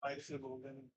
Five से बोल देना।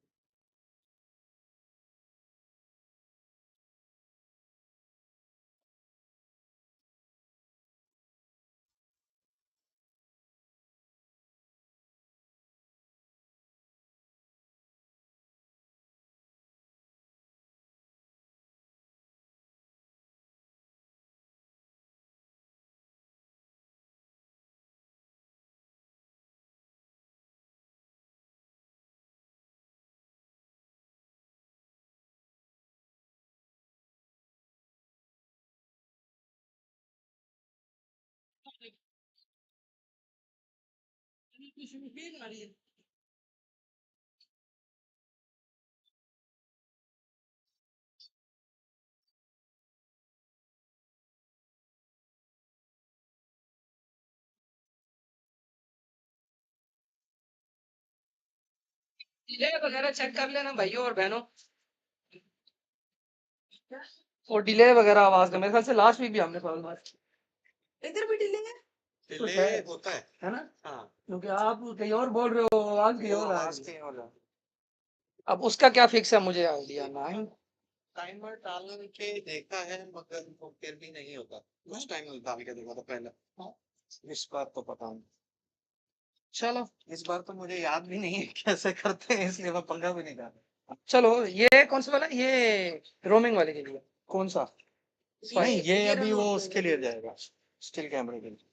डिले वगैरह चेक कर लेना भाइयों और बहनों। और डिले वगैरह आवाज का मेरे ख्याल से लास्ट वीक भी हमने प्रॉब्लम इधर भी डिले है। डिले होता है ना? हाँ। क्योंकि आप कहीं और बोल रहे हो, आवाज कहीं वो और आ आवाज रही है। कहीं और है। अब उसका क्या फिक्स है मुझे आइडिया ना है। टाइमर डाल के देखा है मगर वो फिर भी नहीं होता। कुछ टाइम डाल के देखा था पहले। इस बार तो पता नहीं। चलो इस बार तो मुझे याद भी नहीं है कैसे करते हैं, इसलिए मैं पंगा भी नहीं डाला। चलो ये कौन सा वाला, ये रोमिंग वाले के लिए कौन सा? नहीं ये अभी वो उसके लिए जाएगा, स्टिल कैमरे के लिए।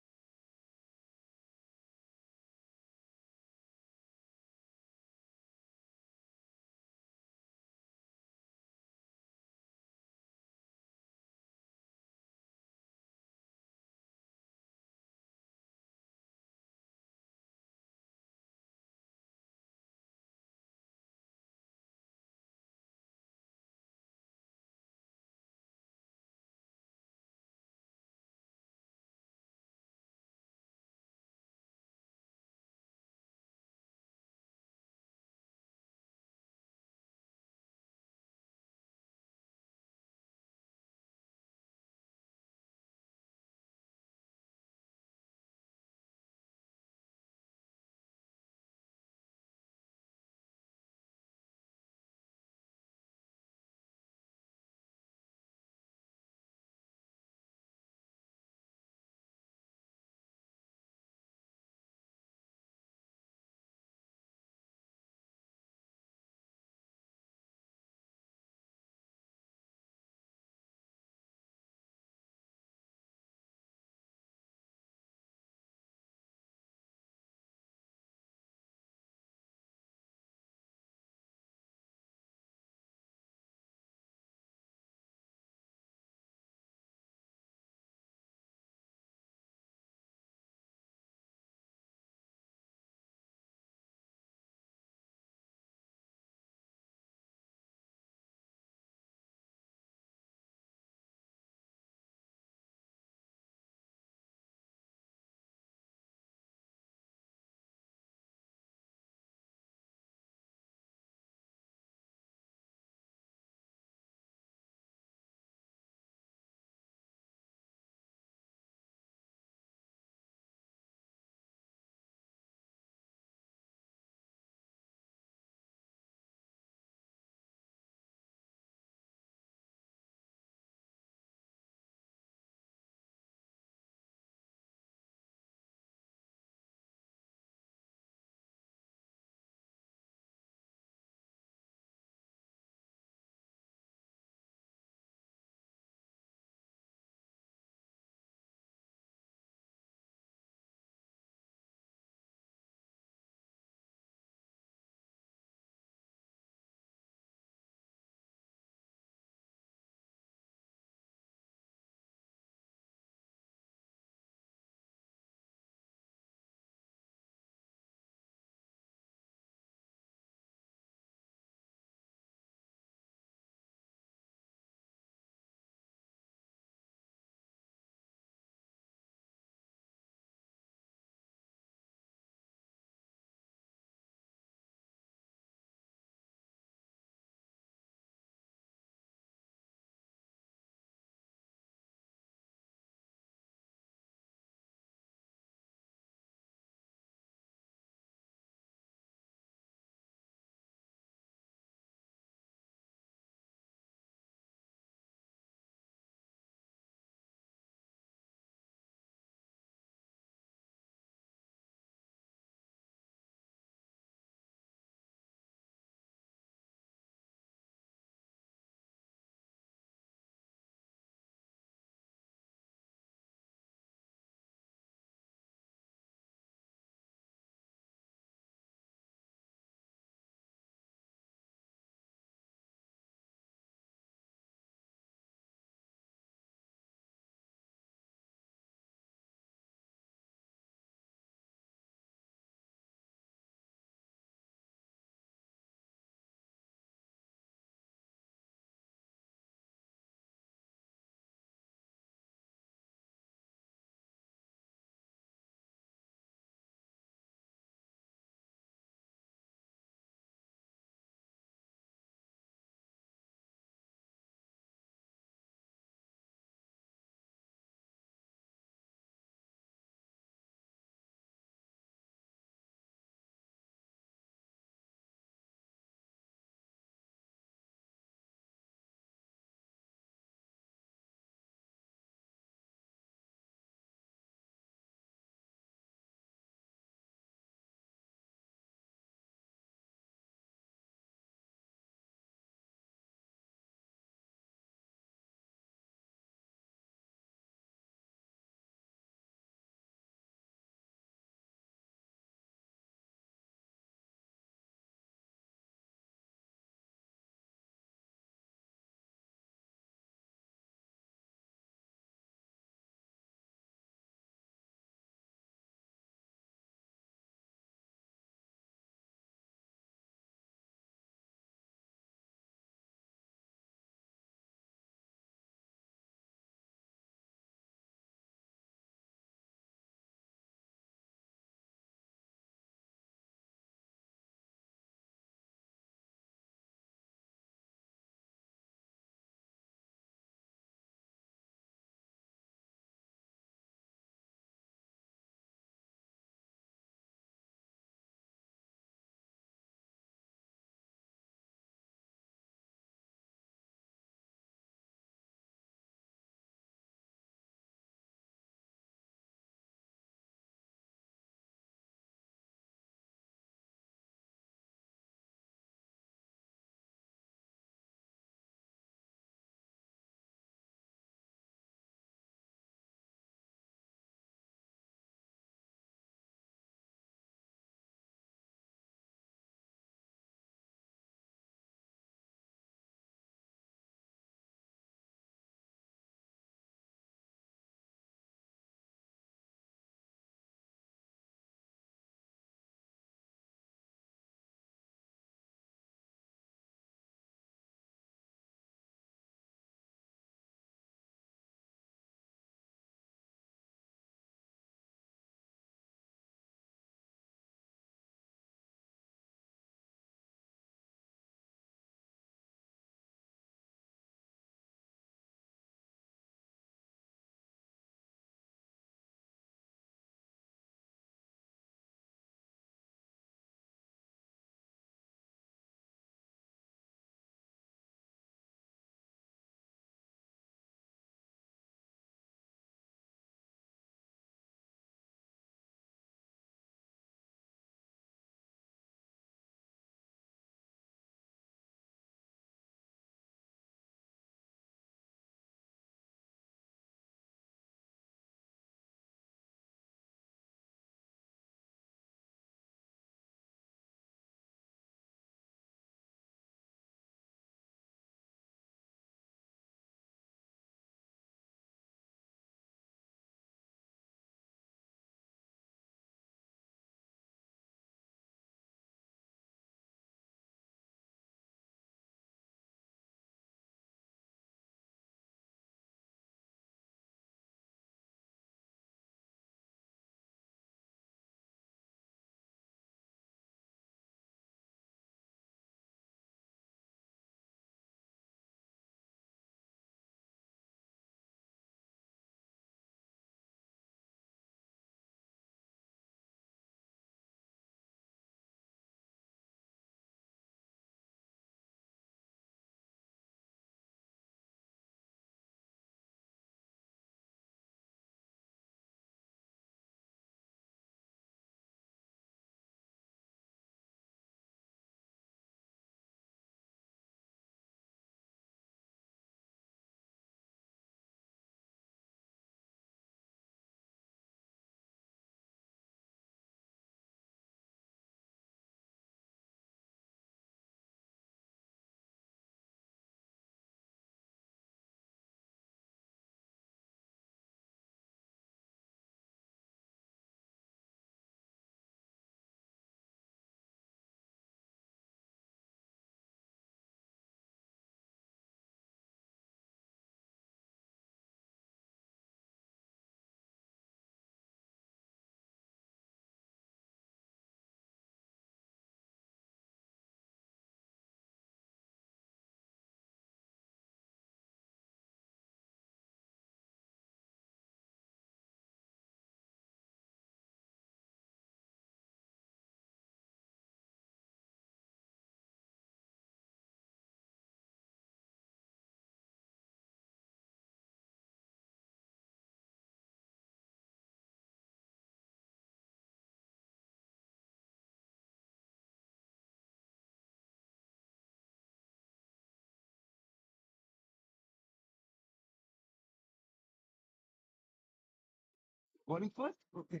Bowling first? Okay.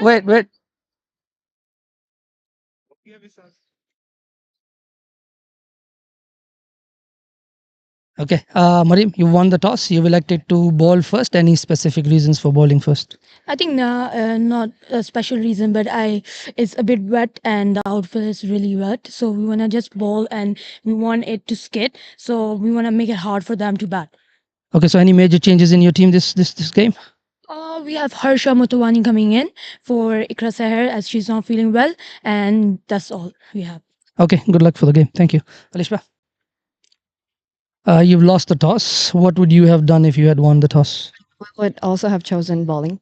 Wait. Okay, Vishal. Okay. Mariam, you won the toss. You've elected to bowl first. Any specific reasons for bowling first? I think not a special reason, but it's a bit wet and the outfield is really wet. So we wanna just bowl and we want it to skid. So we wanna make it hard for them to bat. Okay. So any major changes in your team this game? We have Harsha Mutawani coming in for Ikra Seher as she's not feeling well, and that's all we have. Okay. Good luck for the game. Thank you. Alishba. You've lost the toss. What would you have done if you had won the toss? We would also have chosen bowling.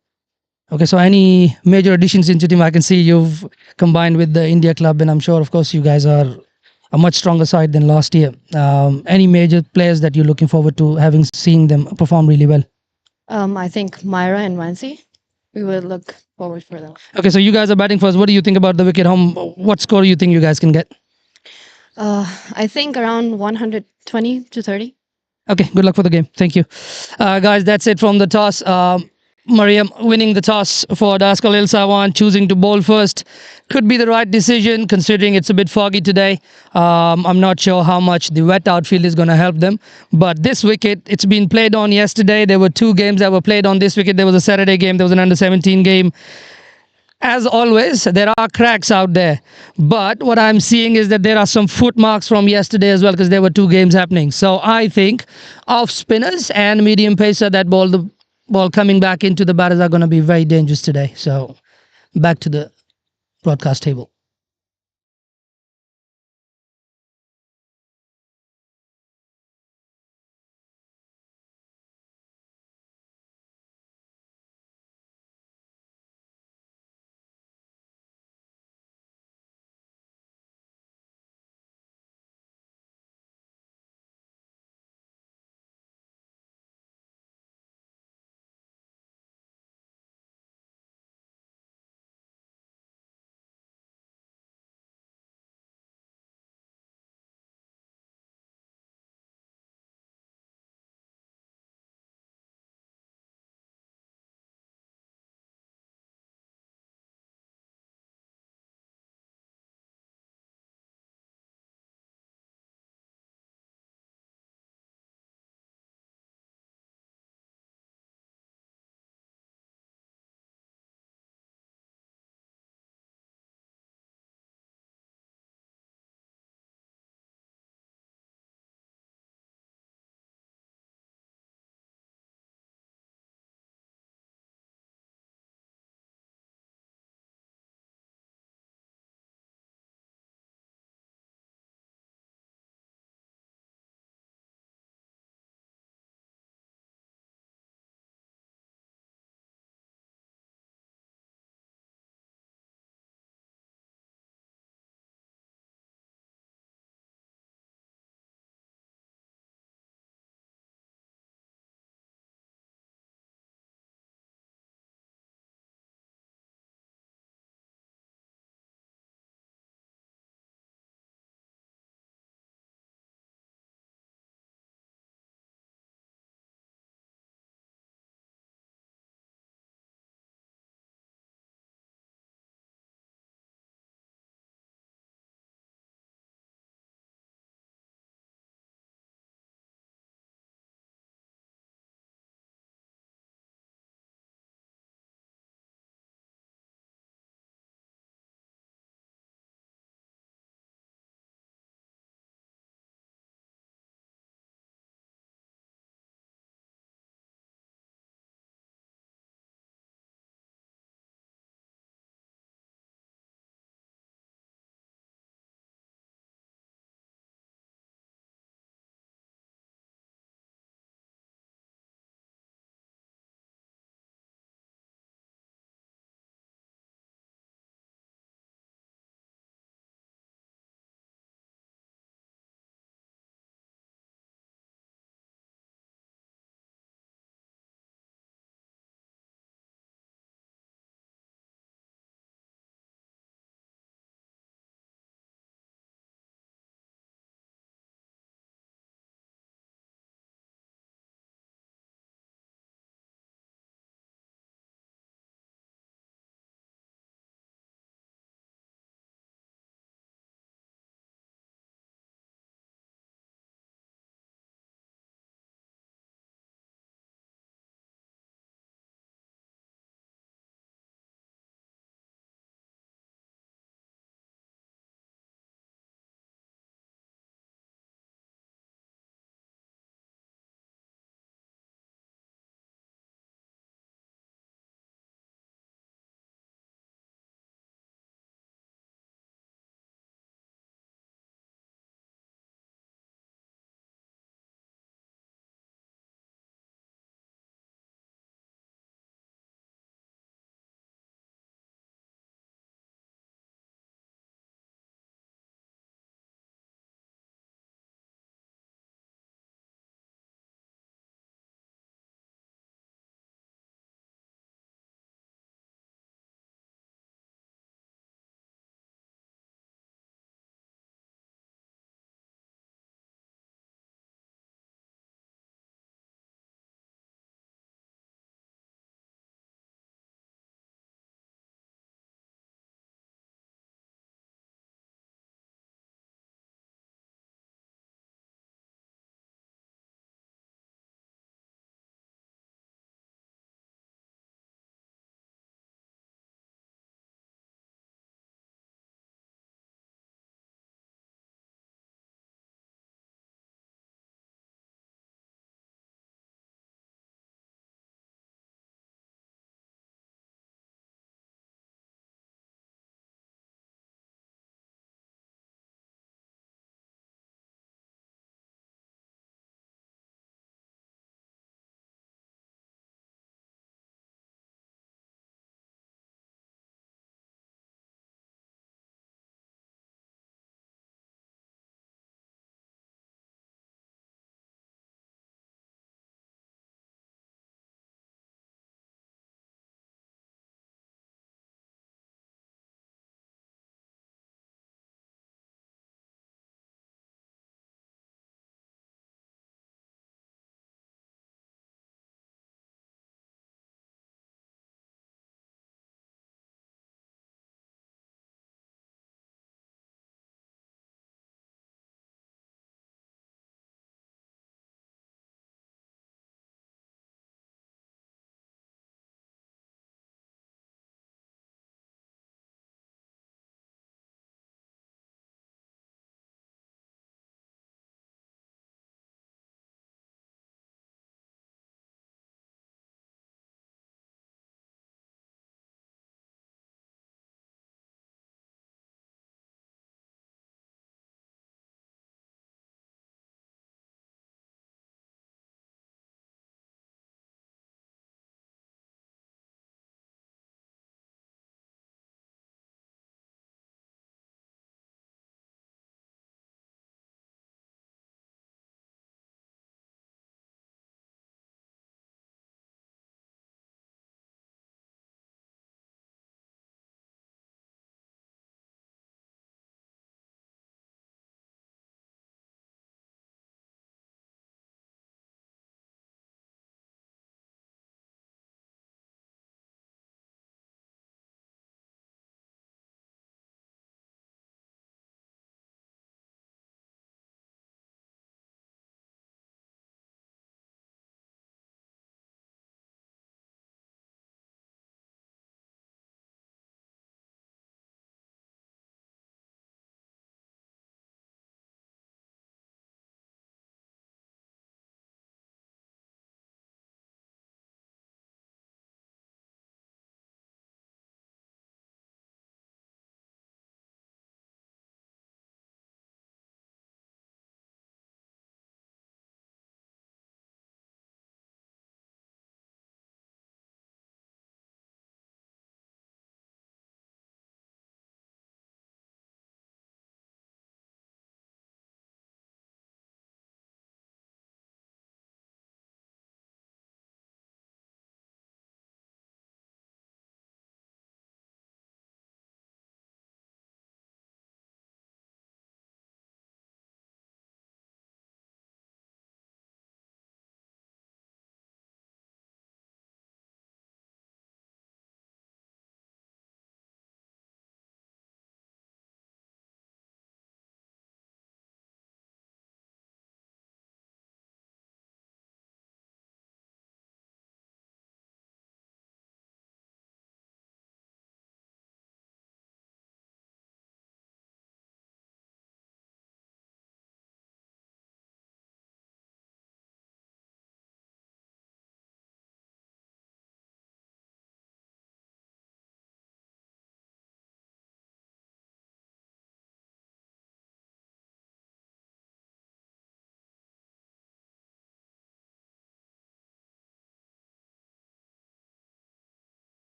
Okay, so any major additions into team? I can see you've combined with the India club, and I'm sure, of course, you guys are a much stronger side than last year. Any major players that you're looking forward to having seeing them perform really well? I think Myra and Wansi, we would look forward for them. Okay, so you guys are batting first. What do you think about the wicket? What score do you think you guys can get? I think around 120 to 30. Okay, good luck for the game. Thank you. Guys, that's it from the toss. Mariam winning the toss for Daskal El Sawan, choosing to bowl first. Could be the right decision considering it's a bit foggy today. I'm not sure how much the wet outfield is going to help them. But this wicket, it's been played on yesterday. There were two games that were played on this wicket. There was a Saturday game, there was an under 17 game. As always, there are cracks out there. But what I'm seeing is that there are some footmarks from yesterday as well because there were two games happening. So I think off spinners and medium pacer that the ball coming back into the batters are going to be very dangerous today. So back to the broadcast table.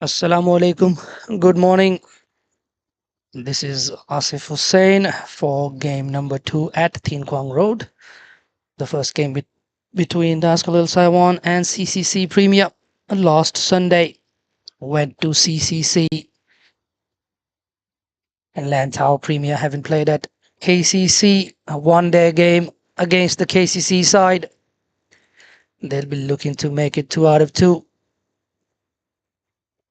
Assalamu alaikum. Good morning. This is Asif Hussain for game number 2 at Thin Kwang Road. The first game between the Ascalil Saiwan and CCC Premier last Sunday went to CCC, and Lantau Premier having played at KCC, a one-day game against the KCC side. They'll be looking to make it 2 out of 2.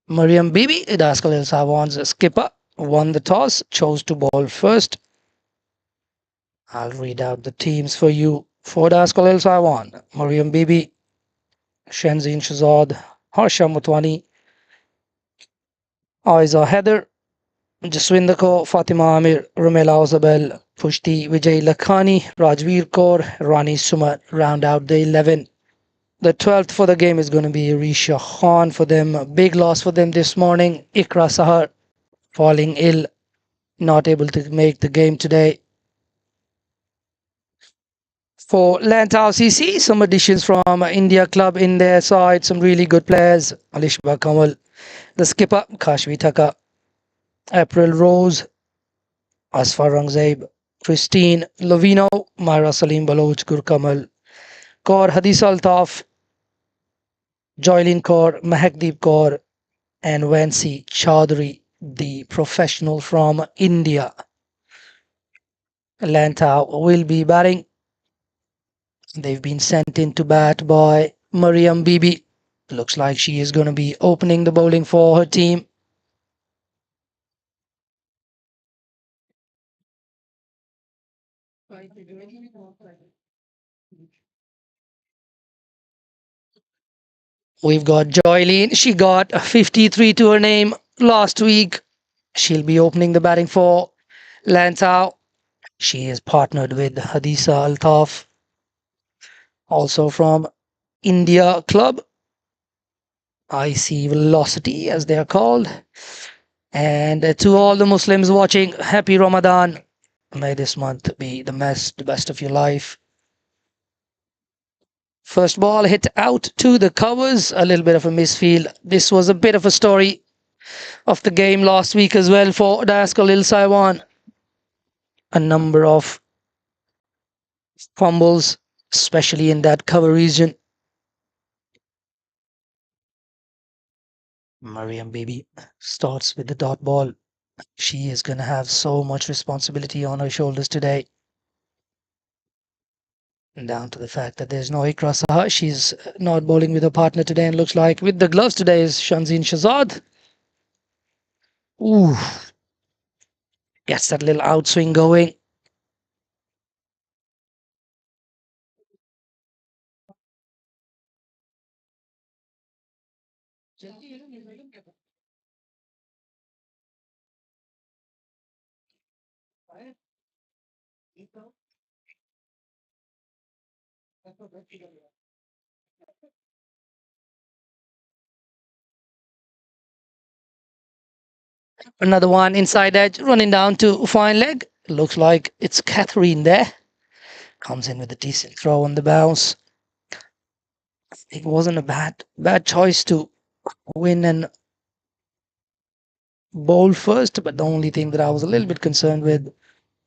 Mariam Bibi, the Ascalil Saiwan's skipper, won the toss, chose to bowl first. I'll read out the teams for you. For the Ascalil Saiwan, Mariam Bibi, Shenzin Shazad, Harsha Mutwani, Aiza Heather, Jaswinder Kaur, Fatima Amir, Rumela Ozabel, Pushti Vijay Lakhani, Rajveer Kaur, Rani Sumat round out the 11. The 12th for the game is going to be Risha Khan for them. A big loss for them this morning. Ikra Sahar falling ill, not able to make the game today. For Lantau CC, some additions from India club in their side, some really good players. Alishba Kamal, the skipper, Kashvi Taka, April Rose, Asfar Rangzaib, Christine Lovino, Myra Salim Baloch, Gurkamal, Kaur Hadis Altaf, Joylin Kaur, Mahakdeep Kaur, and Vansi Chaudhary, the professional from India. Lantau will be batting. They've been sent in to bat by Mariam Bibi. Looks like she is going to be opening the bowling for her team. We've got Joylene. She got 53 to her name last week. She'll be opening the batting for Lantau. She is partnered with Hadisa Altaf, also from India Club. IC Velocity, as they are called. And to all the Muslims watching, happy Ramadan. May this month be the best of your life. First ball hit out to the covers, a little bit of a misfield. This was a bit of a story of the game last week as well for Daskalil Saiwan. A number of fumbles, especially in that cover region. Mariam Bibi starts with the dot ball. She is going to have so much responsibility on her shoulders today. Down to the fact that there's no Ikra Saha. She's not bowling with her partner today, and looks like with the gloves today is Shanzin Shazad. Ooh. Gets that little outswing going. Another one inside edge, running down to fine leg. Looks like it's Catherine there. Comes in with a decent throw on the bounce. It wasn't a bad choice to win and bowl first, but the only thing that I was a little bit concerned with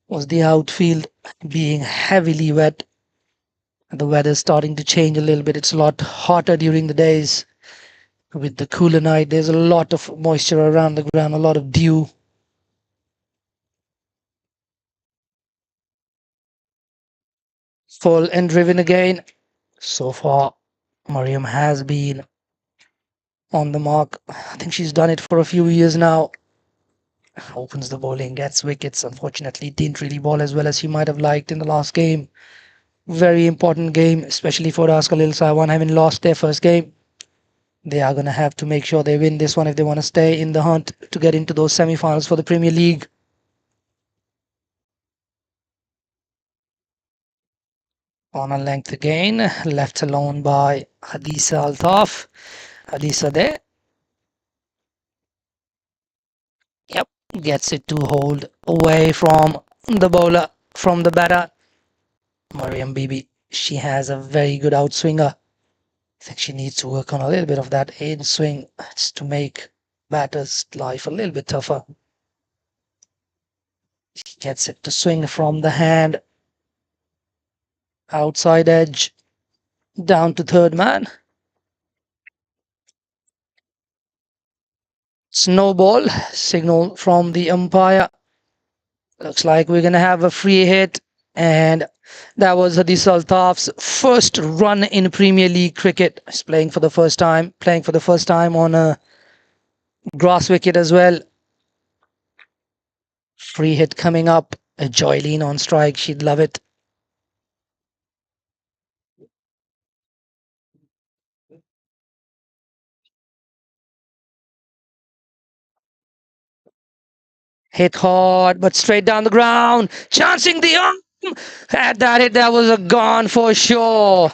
was the outfield being heavily wet. The weather's starting to change a little bit. It's a lot hotter during the days. With the cooler night, there's a lot of moisture around the ground, a lot of dew. Full and driven again. So far, Mariam has been on the mark. I think she's done it for a few years now. Opens the bowling, gets wickets. Unfortunately, didn't really bowl as well as she might have liked in the last game. Very important game, especially for Rascal Saiwan, having lost their first game. They are going to have to make sure they win this one if they want to stay in the hunt to get into those semi-finals for the Premier League. On a length again, left alone by Hadisa Altaf. Hadisa there. Yep, gets it to hold away from the bowler, from the batter. Mariam Bibi, she has a very good outswinger. I think she needs to work on a little bit of that in swing to make batters' life a little bit tougher. She gets it to swing from the hand. Outside edge. Down to third man. Snowball. Signal from the umpire. Looks like we're going to have a free hit. And that was Hadis Altaf's first run in Premier League cricket. He's playing for the first time. Playing for the first time on a grass wicket as well. Free hit coming up. A Joylene on strike. She'd love it. Hit hard, but straight down the ground. Chancing the arm. Had that hit, that was a gone for sure.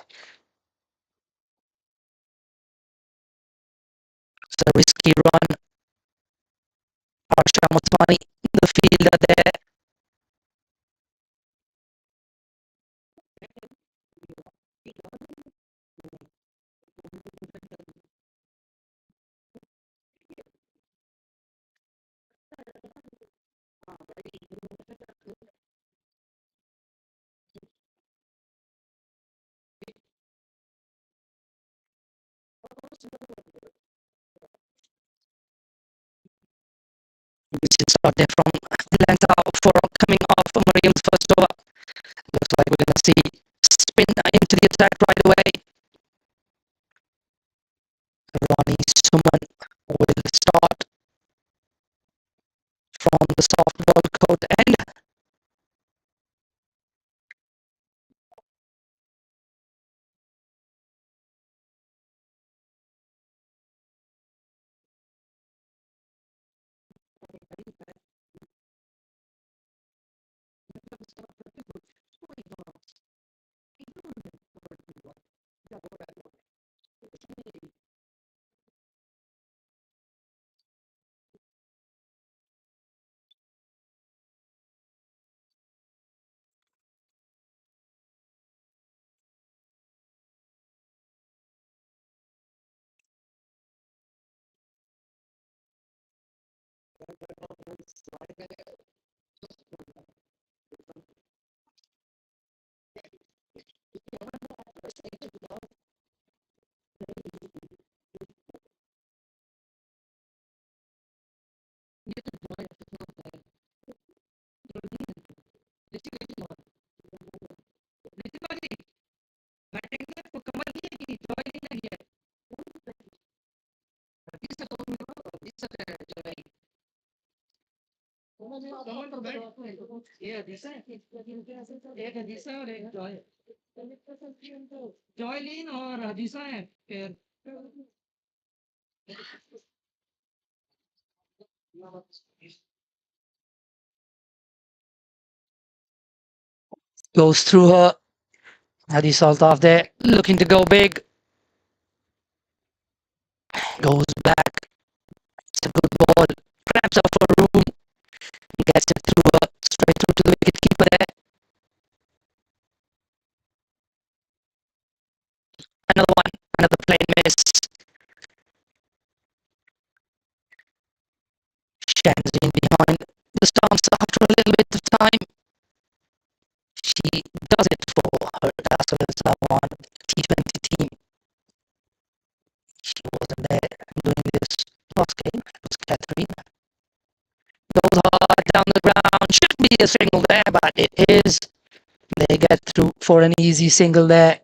It's a risky run. Harsha Mutmani, the fielder there. It's out there from Lantau for coming off Mariam's first over. Looks like we're going to see spin into the attack right away. Ronnie Suman will start from the softball court end. जॉयलीन और हदीसा है फिर goes through her. Hadis Altaf there, looking to go big. Goes back. It's a good ball. Grabs up for Chanzine behind the stumps after a little bit of time. She does it for her T20 team. She wasn't there doing this last game. It was Catherine. Goes hard down the ground. Should be a single there, but it is. They get through for an easy single there.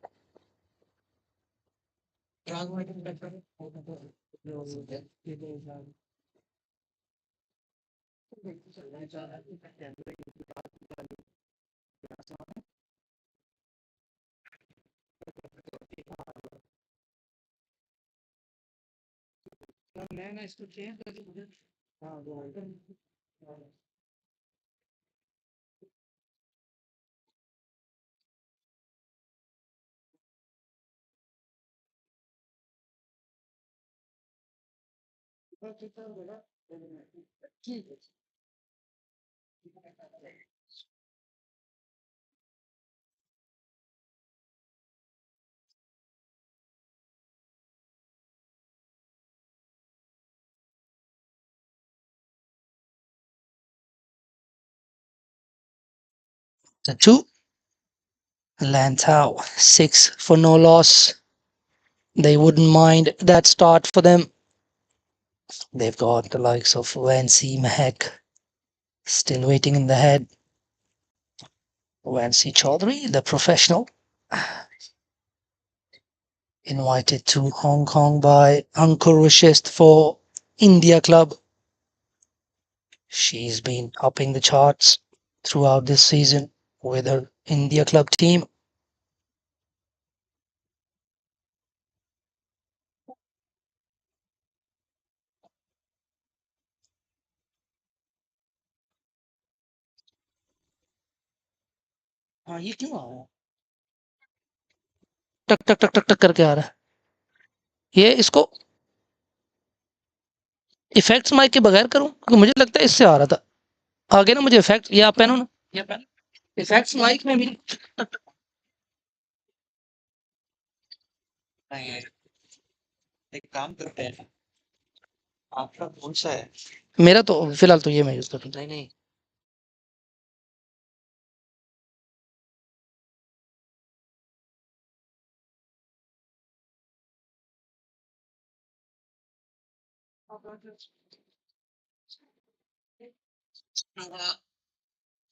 The 2. Lantau, 6 for no loss. They wouldn't mind that start for them. They've got the likes of Vancy Mahek still waiting in the head. Vancy Chaudhary, the professional, invited to Hong Kong by Ankur Vashist for India Club. She's been upping the charts throughout this season with her India Club team. हाँ ये क्यों आ रहा है टक टक टक टक टक करके आ रहा है ये इसको इफेक्ट्स माइक के बगैर करूं क्योंकि मुझे लगता है इससे आ रहा था आगे ना मुझे इफेक्ट ये आप पहनो ना ये पहन इफेक्ट्स माइक में भी नहीं एक काम करते हैं आपका कौन सा है मेरा तो फिलहाल तो ये मैं यूज कर रहा हूं नहीं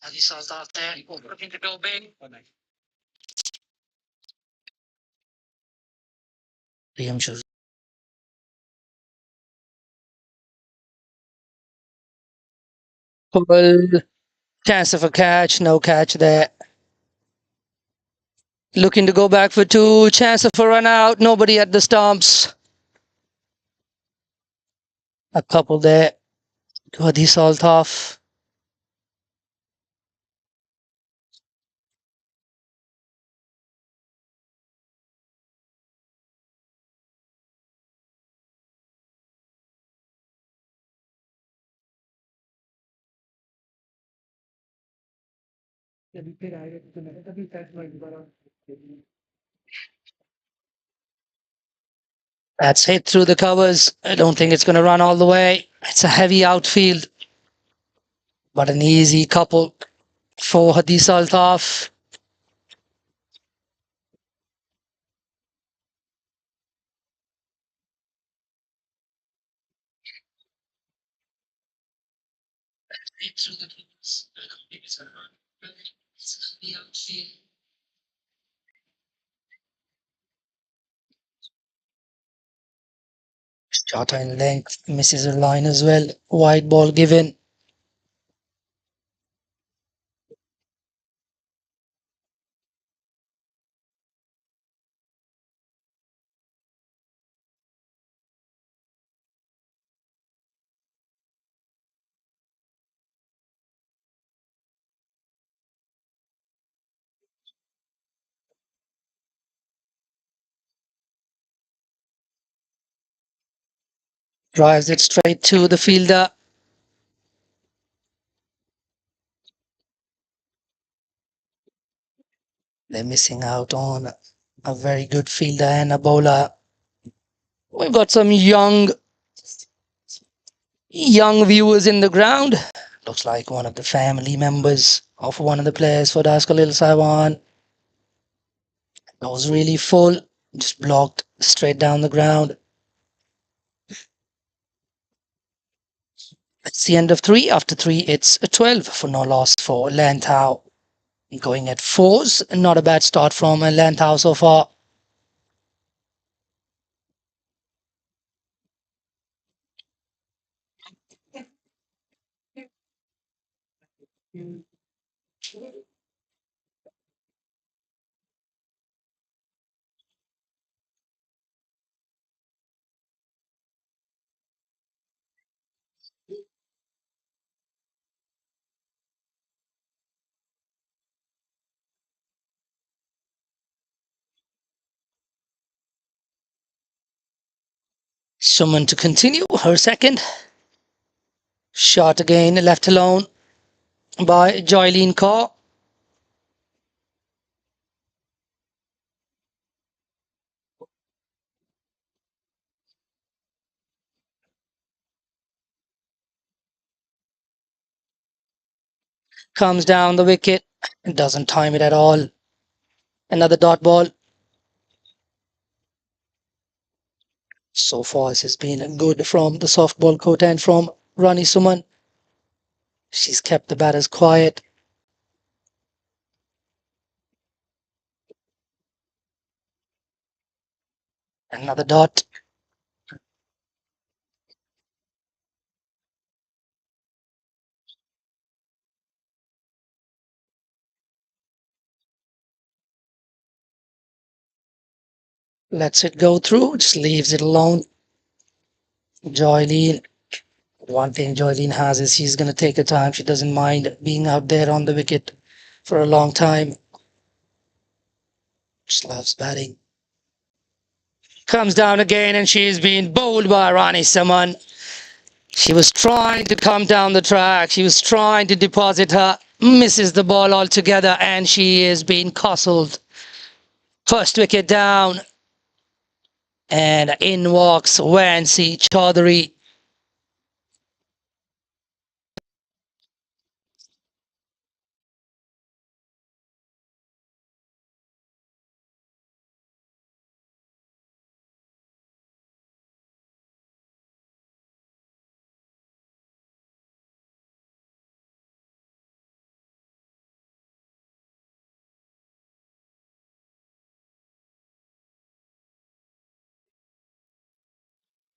Hadi saltate looking to go big. Liam shows full chance of a catch, no catch there. Looking to go back for 2, chance of a run out, nobody at the stumps. A couple there. Hadi Saltaf. That's hit through the covers. I don't think it's going to run all the way. It's a heavy outfield. But an easy couple for Hadi Saltaf. Shot in length, misses a line as well. Wide ball given. Drives it straight to the fielder. They're missing out on a very good fielder and a bowler. We've got some young young viewers in the ground. Looks like one of the family members of one of the players for Daskalil Saiwan. That was really full, just blocked straight down the ground. It's the end of 3. After 3, it's a 12 for no loss for Lantau. Going at 4s, not a bad start from Lantau so far. Suman to continue her second. Shot again, left alone by Joylene Kaur. Comes down the wicket, doesn't time it at all. Another dot ball. So far, this has been good from the softball court and from Rani Suman. She's kept the batters quiet. Another dot. Lets it go through, just leaves it alone. Joylene. One thing Joylene has is she's going to take her time. She doesn't mind being out there on the wicket for a long time. Just loves batting. Comes down again and she's been bowled by Rani Saman. She was trying to come down the track. She was trying to deposit her. Misses the ball altogether and she is being castled. First wicket down. And in walks Vansi Chaudhary.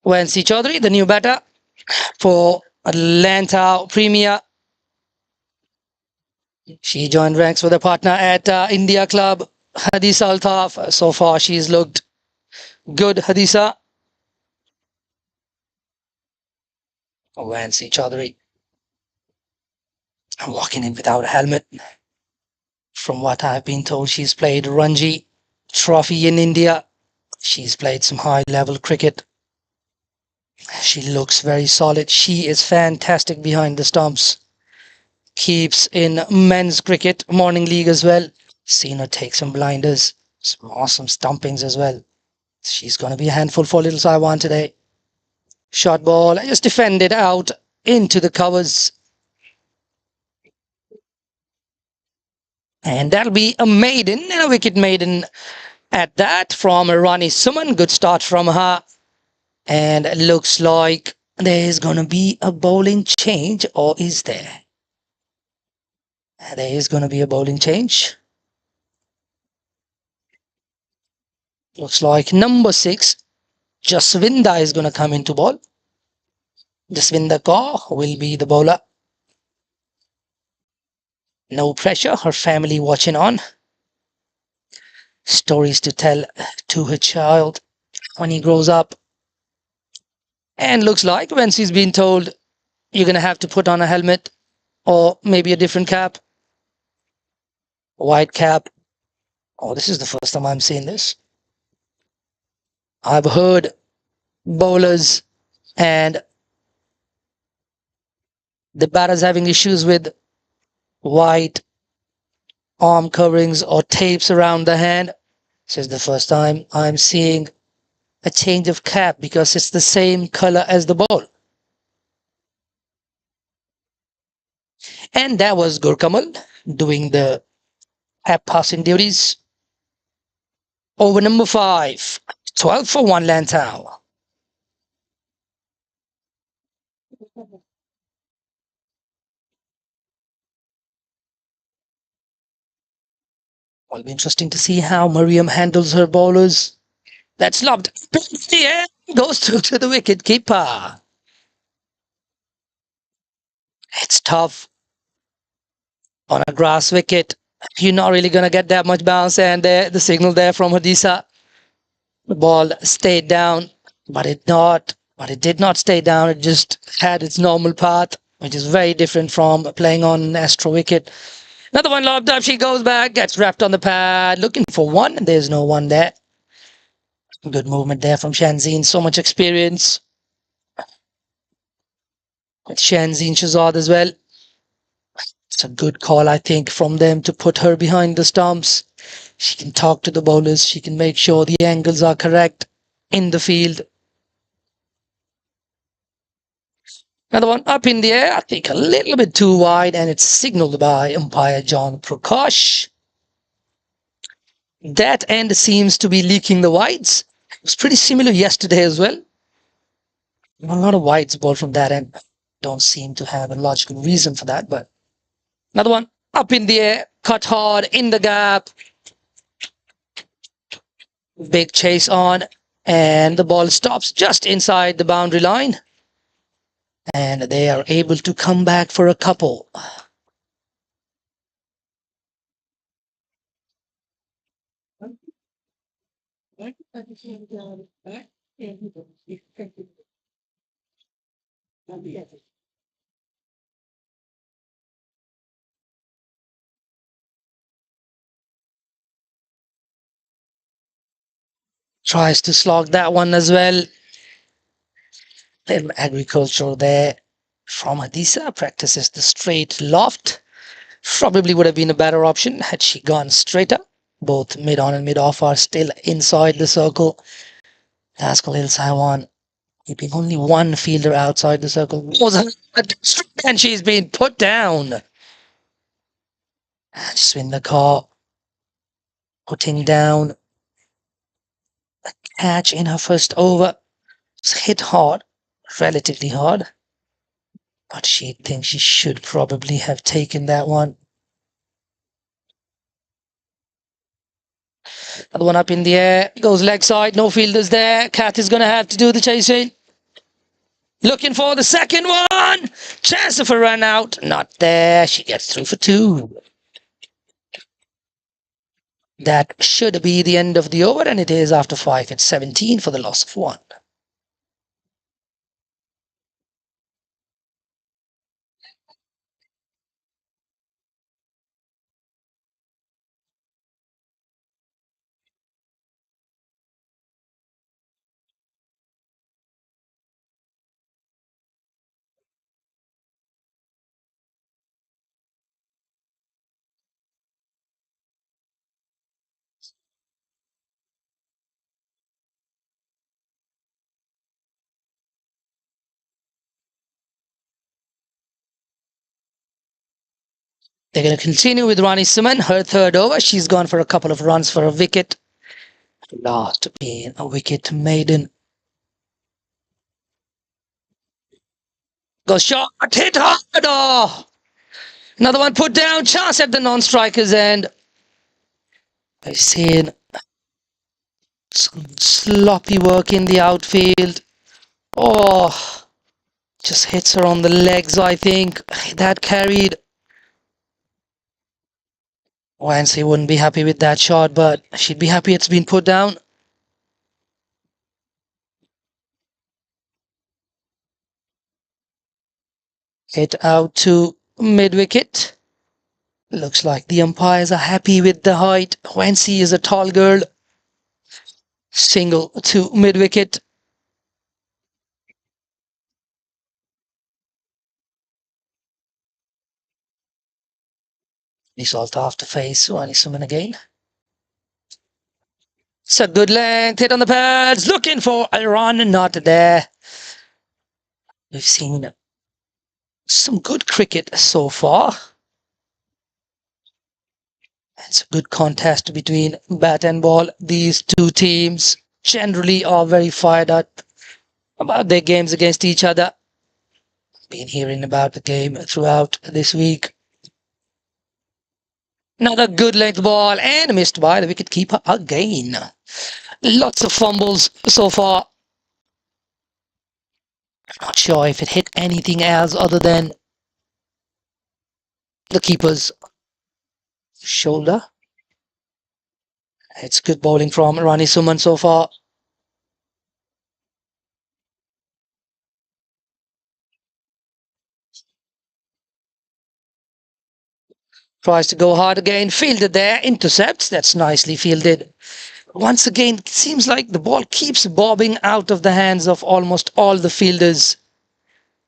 Vansi Chaudhary, the new batter for Lantau Premier. She joined ranks with a partner at India Club, Hadisa Altaf. So far, she's looked good, Hadisa. Vansi Chaudhary walking in without a helmet. From what I've been told, she's played Ranji Trophy in India. She's played some high-level cricket. She looks very solid. She is fantastic behind the stumps. Keeps in men's cricket, morning league as well. Seen her take some blinders, some awesome stumpings as well. She's going to be a handful for Little Saiwan today. Short ball, just defended out into the covers. And that'll be a maiden, and a wicket maiden at that from Rani Suman. Good start from her. And it looks like there's going to be a bowling change, or is there? There is going to be a bowling change. Looks like number 6, Jaswinda, is going to come into ball. Jaswinda Kaur will be the bowler. No pressure, her family watching on. Stories to tell to her child when he grows up. And looks like when she's been told you're going to have to put on a helmet or maybe a different cap. White cap. Oh, this is the first time I'm seeing this. I've heard bowlers and the batters having issues with white arm coverings or tapes around the hand. This is the first time I'm seeing a change of cap because it's the same color as the ball. And that was Gurkamal doing the passing duties. Over number 5, 12 for 1 Lantau. Will be interesting to see how Mariam handles her bowlers. That's lobbed. Yeah, goes through to the wicket keeper. It's tough on a grass wicket. You're not really going to get that much bounce, and the signal there from Hadisa. The ball stayed down, but it did not stay down. It just had its normal path, which is very different from playing on an Astro wicket. Another one lobbed up. She goes back, gets wrapped on the pad, looking for one, and there's no one there. Good movement there from Shanzeen. So much experience with Shanzeen Shahzad as well. It's a good call, I think, from them to put her behind the stumps. She can talk to the bowlers. She can make sure the angles are correct in the field. Another one up in the air, I think a little bit too wide, and it's signaled by umpire John Prakash. That end seems to be leaking the wides. It was pretty similar yesterday as well. A lot of wides ball from that end. Don't seem to have a logical reason for that, but another one up in the air, cut hard in the gap. Big chase on, and the ball stops just inside the boundary line. And they are able to come back for a couple. Tries to slog that one as well. Little agriculture there from Hadisa. Practices the straight loft. Probably would have been a better option had she gone straighter. Both mid-on and mid-off are still inside the circle. Haskell Hill Saiwan keeping only one fielder outside the circle. And she's been put down. Swinder Kaur putting down a catch in her first over. It's hit hard, relatively hard. But she thinks she should probably have taken that one. Another one up in the air, goes leg side, no fielders there. Kat is going to have to do the chasing. Looking for the second one. Chance of a run out. Not there. She gets through for 2. That should be the end of the over, and it is after 5. It's 17 for the loss of 1. They're going to continue with Rani Suman. Her third over. She's gone for a couple of runs for a wicket. Last being a wicket maiden. Goes short, hit hard. Oh! Another one put down. Chance at the non-strikers end. I've seen some sloppy work in the outfield. Oh, just hits her on the legs, I think. That carried. Wancy wouldn't be happy with that shot, but she'd be happy it's been put down. Hit out to mid-wicket. Looks like the umpires are happy with the height. Wancy is a tall girl. Single to mid-wicket. Result after face. Rani Suman again. It's a good length. Hit on the pads. Looking for a run. Not there. We've seen Some good cricket so far. It's a good contest between bat and ball. These two teams generally are very fired up about their games against each other. Been hearing about the game throughout this week. Another good length ball and missed by the wicketkeeper again. Lots of fumbles so far. I'm not sure if it hit anything else other than the keeper's shoulder. It's good bowling from Rani Suman so far. Tries to go hard again, fielded there, intercepts, that's nicely fielded. Once again, it seems like the ball keeps bobbing out of the hands of almost all the fielders.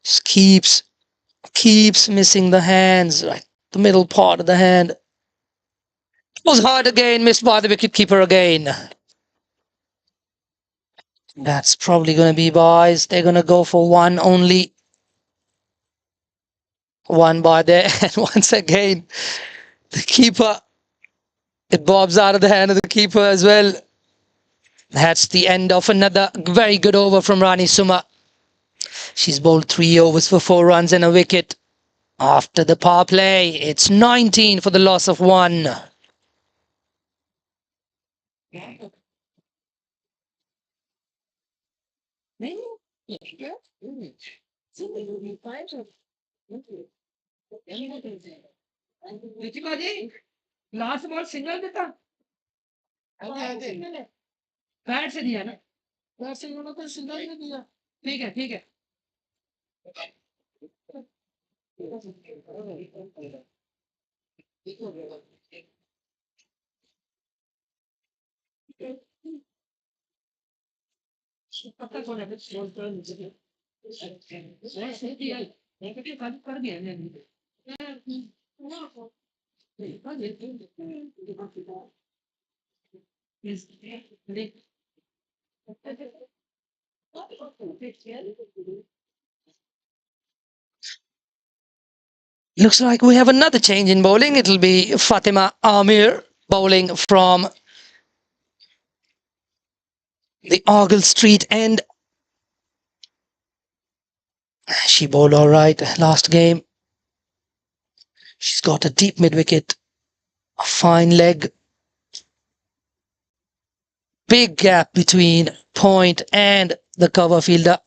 Just keeps missing the hands, right? The middle part of the hand. Was hard again, missed by the wicketkeeper again. That's probably going to be buys. They're going to go for one only. One by there, and once again, the keeper, it bobs out of the hand of the keeper as well. That's the end of another very good over from Rani Suma. She's bowled 3 overs for 4 runs and a wicket. After the power play, it's 19 for the loss of 1. Last ball single देता bat से दिया ना bat से उन्होंने तो single ही दिया ठीक है ठीक है पता कौन है बॉल पर नीचे सही दिया नेगेटिव कर दिया Looks like we have another change in bowling. It'll be Fatima Amir bowling from the Argyle Street end. She bowled all right last game. She's got a deep mid-wicket, a fine leg. Big gap between point and the cover fielder.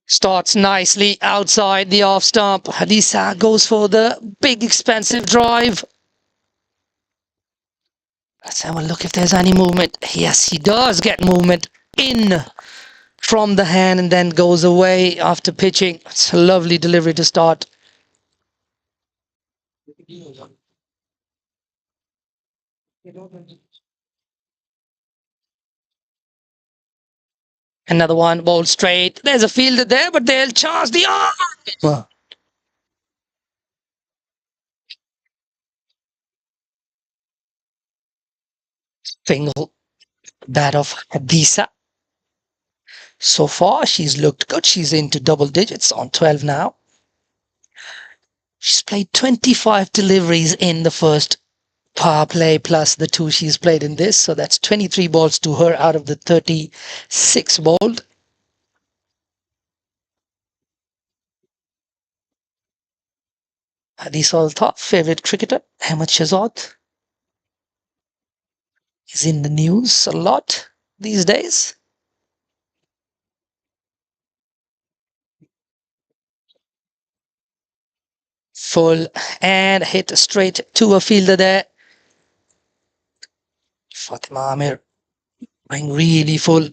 Starts nicely outside the off stump. Hadisa goes for the big expensive drive. Let's have a look if there's any movement. Yes, he does get movement in from the hand and then goes away after pitching. It's a lovely delivery to start. Another one, bowled straight. There's a fielder there, but they'll charge the arm. Single bat of Hadisa. So far, she's looked good. She's into double digits on 12 now. She's played 25 deliveries in the first power play plus the 2 she's played in this. So that's 23 balls to her out of the 36 bowled. Hadis Altaf, favorite cricketer, Ahmed Shahzad, is in the news a lot these days. Full and hit straight to a fielder there. Fatima Amir going really full.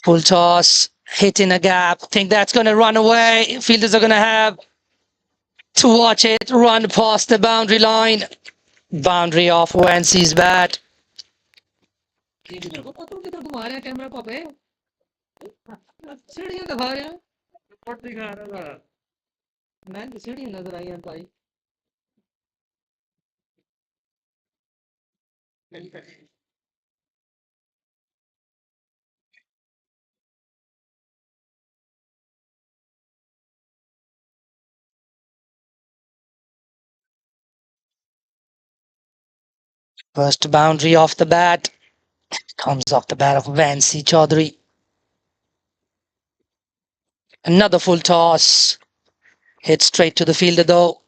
Full toss, hit in a gap. Think that's going to run away. Fielders are going to have to watch it run past the boundary line. Boundary off Wancy's bat. को पता किधर घुमा रहे हैं camera को पे सीढ़ियां दिखा रहे हैं रिपोर्ट दिखा रहा था मैं सीढ़ियां नजर आई हैं भाई First boundary off the bat. Comes off the bat of Vancy Chaudhary. Another full toss. Hit straight to the fielder though.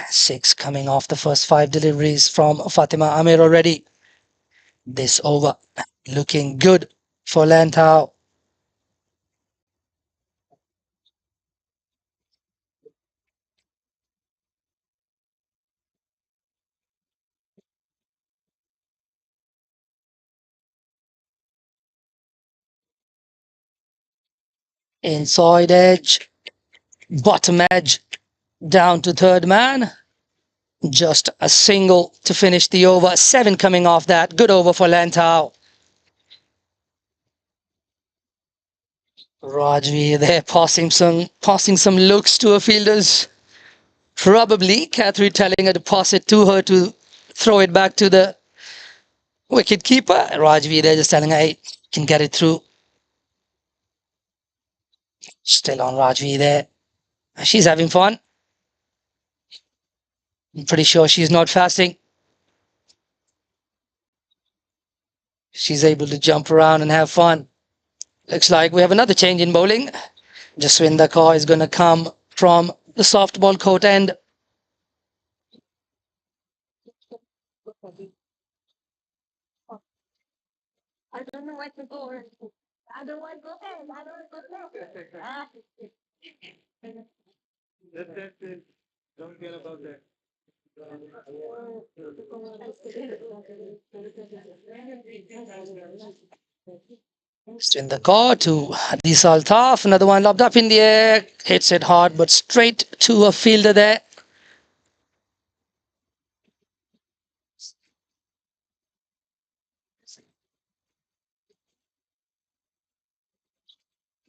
6 coming off the first 5 deliveries from Fatima Amir already. This over looking good for Lantau. Inside edge, bottom edge, down to third man. Just a single to finish the over. 7 coming off that. Good over for Lantau. Rajvi there passing some looks to her fielders. Probably Catherine telling her to pass it to her to throw it back to the wicket keeper. Rajvi there just telling her, hey, can get it through. Still on Rajvi there. She's having fun. I'm pretty sure she's not fasting. She's able to jump around and have fun. Looks like we have another change in bowling. Jaswinder Kaur is going to come from the softball court end. I don't know what to go. I don't want to go there. I don't want to go there. Don't care about that. Jaswinder Kaur to Hadith Altaf. Another one lobbed up in the air. Hits it hard but straight to a fielder there.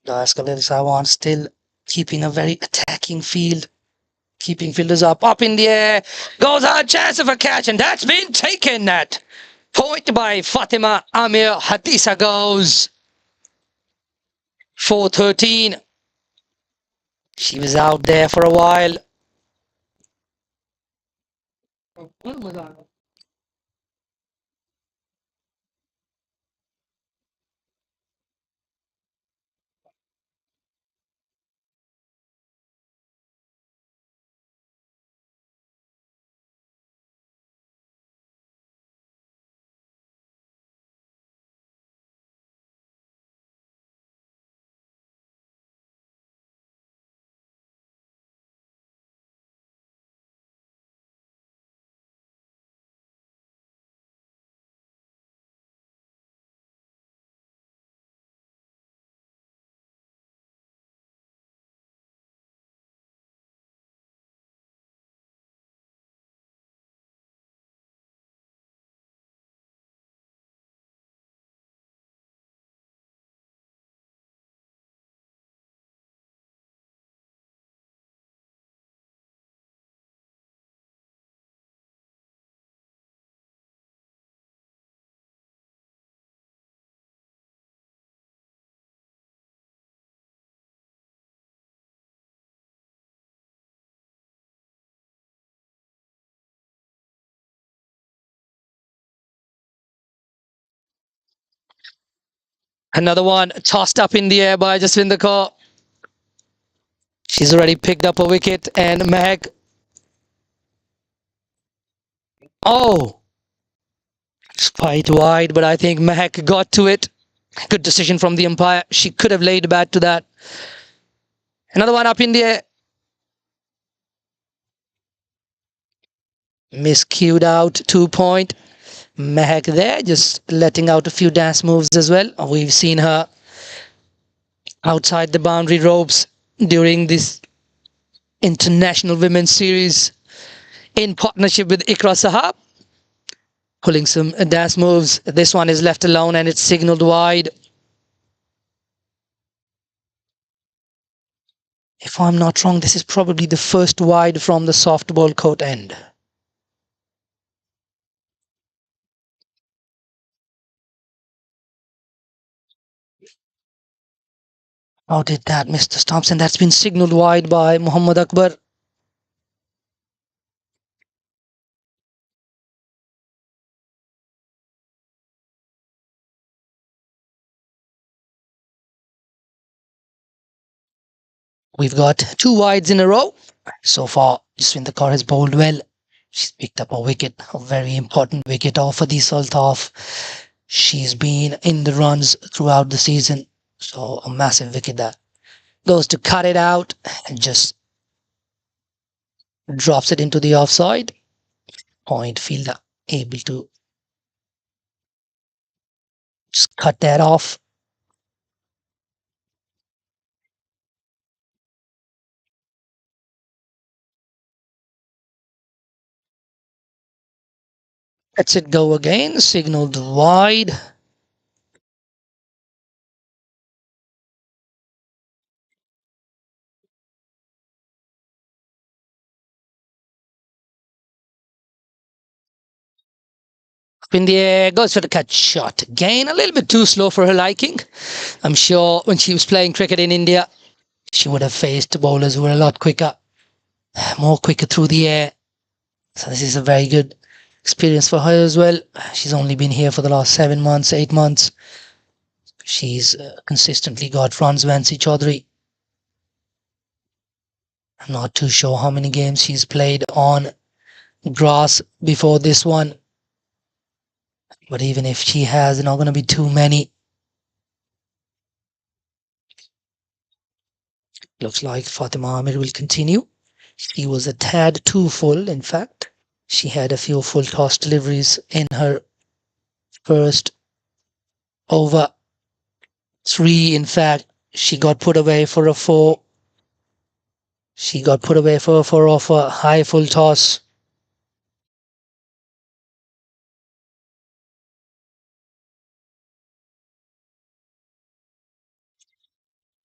Khalil Sawan still keeping a very attacking field. Keeping fielders up in the air. Goes out, chance of a catch, and that's been taken at point by Fatima Amir. Hadisa goes. 4-13. She was out there for a while. बहुत मजा आ रहा Another one tossed up in the air by Jaswinder Kaur. She's already picked up a wicket, and Mehak. Oh, it's quite wide, but I think Mehak got to it. Good decision from the umpire. She could have laid bat to that. Another one up in the air. Miscued out, 2 point. Mehak there, just letting out a few dance moves as well. We've seen her outside the boundary ropes during this International Women's Series in partnership with Ikra Sahab. Pulling some dash moves. This one is left alone and it's signaled wide. If I'm not wrong, this is probably the first wide from the softball court end. How did that, Mr. Thompson? That's been signaled wide by Muhammad Akbar. We've got 2 wides in a row. So far, Jaswinder Kaur has bowled well. She's picked up a wicket, a very important wicket off of the Sultaf. She's been in the runs throughout the season. So a massive wicket that goes to cut it out and just drops it into the offside. Point fielder able to just cut that off. Lets it go again, signaled wide. Up in the air, goes for the cut shot again. A little bit too slow for her liking. I'm sure when she was playing cricket in India, she would have faced bowlers who were a lot quicker, more quicker through the air. So this is a very good experience for her as well. She's only been here for the last 7 months, 8 months. She's consistently got runs, Vansi Chaudhary. I'm not too sure how many games she's played on grass before this one. But even if she has, they're not going to be too many. Looks like Fatima Amir will continue. She was a tad too full, in fact. She had a few full toss deliveries in her first over. 3, in fact. She got put away for a 4. She got put away for a 4 off a high full toss.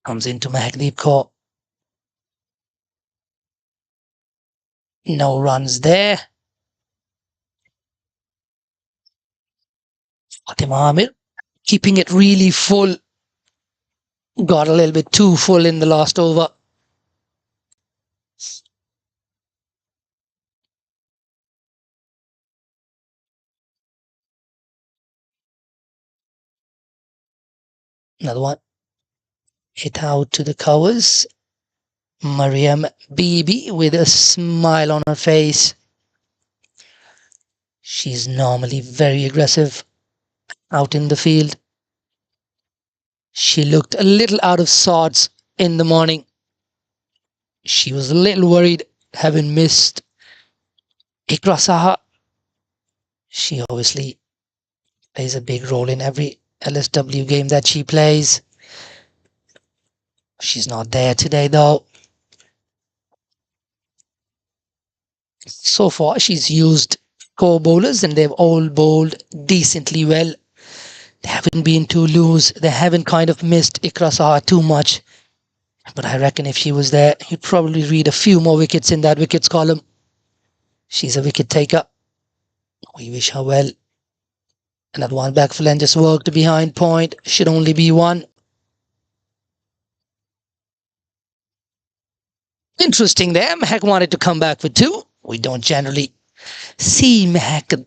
Comes into Mahakdeep Kaur. No runs there. Fatima Amir keeping it really full. Got a little bit too full in the last over. Another one. Hit out to the covers. Mariam Bibi with a smile on her face. She's normally very aggressive out in the field. She looked a little out of sorts in the morning. She was a little worried having missed Ikra Saha. She obviously plays a big role in every LSW game that she plays. She's not there today though. So far she's used 4 bowlers and they've all bowled decently well. They haven't been too loose. They haven't kind of missed Ikra Saha too much. But I reckon if she was there, you'd probably read a few more wickets in that wickets column. She's a wicket taker. We wish her well. Another one back for Len just worked behind point. Should only be 1. Interesting there. Mehak wanted to come back with 2. We don't generally see Mehak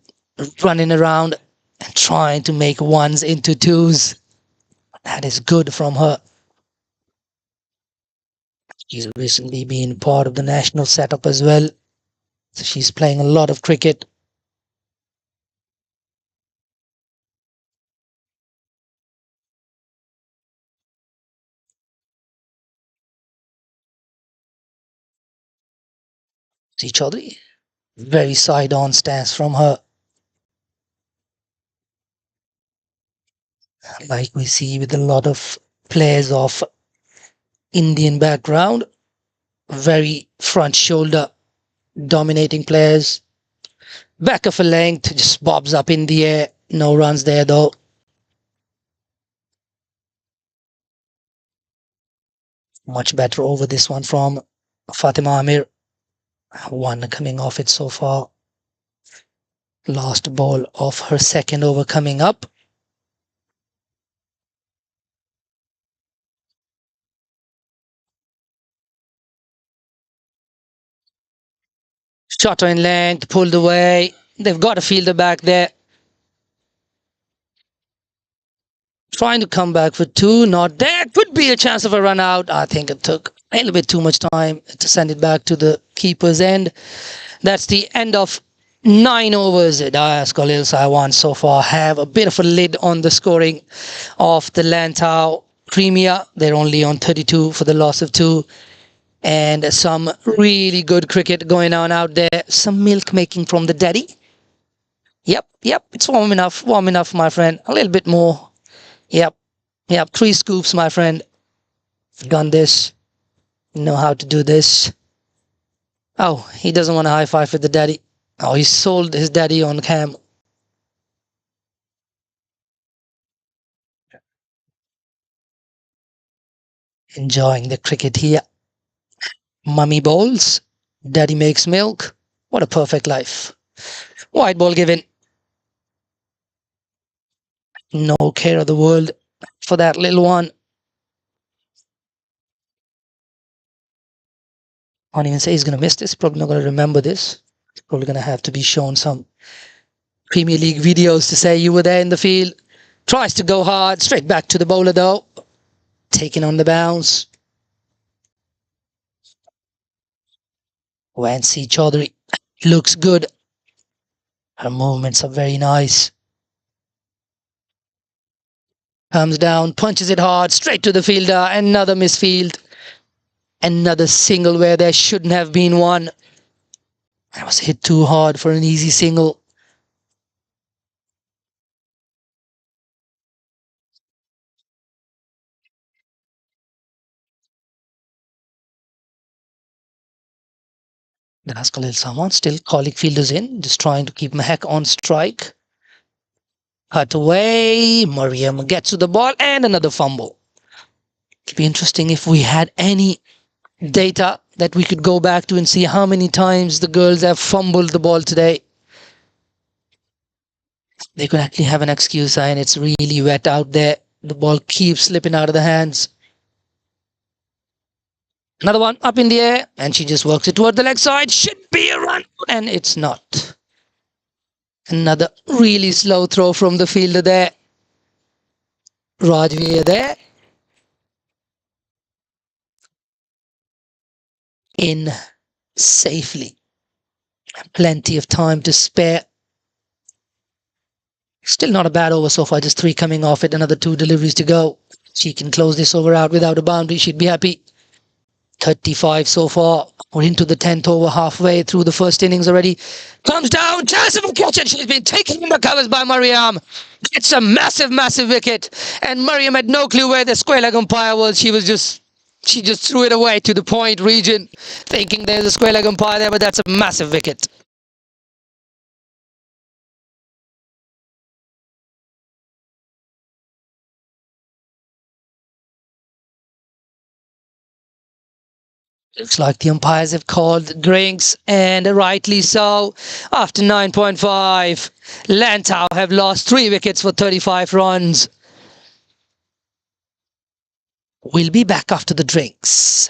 running around and trying to make 1s into 2s. That is good from her. She's recently been part of the national setup as well. So she's playing a lot of cricket. See Chaudhary, very side-on stance from her. Like we see with a lot of players of Indian background, very front shoulder dominating players. Back of a length, just bobs up in the air. No runs there though. Much better over this one from Fatima Amir. One coming off it so far. Last ball of her second over coming up. Shot in length, pulled away. They've got a fielder back there. Trying to come back for two, not there. Could be a chance of a run out. I think it took a little bit too much time to send it back to the keeper's end. That's the end of 9 overs. Dias Khalil Saiwan so far have a bit of a lid on the scoring of the Lantau Premier. They're only on 32 for the loss of 2. And some really good cricket going on out there. Some milk making from the daddy. Yep, it's warm enough, my friend. A little bit more. Yep, 3 scoops, my friend. Done this. Know how to do this. Oh, he doesn't want a high five with the daddy. Oh, he sold his daddy on cam. Enjoying the cricket here. Mummy bowls. Daddy makes milk. What a perfect life. White ball given. No care of the world for that little one. I can't even say he's going to miss this. Probably not going to remember this. Probably going to have to be shown some Premier League videos to say you were there in the field. Tries to go hard. Straight back to the bowler though. Taking on the bounce. Vansi Chaudhary looks good. Her movements are very nice. Comes down, punches it hard, straight to the fielder. Another misfield. Another single where there shouldn't have been one. That was hit too hard for an easy single. That's Khalil Saman still calling fielders in, just trying to keep Mahek on strike. Cut away. Mariam gets to the ball and another fumble. It'd be interesting if we had any data that we could go back to and see how many times the girls have fumbled the ball today. They could actually have an excuse, and it's really wet out there. The ball keeps slipping out of the hands. Another one up in the air, and she just works it toward the leg side. Should be a run, and it's not. Another really slow throw from the fielder there. Rajveer there. In safely. Plenty of time to spare. Still not a bad over so far, just 3 coming off it, another 2 deliveries to go. She can close this over out without a boundary, she'd be happy. 35 so far. We're into the 10th over, halfway through the first innings already. Comes down, chance of a catch, and she's been taken in the covers by Mariam. It's a massive wicket. And Mariam had no clue where the square leg umpire was. She just threw it away to the point region, thinking there's a square leg umpire there, but that's a massive wicket. Looks like the umpires have called drinks, and rightly so. After 9.5, Lantau have lost 3 wickets for 35 runs. We'll be back after the drinks.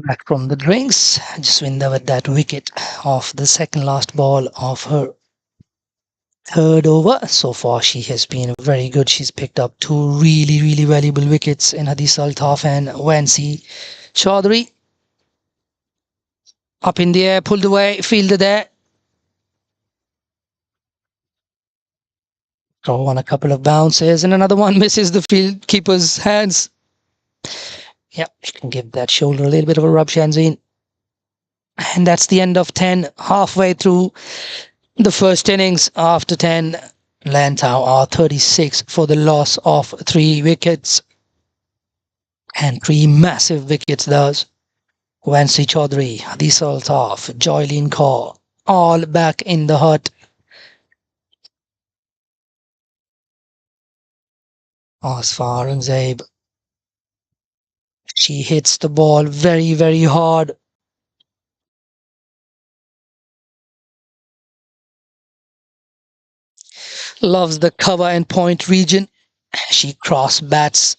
Back from the drinks. Jaswinder with that wicket off the second last ball of her third over. So far, she has been very good. She's picked up two really valuable wickets in Hadith Altaf and Wansi Chaudhary. Up in the air, pulled away, fielded there. Throw on a couple of bounces, and another one misses the field keeper's hands. Yeah, you can give that shoulder a little bit of a rub, Shanzeen. And that's the end of 10, halfway through the first innings. After 10, Lantau are 36 for the loss of 3 wickets. And 3 massive wickets those. Wansi Chaudhary, Hadith Altaf, Joylene Kaur, all back in the hut. Asfar and Zaib. She hits the ball very hard. Loves the cover and point region. She cross bats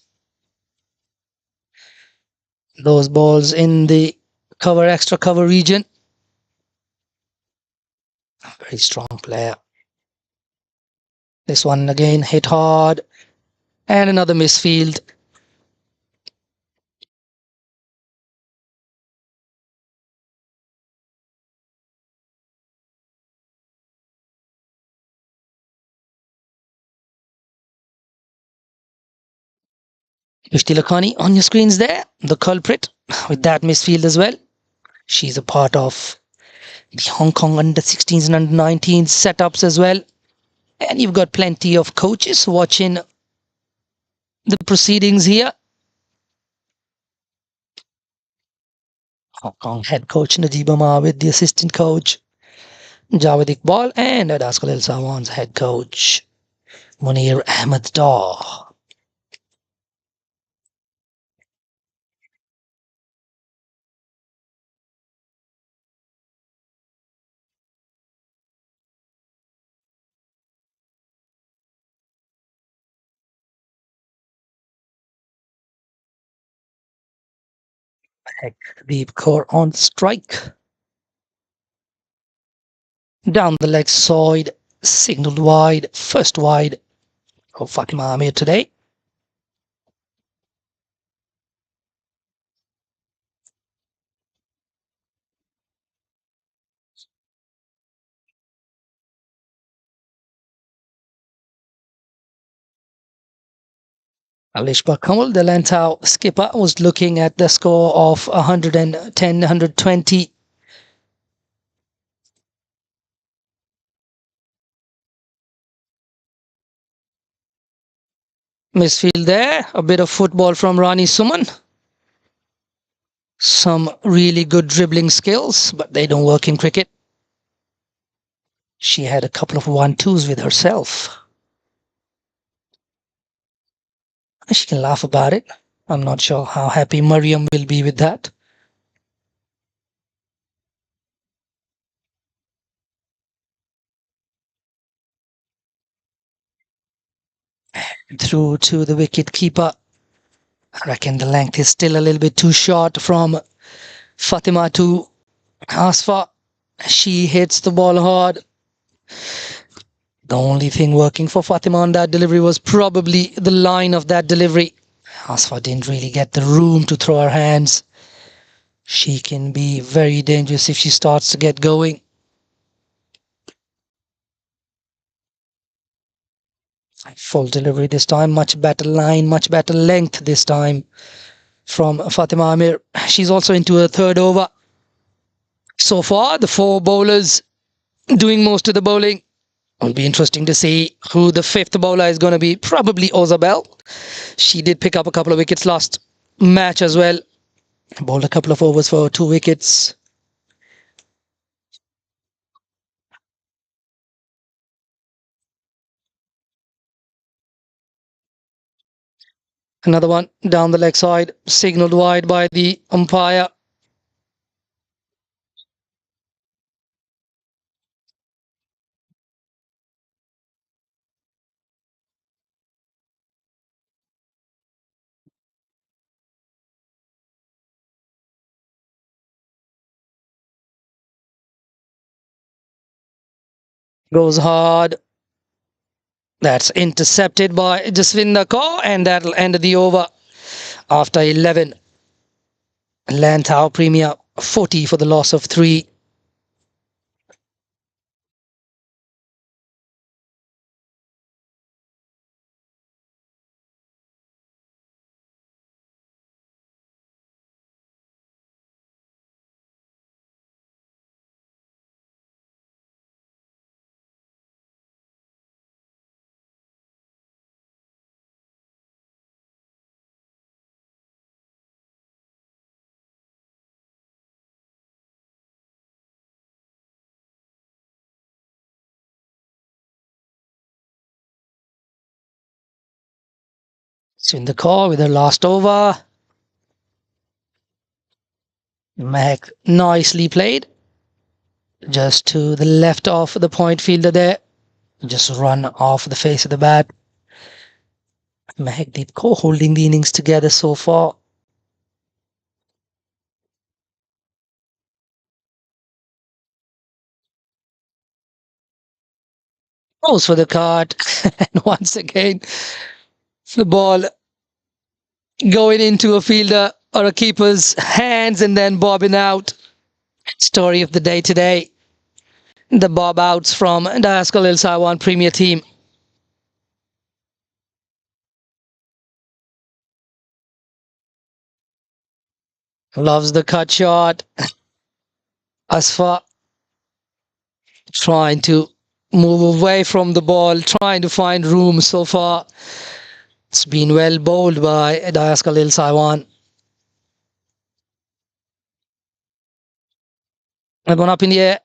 those balls in the extra cover region. Very strong player. This one again hit hard. And another misfield. Ishti Lakhani on your screens there. The culprit with that misfield as well. She's a part of the Hong Kong under-16s and under-19s setups as well. And you've got plenty of coaches watching the proceedings here. Hong Kong head coach Najib Amar with the assistant coach Javed Iqbal and Adas Khalil Sawan's head coach Munir Ahmed Dar. Deep core on strike. Down the leg side, signaled wide, first wide for Fatima Amir today. Alishba Kamal, the Lantau skipper, was looking at the score of 110, 120. Misfield there, a bit of football from Rani Suman. Some really good dribbling skills, but they don't work in cricket. She had a couple of 1-2s with herself. She can laugh about it. I'm not sure how happy Mariam will be with that. Through to the wicket keeper. I reckon the length is still a little bit too short from Fatima to Asfa. She hits the ball hard. The only thing working for Fatima on that delivery was probably the line of that delivery. Asfa didn't really get the room to throw her hands. She can be very dangerous if she starts to get going. Full delivery this time, much better line, much better length this time from Fatima Amir. She's also into her third over. So far, the 4 bowlers doing most of the bowling. It'll be interesting to see who the 5th bowler is going to be. Probably Ozabel. She did pick up a couple of wickets last match as well. Bowled a couple of overs for 2 wickets. Another one down the leg side, signaled wide by the umpire. Goes hard. That's intercepted by Jaswinder Kaur, and that'll end the over after 11. Lantau Premier 40 for the loss of 3. Jaswinder Kaur with her last over. Mahek nicely played. Just to the left of the point fielder there. Just run off the face of the bat. Mahekdeep Kaur holding the innings together so far. Goes for the cut. And once again, the ball going into a fielder or a keeper's hands and then bobbing out. Story of the day today. The bob outs from Daskal El Saiwan Premier team. Loves the cut shot. Asfa trying to move away from the ball, trying to find room so far. It's been well bowled by Daskal El Saiwan. And one up in the air.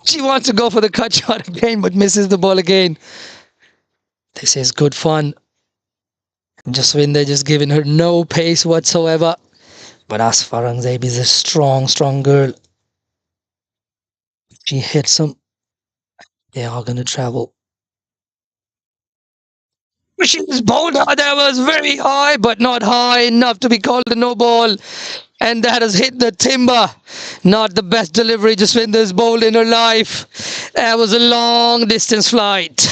She wants to go for the cut shot again, but misses the ball again. This is good fun. Jaswinder just giving her no pace whatsoever. But Asfa Rangzeb is a strong, strong girl. She hits them. They are going to travel. She was bowled. That was very high, but not high enough to be called a no ball. And that has hit the timber. Not the best delivery Jaswinder's bowled in her life. That was a long distance flight.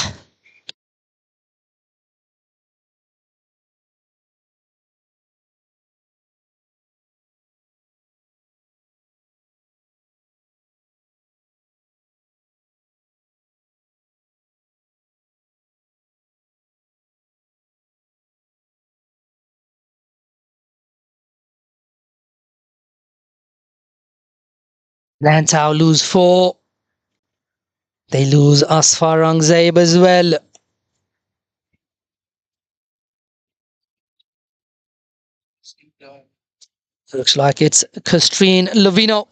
Lantau lose 4. They lose Asfa Rangzeb as well. Looks like it's Castrine Lovino.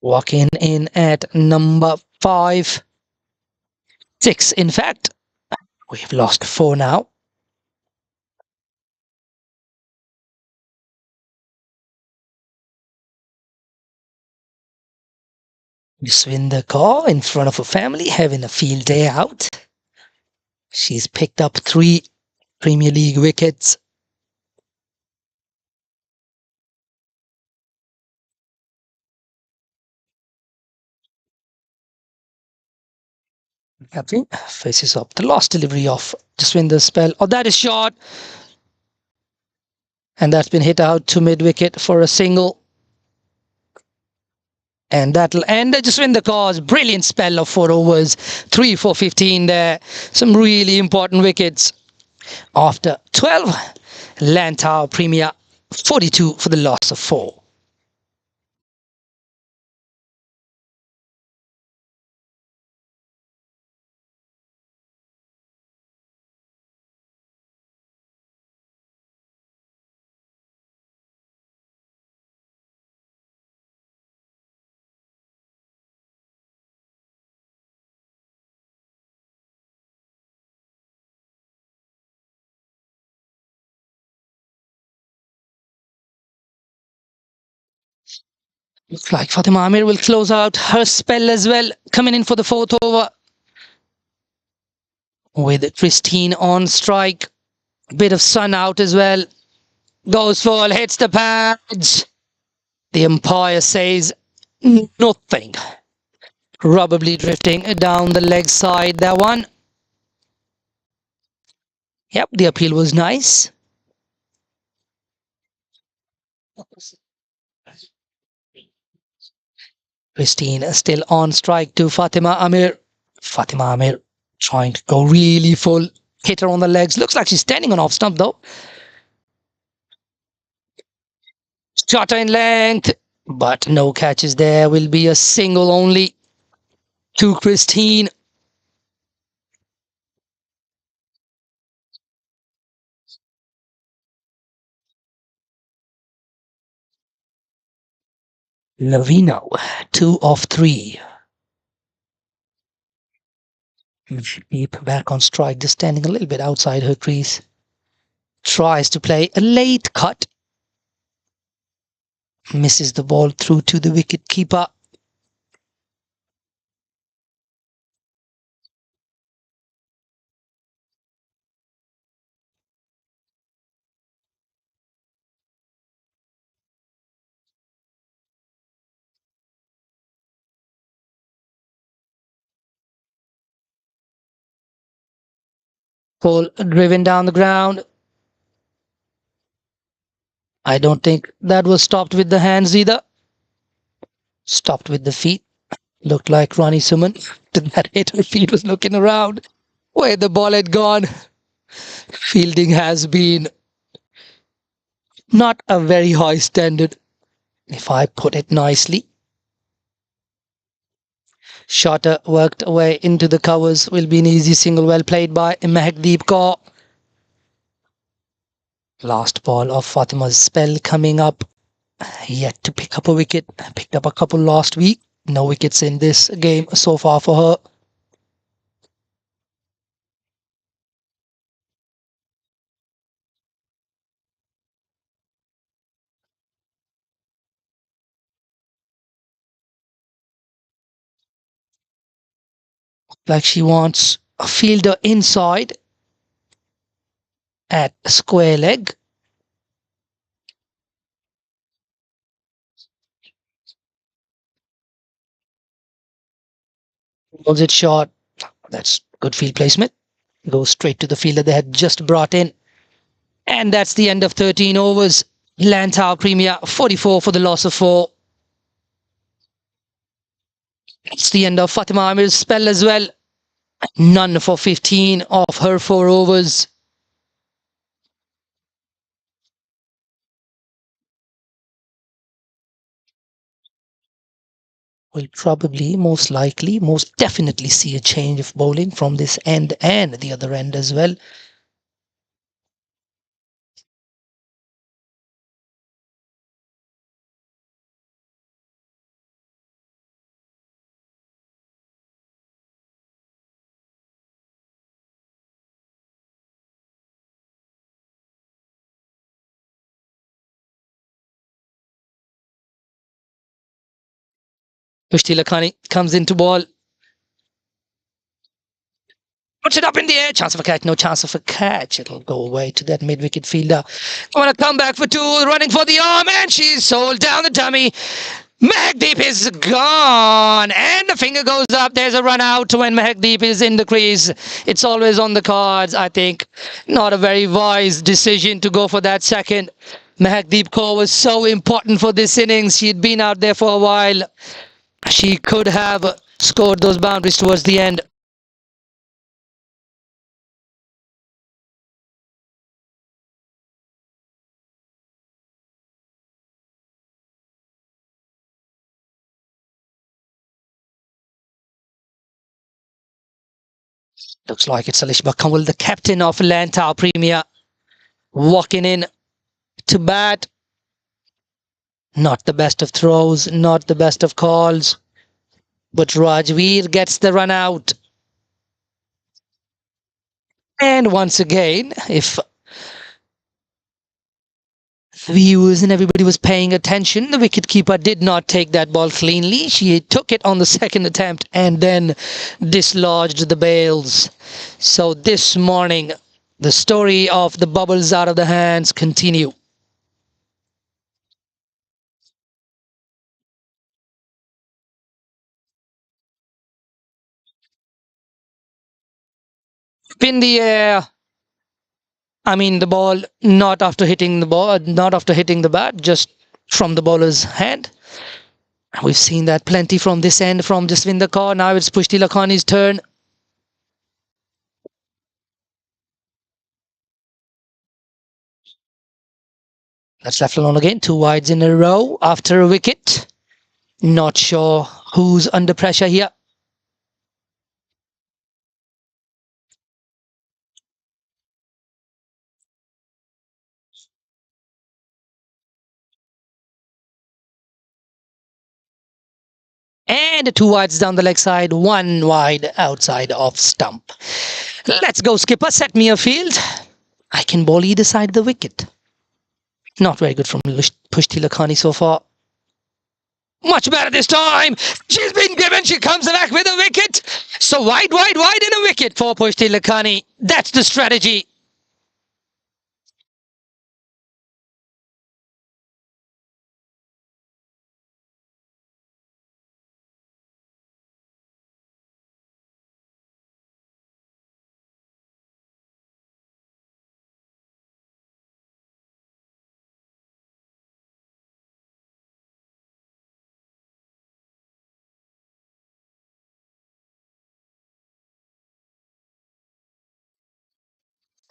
Walking in at number 5. 6, in fact. We've lost 4 now. Jaswinder Kaur in front of her family having a field day out. She's picked up 3 Premier League wickets. Captain faces up. The last delivery of Jaswinder's spell. Oh, that is short. And that's been hit out to mid-wicket for a single. And that'll end Jaswinder Kaur's brilliant spell of 4 overs. 3 for 15 there. Some really important wickets. After 12, Lantau Premier 42 for the loss of 4. Looks like Fatima Amir will close out her spell as well, coming in for the 4th over. With Christine on strike. Bit of sun out as well. Goes for, hits the pads. The umpire says nothing. Probably drifting down the leg side, that one. Yep, the appeal was nice. Christine still on strike to Fatima Amir. Fatima Amir trying to go really full. Hit her on the legs. Looks like she's standing on off stump though. Shot in length, but no catches there. Will be a single only to Christine. Lavino, 2 of 3. Deep back on strike, just standing a little bit outside her crease. Tries to play a late cut. Misses the ball through to the wicket keeper. Ball driven down the ground. I don't think that was stopped with the hands either. Stopped with the feet. Looked like Ronnie Suman. Did that hit her feet? Was looking around where the ball had gone. Fielding has been not a very high standard, if I put it nicely. Shotter worked away into the covers. Will be an easy single, well played by Mehakdeep Kaur. Last ball of Fatima's spell coming up. Yet to pick up a wicket. Picked up a couple last week. No wickets in this game so far for her. Like she wants a fielder inside at square leg. Holds it short. That's good field placement. Goes straight to the fielder they had just brought in. And that's the end of 13 overs. Lantau Premier 44 for the loss of 4. It's the end of Fatima Amir's spell as well. None for 15 of her 4 overs. We'll probably, most likely, most definitely see a change of bowling from this end and the other end as well. Pushti Lakhani comes into ball. Puts it up in the air. Chance of a catch. No chance of a catch. It'll go away to that mid-wicket fielder. Want to come back for 2. Running for the arm. And she's sold down the dummy. Mehakdeep is gone. And the finger goes up. There's a run out when Mehakdeep is in the crease. It's always on the cards, I think. Not a very wise decision to go for that second. Mehakdeep Kaur was so important for this innings. She'd been out there for a while. She could have scored those boundaries towards the end. Looks like it's Alishba Kanwal, the captain of Lantau Premier, walking in to bat. Not the best of throws, not the best of calls. But Rajveer gets the run out. And once again, if viewers and everybody was paying attention, the wicketkeeper did not take that ball cleanly. She took it on the second attempt and then dislodged the bails. So this morning, the story of the bubbles out of the hands continue. In the air. I mean, the ball not after hitting the ball, not after hitting the bat, just from the bowler's hand. We've seen that plenty from this end from Jaswinder Kaur. Now it's Pushti Lakhani's turn. That's left alone again. 2 wides in a row after a wicket. Not sure who's under pressure here. And 2 wides down the leg side, 1 wide outside off stump. Let's go, skipper. Set me a field. I can bowl either side of the wicket. Not very good from Pushti Lakhani so far. Much better this time. She's been given. She comes back with a wicket. So wide, wide, wide and a wicket for Pushti Lakhani. That's the strategy.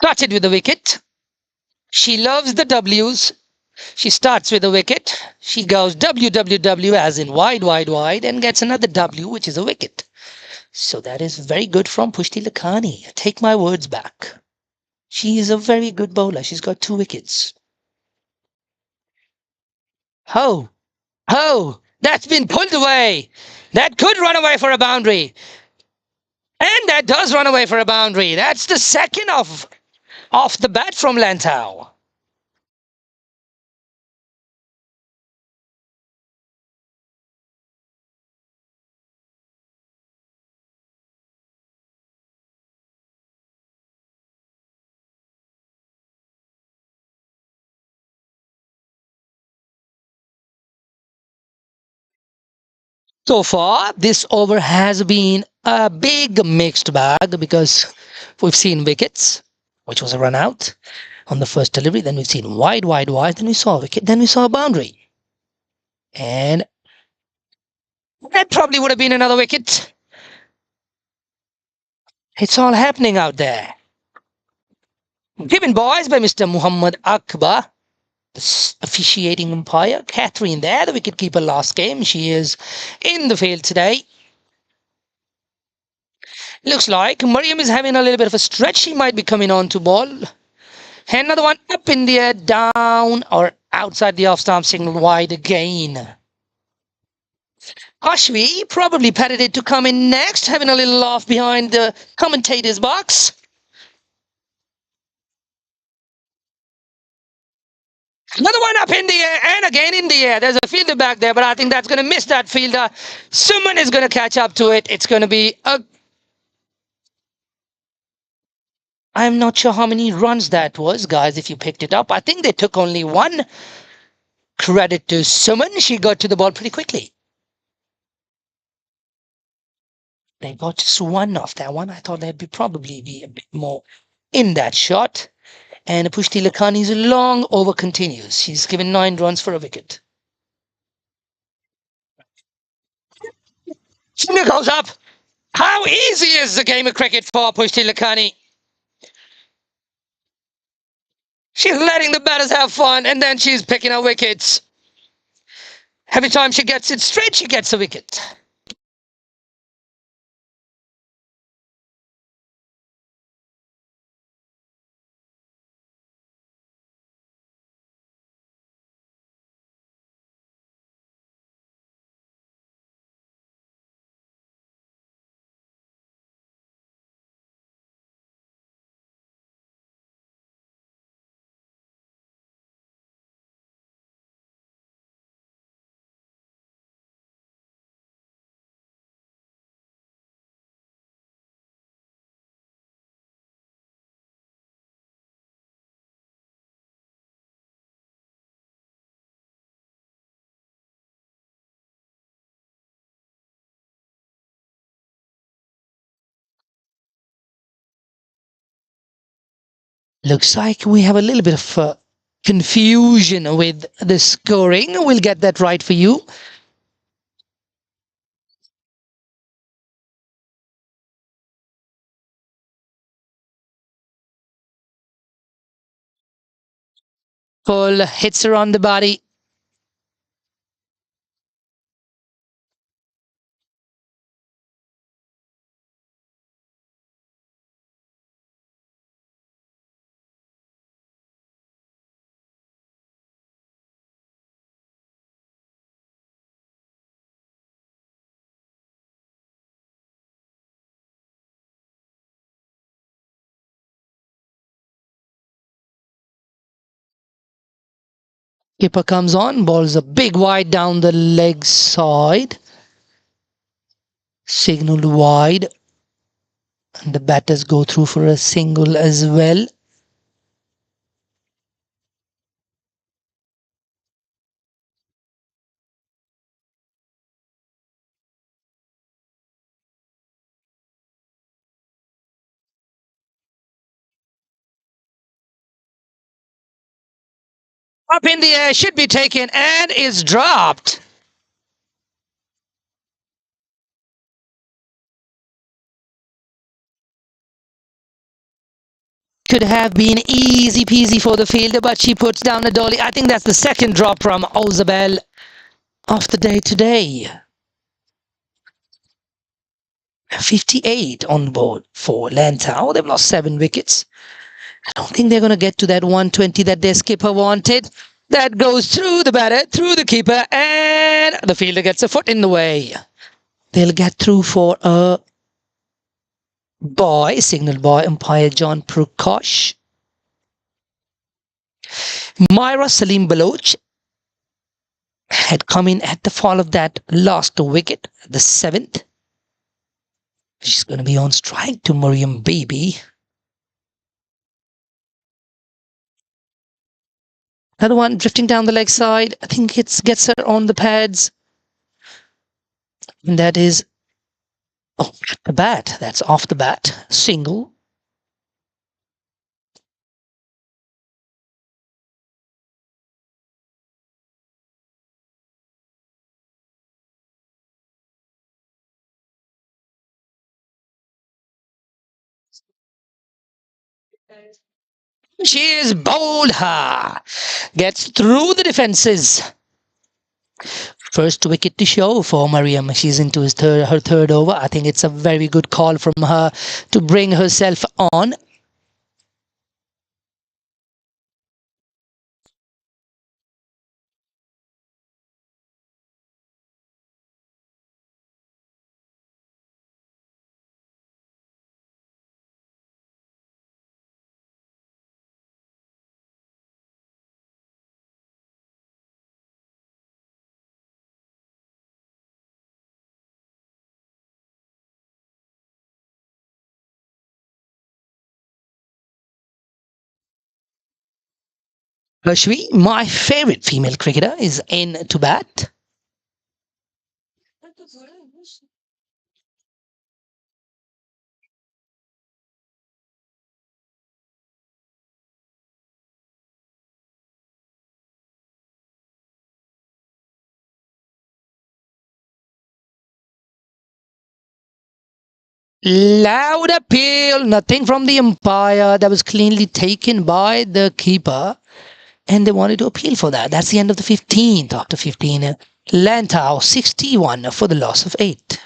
Touch it with the wicket. She loves the W's. She starts with a wicket. She goes WWW as in wide, wide, wide and gets another W, which is a wicket. So that is very good from Pushti Lakhani. Take my words back. She is a very good bowler. She's got 2 wickets. Oh, oh, that's been pulled away. That could run away for a boundary. And that does run away for a boundary. That's the second off the bat from Lantau. So far, this over has been a big mixed bag because we've seen wickets, which was a run out on the first delivery. Then we've seen wide, wide, wide. Then we saw a wicket. Then we saw a boundary. And that probably would have been another wicket. It's all happening out there. Given boys by Mr. Muhammad Akbar, the officiating umpire. Catherine there, the wicketkeeper last game. She is in the field today. Looks like Mariam is having a little bit of a stretch. She might be coming on to ball. Another one up in the air, down or outside the off-stump signal, wide again. Ashvi probably patted it to come in next, having a little laugh behind the commentator's box. Another one up in the air and again in the air. There's a fielder back there, but I think that's going to miss that fielder. Someone is going to catch up to it. It's going to be a... I'm not sure how many runs that was, guys, if you picked it up. I think they took only 1. Credit to Suman. She got to the ball pretty quickly. They got just 1 off that one. I thought there'd probably be a bit more in that shot. And Pushti Lakhani's long over continues. She's given 9 runs for a wicket. Finger goes up. How easy is the game of cricket for Pushti Lakhani? She's letting the batters have fun, and then she's picking her wickets. Every time she gets it straight, she gets a wicket. Looks like we have a little bit of confusion with the scoring. We'll get that right for you. Full hits around the body. Keeper comes on, balls a big wide down the leg side. Signaled wide. And the batters go through for a single as well. Up in the air, should be taken and is dropped. Could have been easy peasy for the fielder, but she puts down a dolly. I think that's the second drop from Ozabel of the day today. 58 on board for Lantau. They've lost 7 wickets. I don't think they're going to get to that 120 that their skipper wanted. That goes through the batter, through the keeper, and the fielder gets a foot in the way. They'll get through for a boy, signaled by umpire John Prakash. Myra Salim Baloch had come in at the fall of that last wicket, the 7th. She's going to be on strike to Mariam Baby. Another one drifting down the leg side. I think it gets her on the pads. And that is, oh, the bat. That's off the bat. Single. She is bowled her. Gets through the defenses. First wicket to show for Mariam. She's into her third over. I think it's a very good call from her to bring herself on. Ashwi, my favorite female cricketer, is in to bat. Loud appeal, nothing from the umpire. That was cleanly taken by the keeper. And they wanted to appeal for that. That's the end of the 15th. After 15, Lantau 61 for the loss of 8.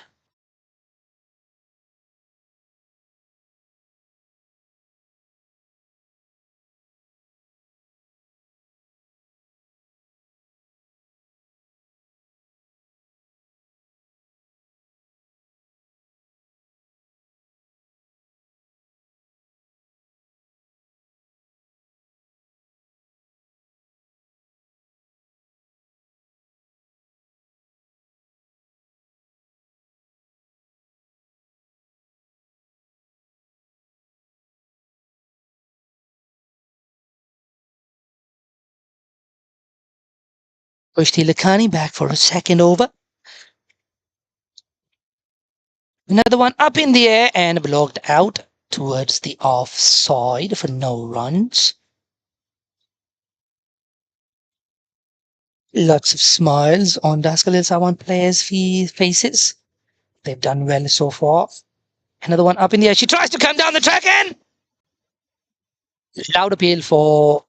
Kushti Lakhani back for a second over. Another one up in the air and blocked out. towards the offside for no runs. Lots of smiles on Daskalil Sawan players' faces. They've done well so far. Another one up in the air. She tries to come down the track and loud appeal for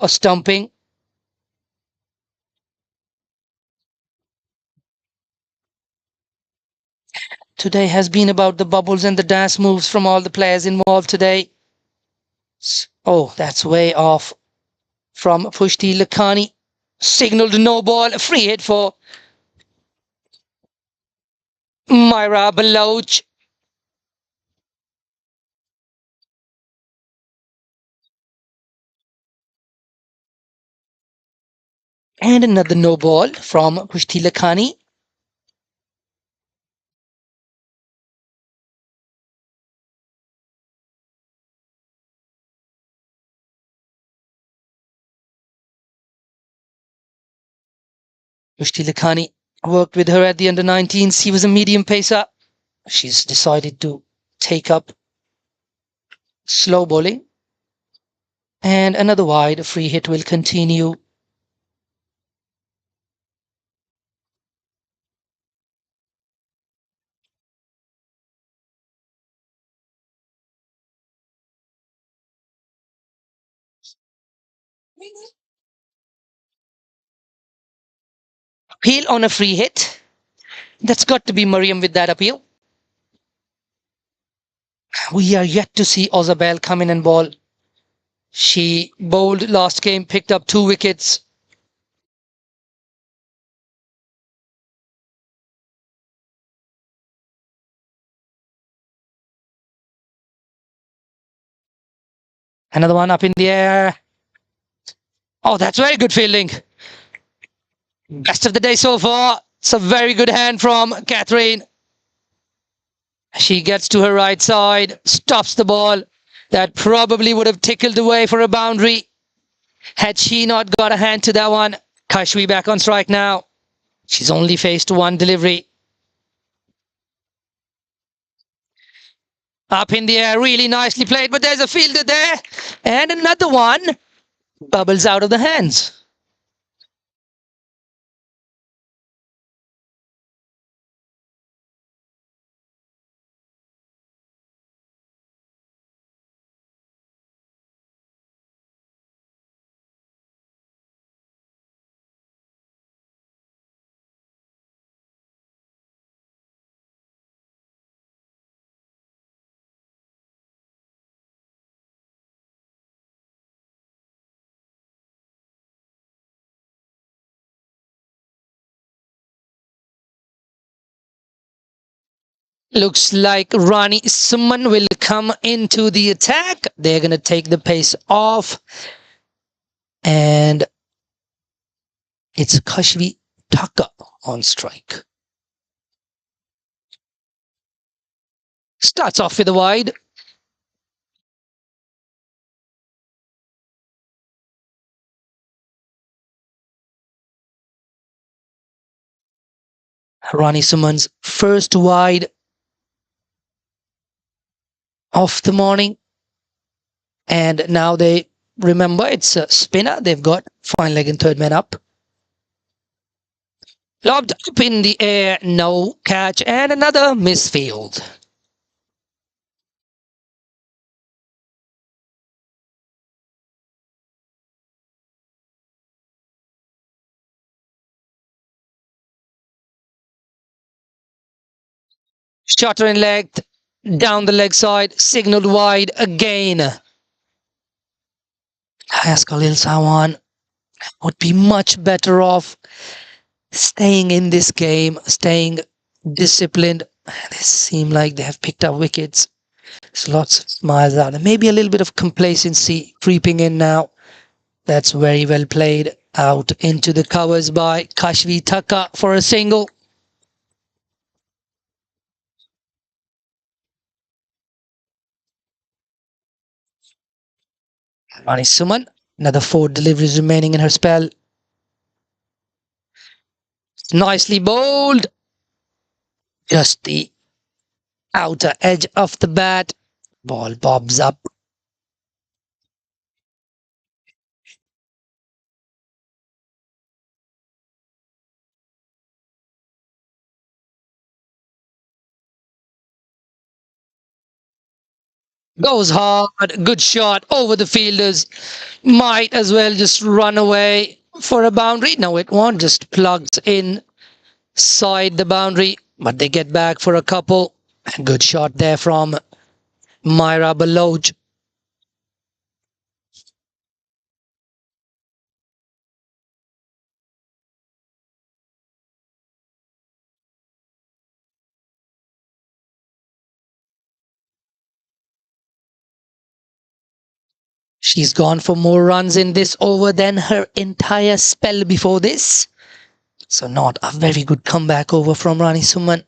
a stumping. Today has been about the bubbles and the dance moves from all the players involved today. Oh, that's way off from Pushti Lakhani. Signaled no ball. A free hit for Myra Baloch. And another no ball from Pushti Lakhani. Pushti Lakhani worked with her at the under-19s. He was a medium pacer. She's decided to take up slow bowling. And another wide. A free hit will continue. Appeal on a free hit. That's got to be Mariam with that appeal. We are yet to see Ozabel come in and bowl. She bowled last game, picked up 2 wickets. Another one up in the air. Oh, that's very good fielding. Best of the day so far. It's a very good hand from Catherine. She gets to her right side, stops the ball. That probably would have tickled away for a boundary had she not got a hand to that one. Kashwi back on strike now. She's only faced 1 delivery. Up in the air, really nicely played, but there's a fielder there. And another one bubbles out of the hands. Looks like Rani Suman will come into the attack. They're going to take the pace off. And it's Kashvi Taka on strike. Starts off with a wide. Rani Suman's first wide of the morning. And now they remember it's a spinner. They've got fine leg and third man up. Lobbed up in the air, no catch, and another misfield. Shorter in length, down the leg side, signaled wide again. Khalil Sawan would be much better off staying in this game, staying disciplined. They seem like they have picked up wickets. There's lots of smiles out. And maybe a little bit of complacency creeping in now. That's very well played out into the covers by Kashvi Taka for a single. Rani Suman, another 4 deliveries remaining in her spell. Nicely bowled. just the outer edge of the bat. Ball bobs up. Goes hard, good shot over the fielders. Might as well just run away for a boundary. No, it won't. Just plugs in side the boundary, but they get back for a couple. Good shot there from Myra Baloch. She's gone for more runs in this over than her entire spell before this. So not a very good comeback over from Rani Suman.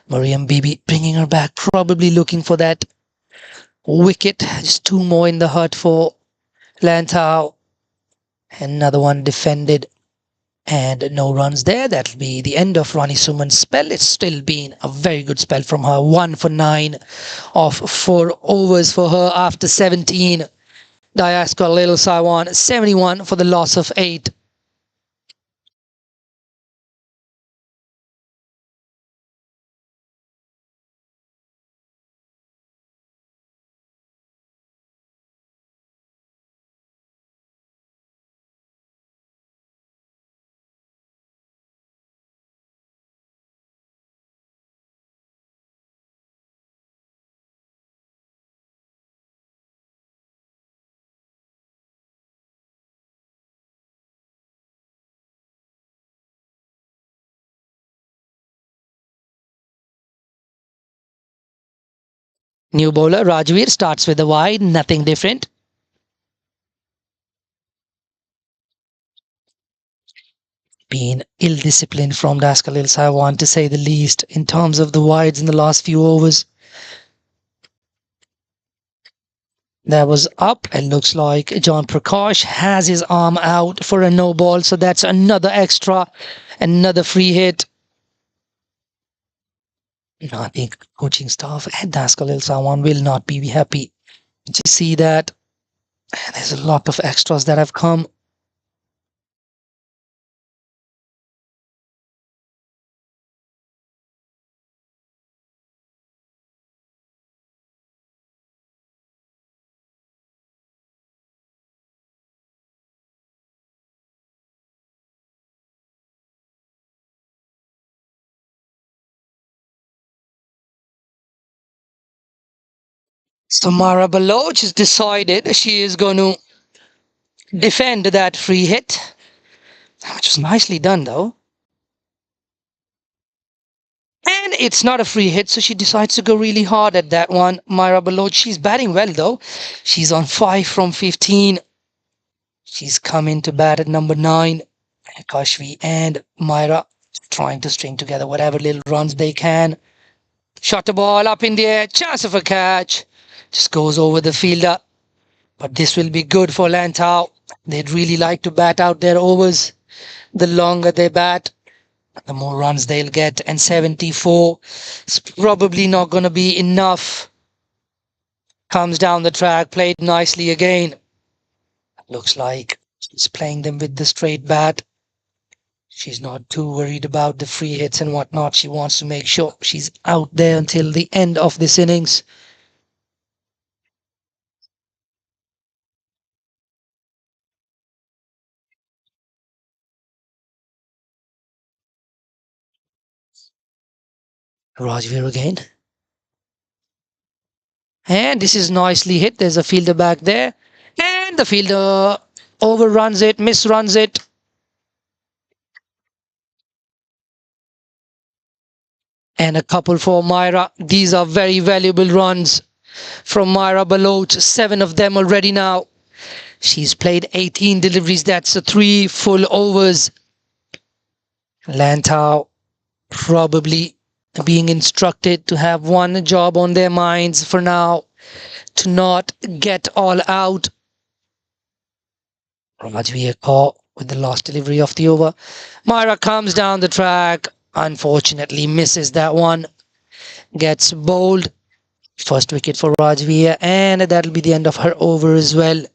Mariam Bibi bringing her back, probably looking for that wicket. Just two more in the hut for Lantau. Another one defended and no runs there. That'll be the end of Rani Suman's spell. It's still been a very good spell from her. 1 for 9 of 4 overs for her after 17. Diaska Little Saiwan 71 for the loss of 8. New bowler Rajveer starts with a wide, nothing different. Been ill-disciplined from Daskalils, I want to say the least, in terms of the wides in the last few overs. That was up. It looks like John Prakash has his arm out for a no ball, so that's another extra, another free hit. I think coaching staff at Daskalil Sawan will not be happy to see that. There's a lot of extras that have come. Samara Baloch has decided she is going to defend that free hit, which was nicely done though. And it's not a free hit, so she decides to go really hard at that one. Myra Baloch, she's batting well though. She's on 5 from 15. She's come into bat at number 9. Kashvi and Myra trying to string together whatever little runs they can. Shot the ball up in the air, chance of a catch. Just goes over the fielder. But this will be good for Lantau. They'd really like to bat out their overs. The longer they bat, the more runs they'll get. And 74 is probably not going to be enough. Comes down the track, played nicely again. Looks like she's playing them with the straight bat. She's not too worried about the free hits and whatnot. She wants to make sure she's out there until the end of this innings. Rajveer again. And this is nicely hit. There's a fielder back there. And the fielder overruns it, misruns it. And a couple for Myra. These are very valuable runs from Myra Baloch. 7 of them already now. She's played 18 deliveries. That's 3 full overs. Lantau probably being instructed to have one job on their minds for now, to not get all out. Rajveer caught with the last delivery of the over. Myra comes down the track, unfortunately misses that one. gets bowled. First wicket for Rajvia, and that'll be the end of her over as well.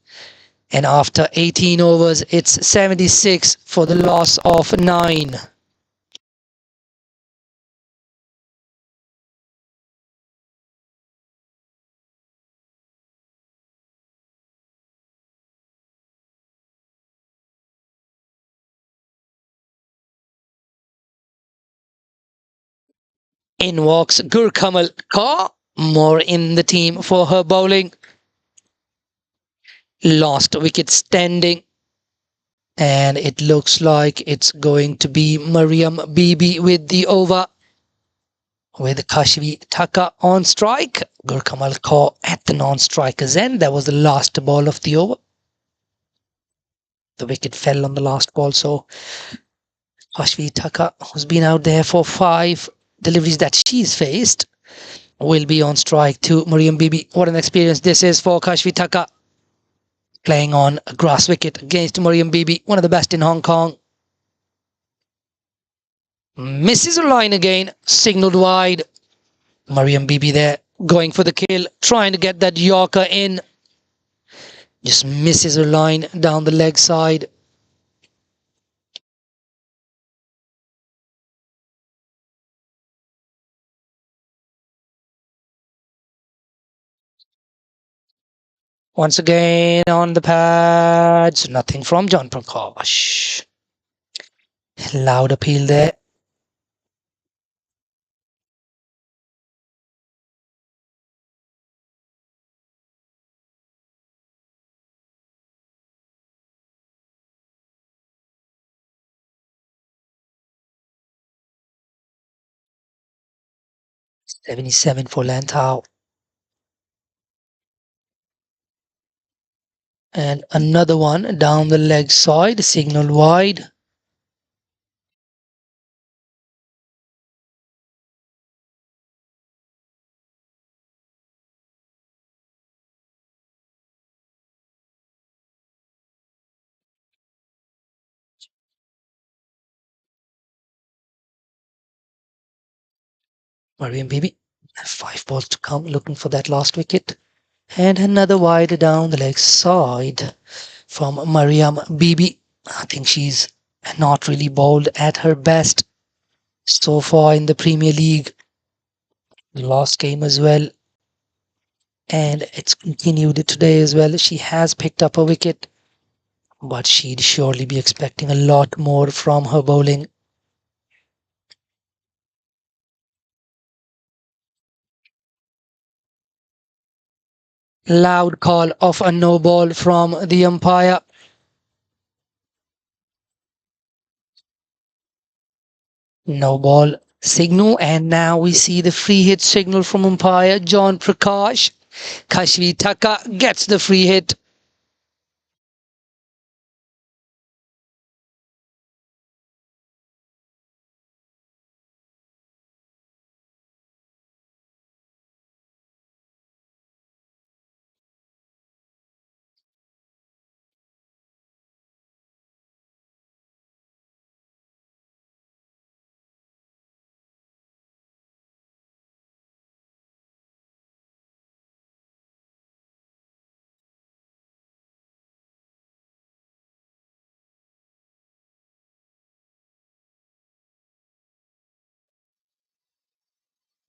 And after 18 overs, it's 76 for the loss of 9. In walks Gurkamal Kaur, more in the team for her bowling. Last wicket standing. And it looks like it's going to be Mariam Bibi with the over. With Kashvi Taka on strike. Gurkamal Kaur at the non-striker's end. That was the last ball of the over. The wicket fell on the last ball, so Kashvi Taka, who's been out there for 5 deliveries that she's faced, will be on strike to Mariam Bibi. What an experience this is for Kashvi Taka. Playing on a grass wicket against Mariam Bibi, one of the best in Hong Kong. Misses a line again, signalled wide. Mariam Bibi there, going for the kill, trying to get that Yorker in. Just misses her line down the leg side. Once again on the pads, nothing from John Prakash. Loud appeal there. .77 for Lantau. And another one down the leg side, signal wide. Mariam Bibi, 5 balls to come, looking for that last wicket. And another wide down the leg side from Mariam Bibi. I think she's not really bowled at her best so far in the Premier League. The last game as well. And it's continued today as well. She has picked up a wicket, but she'd surely be expecting a lot more from her bowling. Loud call of a no ball from the umpire. No ball signal, and now we see the free hit signal from umpire John Prakash. Kashvi Taka gets the free hit.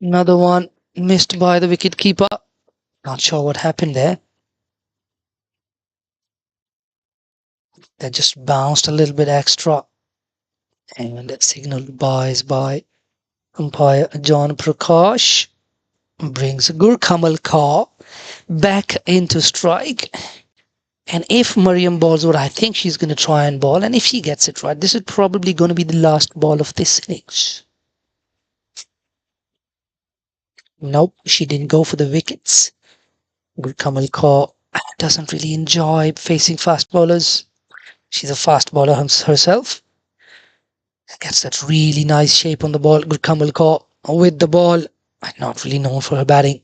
Another one missed by the wicket keeper. Not sure what happened there. That just bounced a little bit extra. And signaled by umpire John Prakash. Brings Gurkamal Kaur back into strike. And if Mariam bowls what I think she's going to try and bowl, and if she gets it right, this is probably going to be the last ball of this innings. Nope, she didn't go for the wickets. Gurkamal Kaur doesn't really enjoy facing fast bowlers. She's a fast bowler herself. Gets that really nice shape on the ball. Gurkamal Kaur with the ball. Not really known for her batting.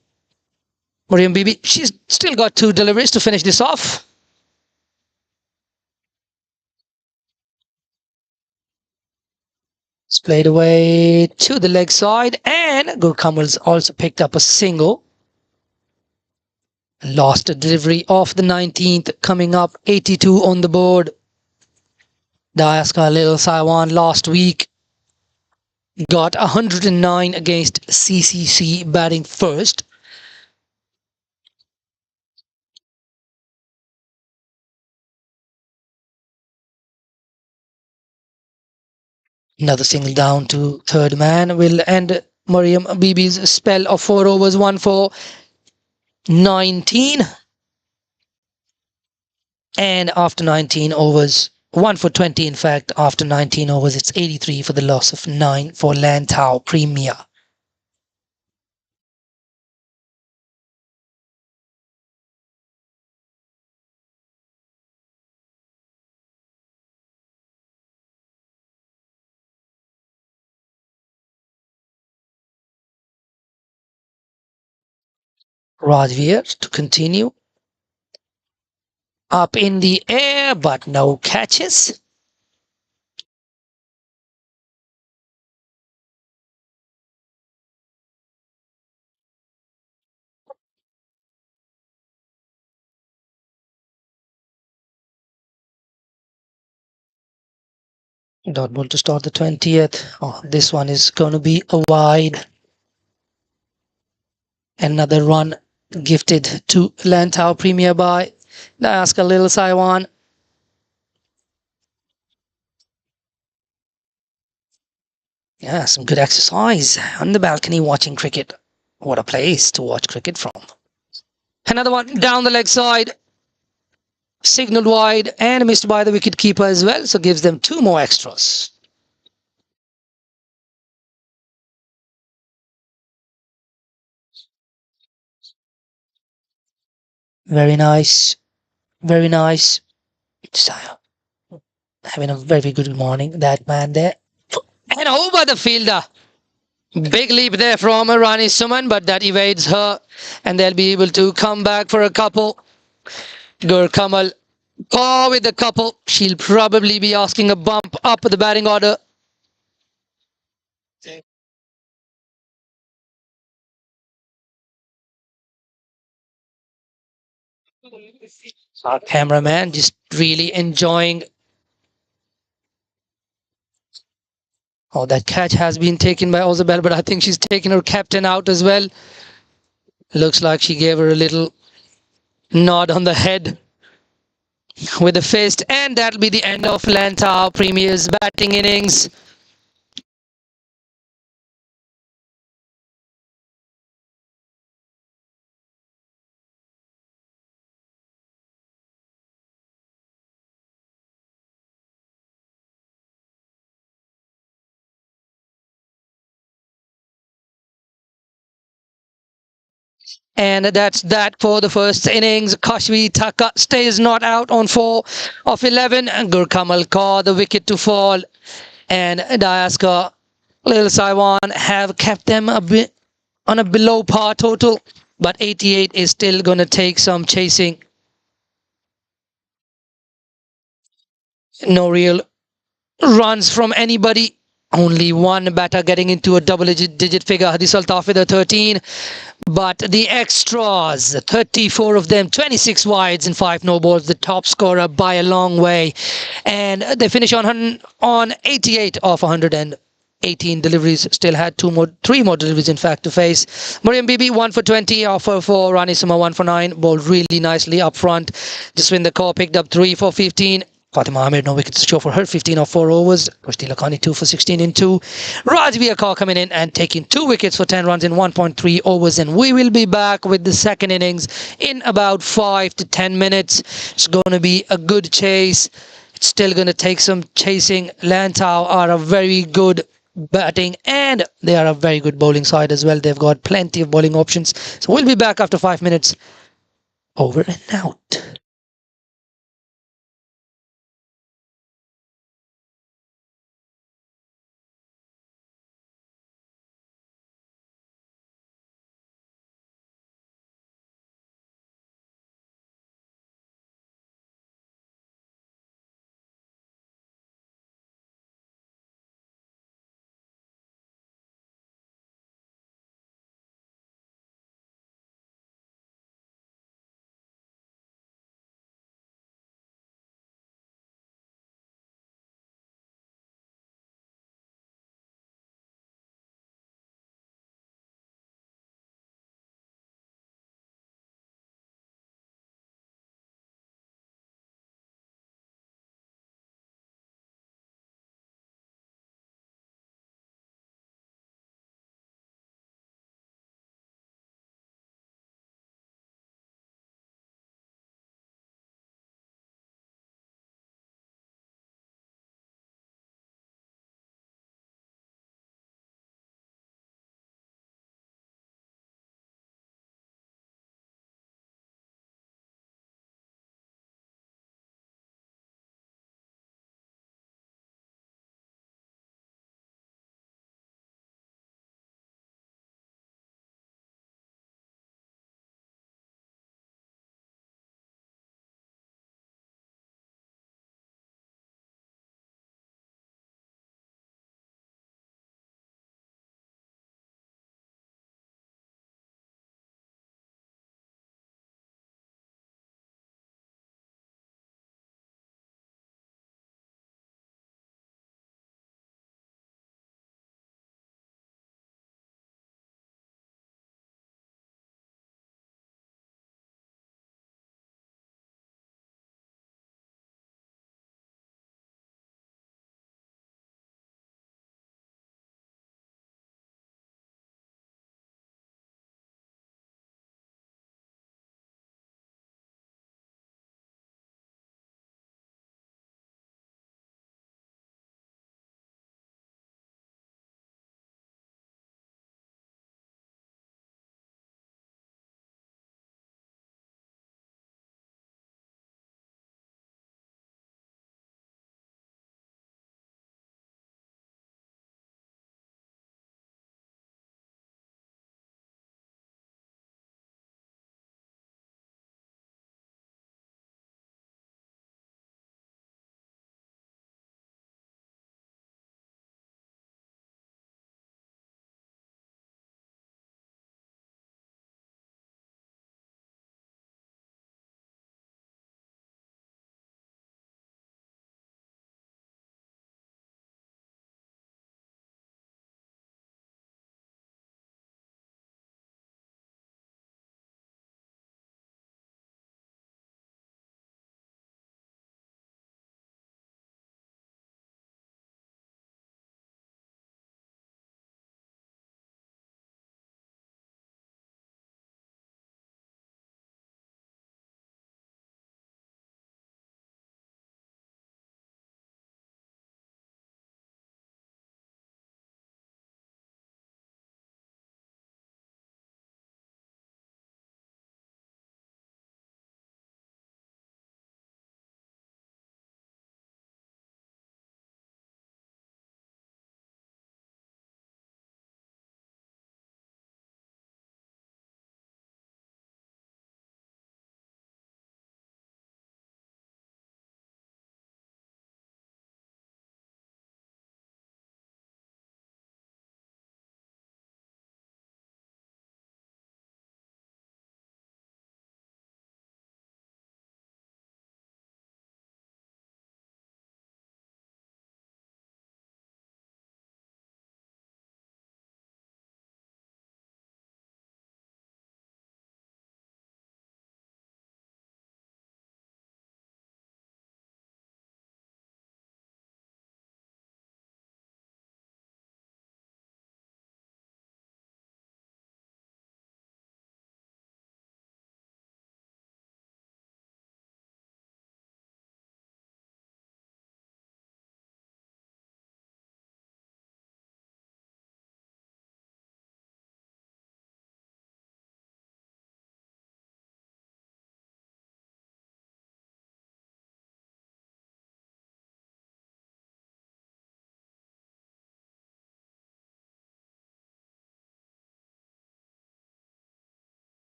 Mariam Bibi, she's still got 2 deliveries to finish this off. It's played away to the leg side, and Gurkamal's also picked up a single. Lost a delivery of the 19th, coming up 82 on the board. Diaska Little Saiwan last week got 109 against CCC batting first. Another single down to third man will end Mariam Bibi's spell of 4 overs, 1 for 19. And after 19 overs, 1 for 20 in fact, after 19 overs, it's 83 for the loss of 9 for Lantau Premier. Rajveer to continue. Up in the air, but no catches. Dot ball to start the 20th. Oh, this one is going to be a wide. Another run gifted to Lantau Premier by Diaska Little Saiwan. Yeah, some good exercise on the balcony watching cricket. What a place to watch cricket from. Another one down the leg side. Signaled wide and missed by the wicket keeper as well. So gives them 2 more extras. Very nice. Very nice. Having a very good morning, that man there. And over the fielder. Big leap there from Rani Suman, but that evades her. And they'll be able to come back for a couple. Gurkamal. Oh, with the couple. She'll probably be asking a bump up the batting order. Our cameraman just really enjoying. Oh, that catch has been taken by Ozabel, but I think she's taken her captain out as well. Looks like she gave her a little nod on the head with the fist, and that'll be the end of Lantau Premier's batting innings. And that's that for the first innings. Kashvi Taka stays not out on 4 of 11. Gurkamal Kaur the wicket to fall. And Diaska Lil Saiwan have kept them a bit on a below par total. But 88 is still going to take some chasing. No real runs from anybody. Only one batter getting into a double-digit figure. Hadis Altaf with a 13. But the extras, 34 of them, 26 wides and 5 no balls, the top scorer by a long way. And they finish on 88 of 118 deliveries. Still had 3 more deliveries, in fact, to face. Mariam Bibi, 1 for 20, offer for Rani Suma, 1 for 9. Bowled really nicely up front. Jaswinder Kaur picked up 3 for 15. Fatima Ahmed, no wickets to show for her, 15 of 4 overs. Kushti Lakhani, 2 for 16 in 2. Rajveer Kaur coming in and taking 2 wickets for 10 runs in 1.3 overs. And we will be back with the second innings in about 5 to 10 minutes. It's going to be a good chase. It's still going to take some chasing. Lantau are a very good batting and they are a very good bowling side as well. They've got plenty of bowling options. So we'll be back after 5 minutes. Over and out.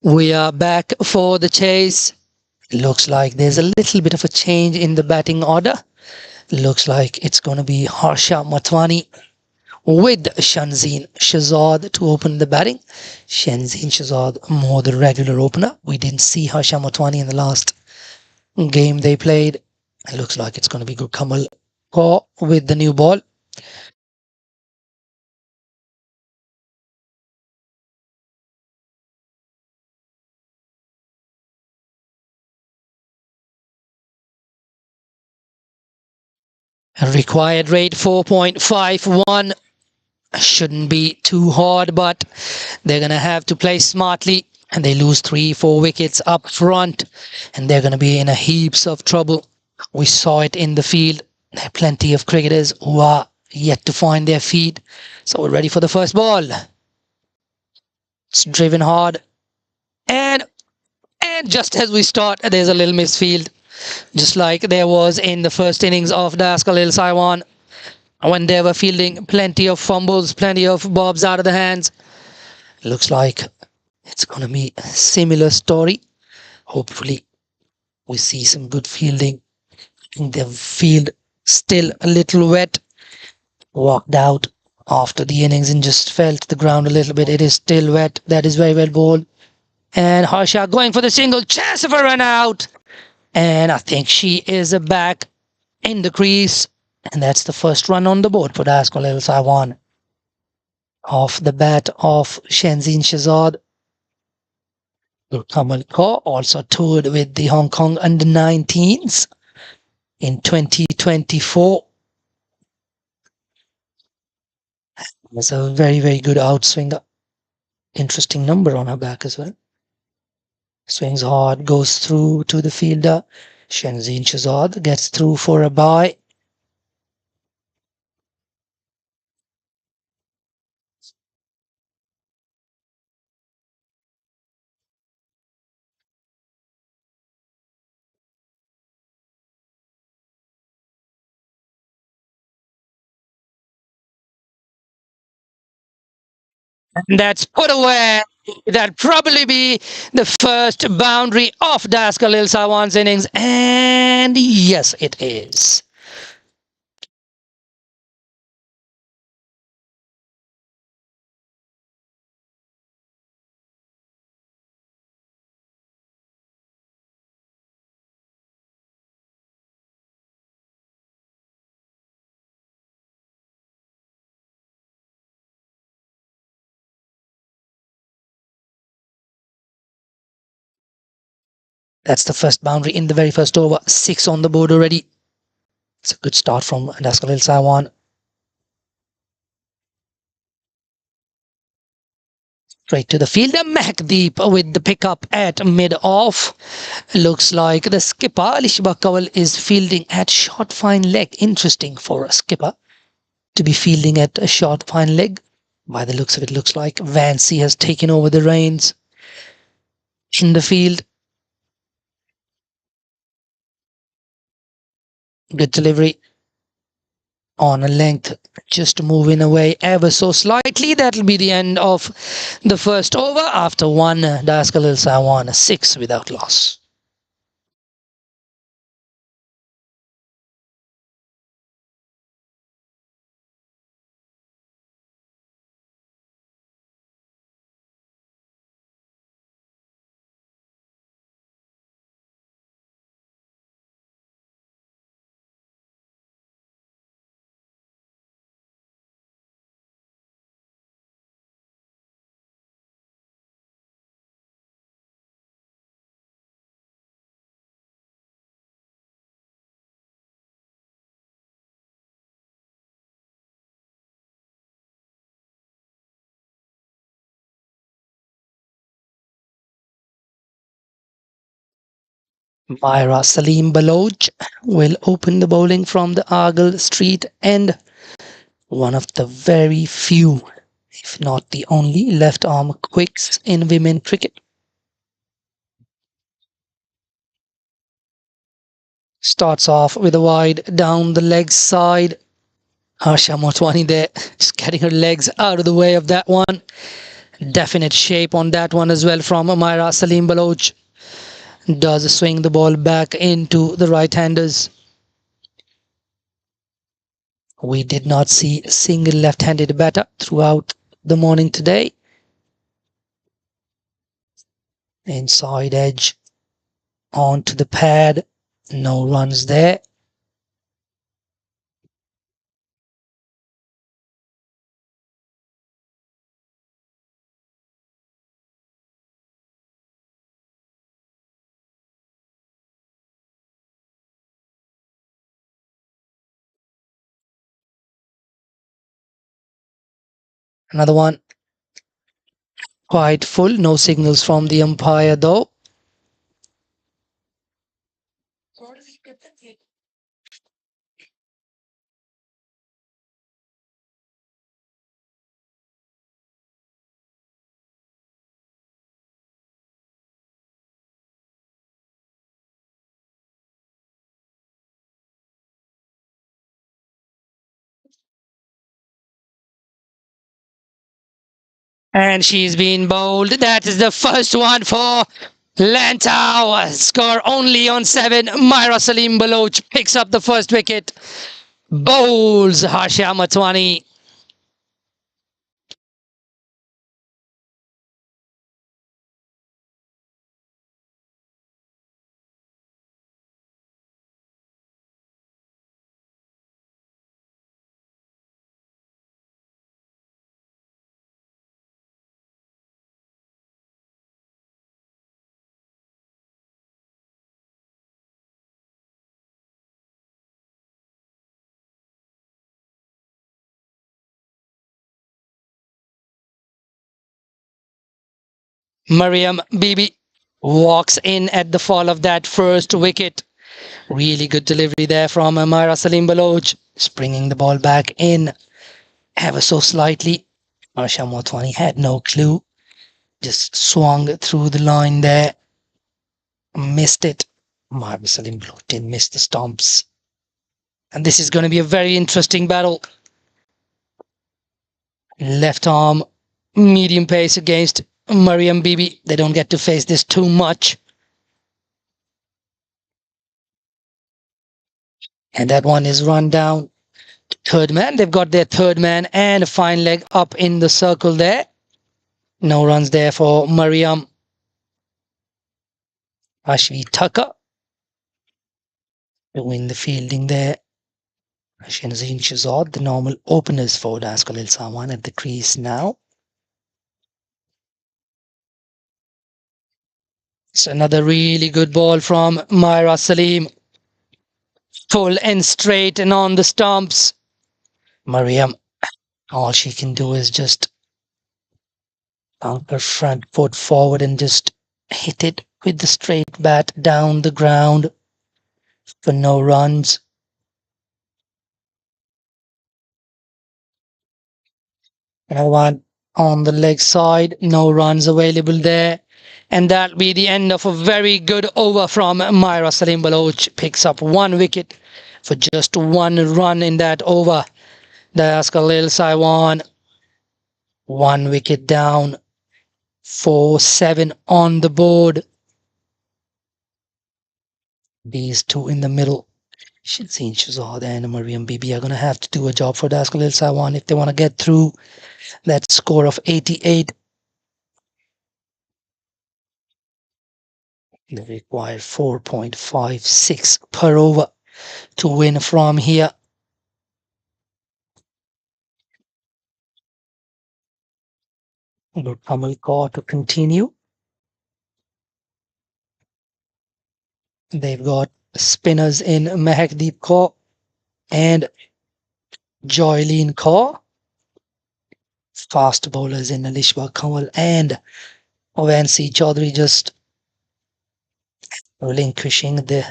We are back for the chase. Looks like there's a little bit of a change in the batting order. Looks like it's going to be Harsha Matwani with Shanzeen Shahzad to open the batting. Shanzeen Shahzad, more the regular opener. We didn't see Harsha Matwani in the last game they played. It looks like it's going to be Gurkamal Kaur with the new ball. Required rate 4.51. Shouldn't be too hard, but they're going to have to play smartly, and they lose 3-4 wickets up front, and they're going to be in a heaps of trouble. We saw it in the field. There are plenty of cricketers who are yet to find their feet. So we're ready for the first ball. It's driven hard, and just as we start, there's a little misfield, just like there was in the first innings of Daskalil Saiwan, when they were fielding plenty of fumbles, plenty of bobs out of the hands. Looks like it's going to be a similar story. Hopefully, we see some good fielding. The field still a little wet. Walked out after the innings and just felt the ground a little bit. It is still wet. That is very well bowled. And Harsha going for the single. Chance of a run out. And I think she is back in the crease. And that's the first run on the board for Daskalil Saiwan. Off the bat of Shanzeen Shahzad. Gurkamal Kaur also toured with the Hong Kong under-19s in 2024. It's a very, very good outswinger. Interesting number on her back as well. Swings hard, goes through to the fielder. Shanzeen Shahzad gets through for a bye. And that's put away. That'll probably be the first boundary of Daskalil Saiwan's innings. And yes, it is. That's the first boundary in the very first over. 6 on the board already. It's a good start from Daskalil Saiwan. Straight to the fielder, Mahdeep with the pickup at mid-off. Looks like the skipper, Alishba Kawal, is fielding at short fine leg. Interesting for a skipper to be fielding at a short fine leg. By the looks of it, looks like Vancy has taken over the reins in the field. Good delivery on a length, just moving away ever so slightly. That'll be the end of the first over. After one, Daskalil Saiwan 6 without loss. Myra Salim Baloch will open the bowling from the Argyle Street end. One of the very few, if not the only, left arm quicks in women cricket. Starts off with a wide down the leg side. Harsha Motwani there, just getting her legs out of the way of that one. Definite shape on that one as well from Amira Salim Baloch. Does swing the ball back into the right-handers. We did not see a single left-handed batter throughout the morning today. Inside edge onto the pad. No runs there. Another one. Quite full. No signals from the umpire though. And she's been bowled. That is the first one for Lantau. Score only on 7. Myra Salim Baloch picks up the first wicket. Bowls Harsha Matwani. Mariam Bibi walks in at the fall of that first wicket. Really good delivery there from Myra Salim Baloch. Springing the ball back in ever so slightly. Harsha Matwani had no clue. Just swung through the line there. Missed it. Myra Salim Baloch didn't miss the stumps. And this is going to be a very interesting battle. Left arm, medium pace against Mariam Bibi. They don't get to face this too much. And that one is run down. Third man. They've got their third man and a fine leg up in the circle there. No runs there for Mariam. Ashvi Tucker doing the fielding there. Shanazin Shazad, the normal openers for Das Khalil Sawan at the crease now. It's another really good ball from Myra Salim. Full and straight and on the stumps. Mariam, all she can do is just dunk her front foot forward and just hit it with the straight bat down the ground for no runs. Another one on the leg side, no runs available there. And that'll be the end of a very good over from Myra Salim Baloch. Picks up 1 wicket for just 1 run in that over. That's Khalil Saiwan. 1 wicket down. 4-7 on the board. These two in the middle. Shazeen Shazad and Mariam Bibi are going to have to do a job for Das Khalil Saiwan if they want to get through that score of 88. They require 4.56 per over to win from here. Kamal Kaur to continue. They've got spinners in Mehakdeep Kaur and Joylene Kaur. Fast bowlers in Alishba Kamal and Avansi Chaudhary just relinquishing the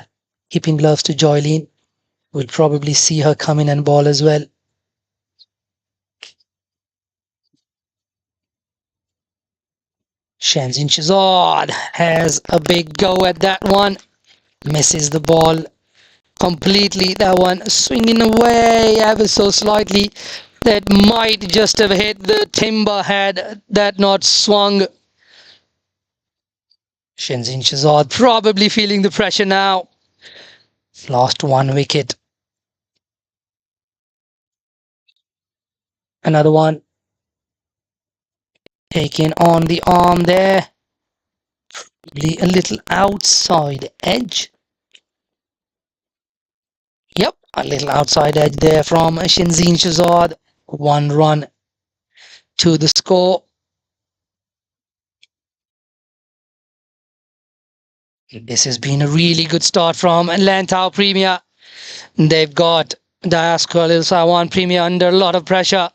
keeping gloves to Joylene. We'll probably see her come in and bowl as well. Shanzin Shazad has a big go at that one. Misses the ball completely. That one swinging away ever so slightly. that might just have hit the timber had that not swung. Shenzhen Shahzad probably feeling the pressure now. Lost one wicket. Another one. Taken on the arm there. Probably a little outside edge. Yep, a little outside edge there from Shenzhen Shahzad. 1 run to the score. This has been a really good start from Lantau Premier. They've got Das Khalil Sawan Premier under a lot of pressure.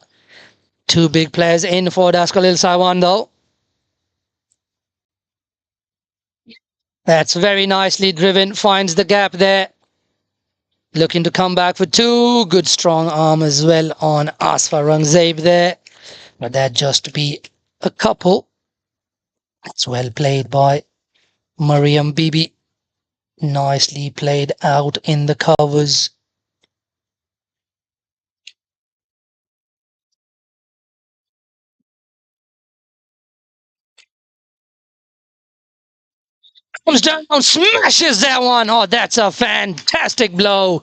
2 big players in for Das Khalil Sawan though. That's very nicely driven, finds the gap there. Looking to come back for 2. Good strong arm as well on Asfar Rangzaib there. But that just be a couple. That's well played by Mariam Bibi. Nicely played out in the covers. Comes down, smashes that one. Oh, that's a fantastic blow.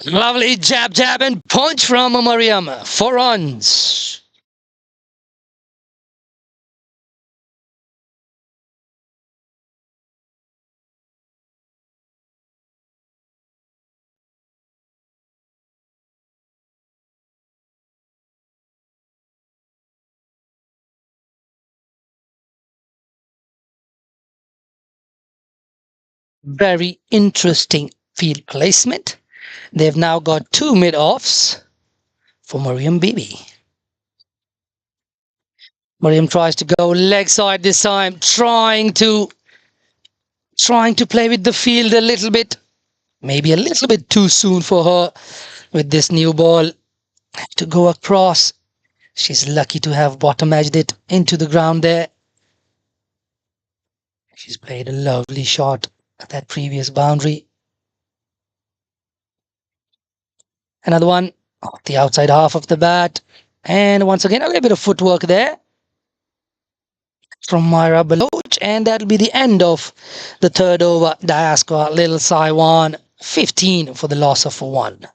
Lovely jab, jab, and punch from Mariam. 4 runs. Very interesting field placement. They've now got 2 mid-offs for Mariam Bibi. Mariam tries to go leg side this time, trying to play with the field a little bit. Maybe a little bit too soon for her with this new ball to go across. She's lucky to have bottom edged it into the ground there. She's played a lovely shot at that previous boundary. Another one off the outside half of the bat. And once again, a little bit of footwork there from Myra Baloch. And that'll be the end of the 3rd over. Diaska Little Saiwan 15 for the loss of 1.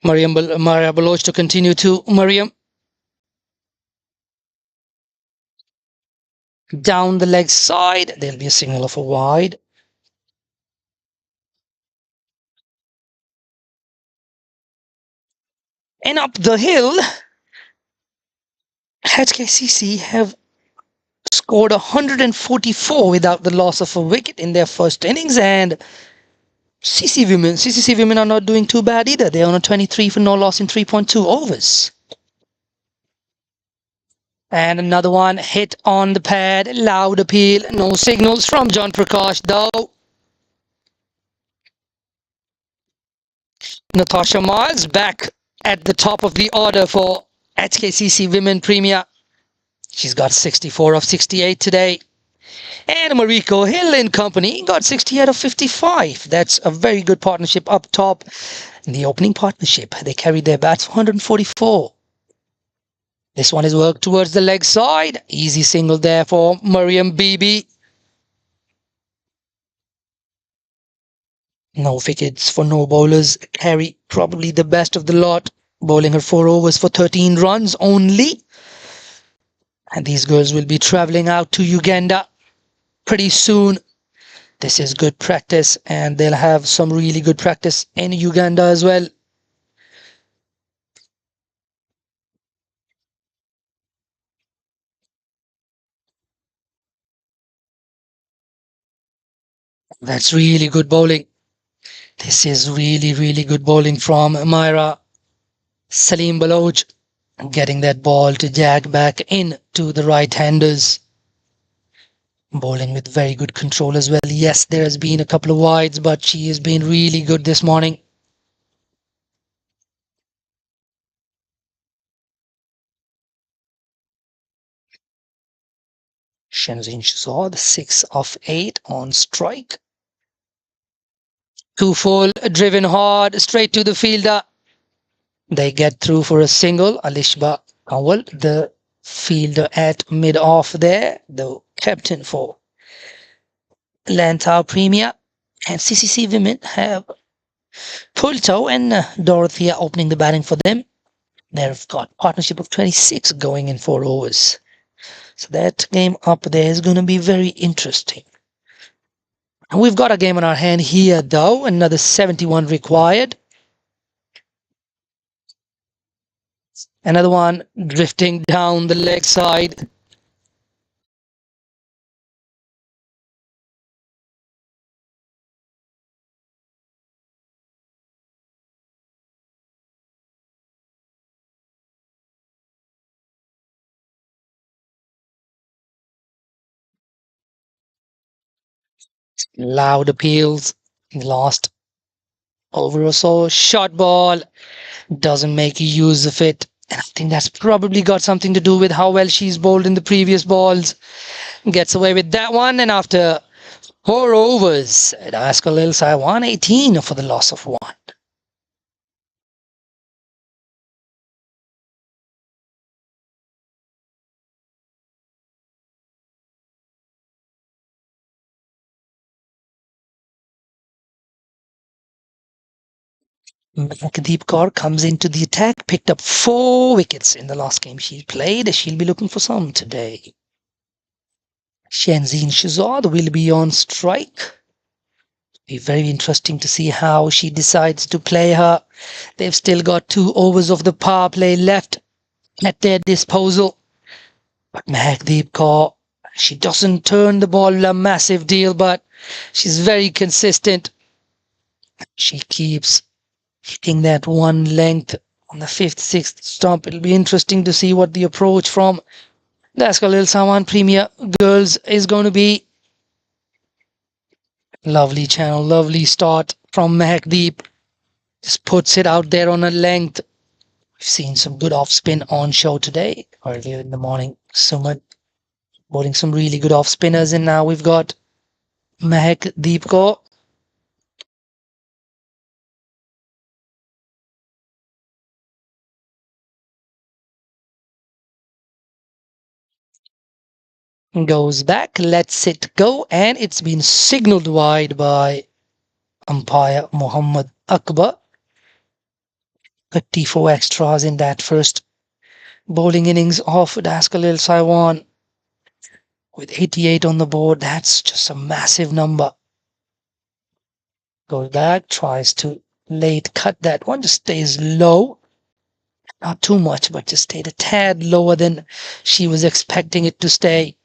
Myra Baloch to continue to Mariam. Down the leg side, there'll be a signal of a wide. And up the hill, HKCC have scored 144 without the loss of a wicket in their first innings, and CCC women are not doing too bad either. They're on a 23 for no loss in 3.2 overs. And another one hit on the pad, loud appeal, no signals from John Prakash though. Natasha Miles back at the top of the order for HKCC Women Premier. She's got 64 of 68 today. And Mariko Hill and company got 60 out of 55. That's a very good partnership up top. In the opening partnership, they carried their bats for 144. This one is worked towards the leg side. Easy single there for Mariam Bibi. No wickets for no bowlers. Carry probably the best of the lot, bowling her 4 overs for 13 runs only. And these girls will be traveling out to Uganda pretty soon. This is good practice, and they'll have some really good practice in Uganda as well. That's really good bowling. This is really, really good bowling from Myra. Salim Baloch getting that ball to jag back in to the right-handers. Bowling with very good control as well. Yes, there has been a couple of wides, but she has been really good this morning. Shenzhen Shazad, 6 of 8 on strike. Two full, driven hard, straight to the fielder. They get through for a single. Alishba Kawal, the fielder at mid-off there, the captain for Lantau Premier. And CCC women have Pulto and Dorothea opening the batting for them. They've got partnership of 26 going in 4 overs. So that game up there is going to be very interesting. We've got a game on our hand here, though. Another 71 required. Another one drifting down the leg side. Loud appeals. Last over or so. Short ball. Doesn't make use of it. And I think that's probably got something to do with how well she's bowled in the previous balls. Gets away with that one. And after 4 overs, Daskal Ilsa 118 for the loss of 1. Mehakdeep Kaur comes into the attack, picked up 4 wickets in the last game she played. She'll be looking for some today. Shenzhen Shazad will be on strike. Be very interesting to see how she decides to play her. They've still got 2 overs of the power play left at their disposal. But Mehakdeep Kaur, she doesn't turn the ball a massive deal, but she's very consistent. She keeps hitting that one length on the 5th, 6th stump. It'll be interesting to see what the approach from Daskal Ilsa Premier Girls is going to be. Lovely channel, lovely start from Mehakdeep. Just puts it out there on a length. We've seen some good off spin on show today. Earlier in the morning, Sumit bowling some really good off spinners, and now we've got Mehakdeep Kaur. Goes back, lets it go, and it's been signaled wide by umpire Muhammad Akbar. 34 extras in that first bowling innings of Daskal Ilsa with 88 on the board. That's just a massive number. Goes back, tries to late cut that one, just stays low. Not too much, but just stayed a tad lower than she was expecting it to stay.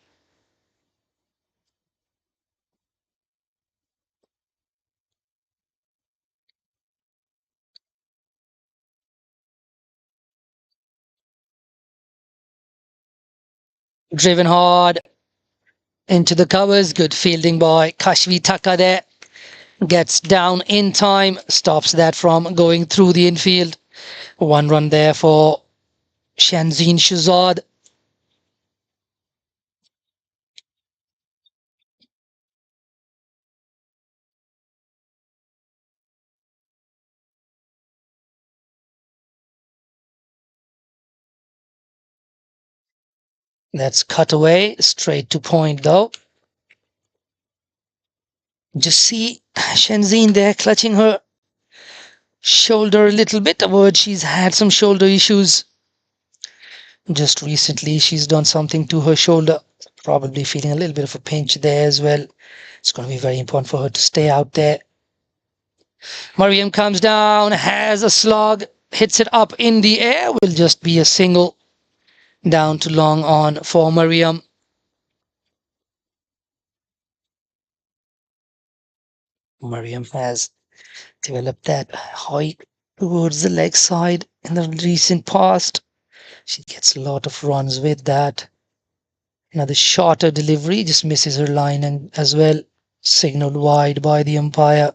Driven hard into the covers. Good fielding by Kashvi Taka there. Gets down in time. Stops that from going through the infield. 1 run there for Shenzhen Shazad. That's cut away. Straight to point though. Just see Shenzhen there clutching her shoulder a little bit. A word, she's had some shoulder issues. Just recently, she's done something to her shoulder. Probably feeling a little bit of a pinch there as well. It's going to be very important for her to stay out there. Mariam comes down, has a slog, hits it up in the air. Will just be a single down to long on for Mariam. Mariam has developed that height towards the leg side in the recent past. She gets a lot of runs with that. Another shorter delivery just misses her line and as well signaled wide by the umpire.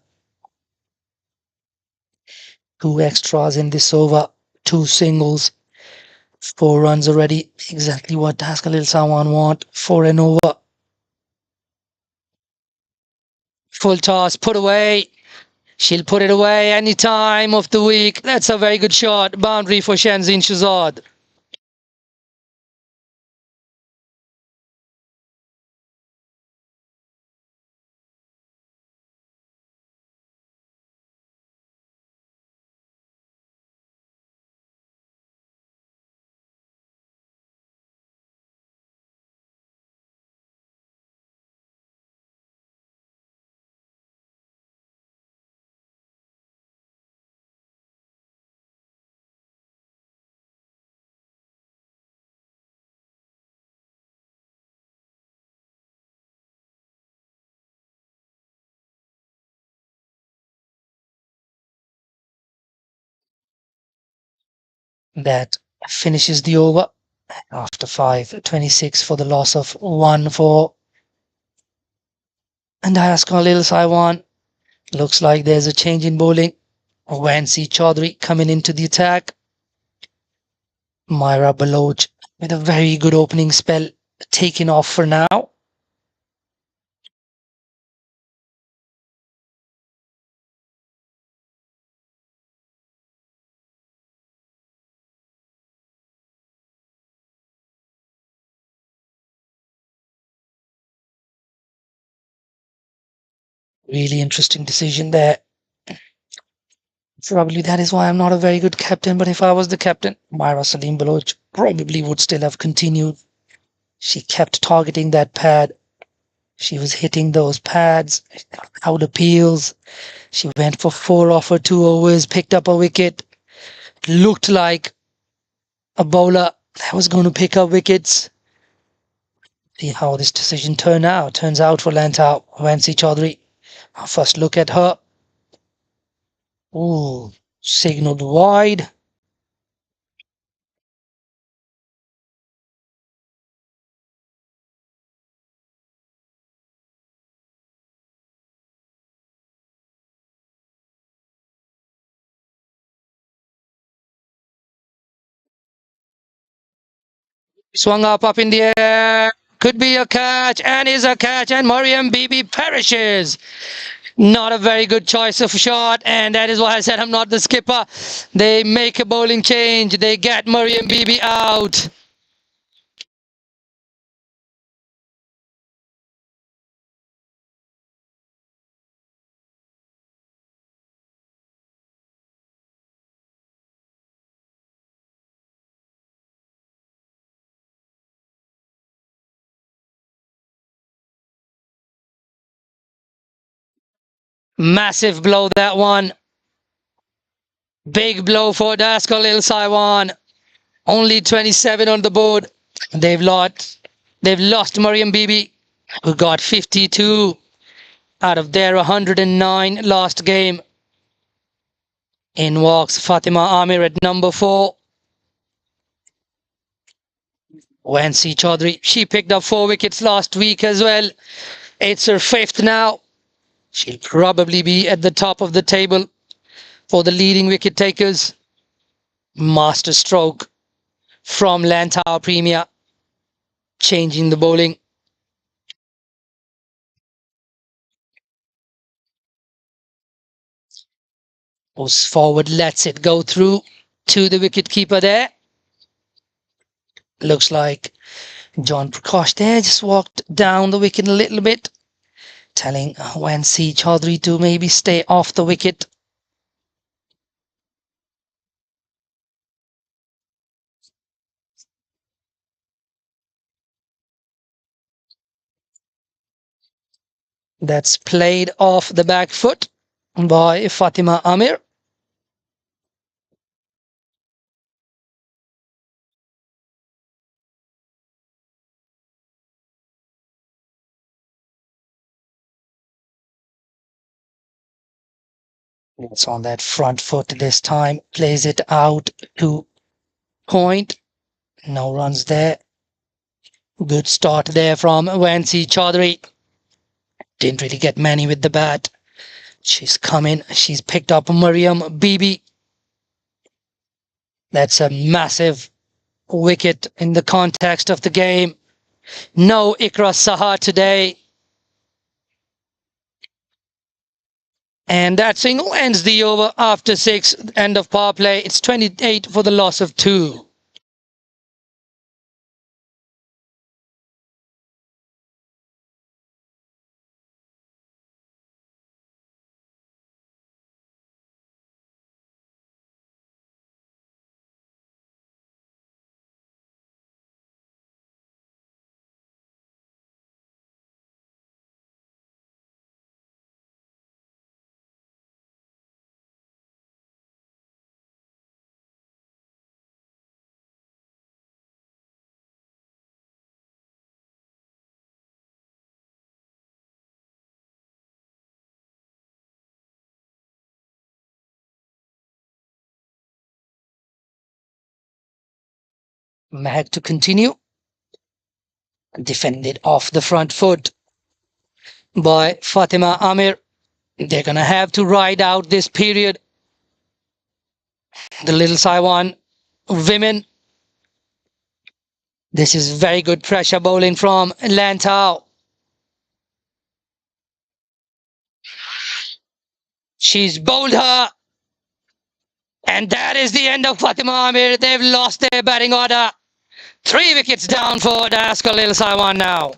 2 extras in this over, 2 singles, 4 runs already. Exactly what Daskalil Sawan want for an over. Full toss, put away. She'll put it away any time of the week. That's a very good shot. Boundary for Shanzin Shahzad. That finishes the over after 5:26 for the loss of 1 for. And Daskalil Sawan. Looks like there's a change in bowling. Vansi Chaudhary coming into the attack. Myra Baloch with a very good opening spell taking off for now. Really interesting decision there. Probably that is why I'm not a very good captain, but if I was the captain, Myra Salim Baloch probably would still have continued. She kept targeting that pad. She was hitting those pads, out appeals. She went for 4 off her 2 overs, picked up a wicket. Looked like a bowler that was going to pick up wickets. See how this decision turns out for Lantau. Vansi Chaudhary. Our first look at her. Ooh, signaled wide. Swung up in the air. Could be a catch, and is a catch, and Mariam Bibi perishes. Not a very good choice of shot, and that is why I said I'm not the skipper. They make a bowling change. They get Mariam Bibi out. Massive blow, that one. Big blow for Daskal Il Saiwan. Only 27 on the board. They've lost Mariam Bibi, who got 52 out of their 109 last game. In walks Fatima Amir at number 4. Vansi Chaudhary, she picked up 4 wickets last week as well. It's her 5th now. She'll probably be at the top of the table for the leading wicket takers. Master stroke from Lantau Premier, changing the bowling. Goes forward, lets it go through to the wicketkeeper there. Looks like John Prakash there just walked down the wicket a little bit, telling Vansi Chaudhary to maybe stay off the wicket. That's played off the back foot by Fatima Amir. It's on that front foot this time. Plays it out to point. No runs there. Good start there from Vansi Chaudhary. Didn't really get many with the bat. She's come in. She's picked up Mariam Bibi. That's a massive wicket in the context of the game. No Ikra Saha today. And that single ends the over after 6. End of power play. It's 28 for the loss of 2. Mahak to continue. Defended off the front foot by Fatima Amir. They're going to have to ride out this period. The Little Saiwan women. This is very good pressure bowling from Lantau. She's bowled her. And that is the end of Fatima Amir. They've lost their batting order. 3 wickets down for Daskal Little Saiwan now.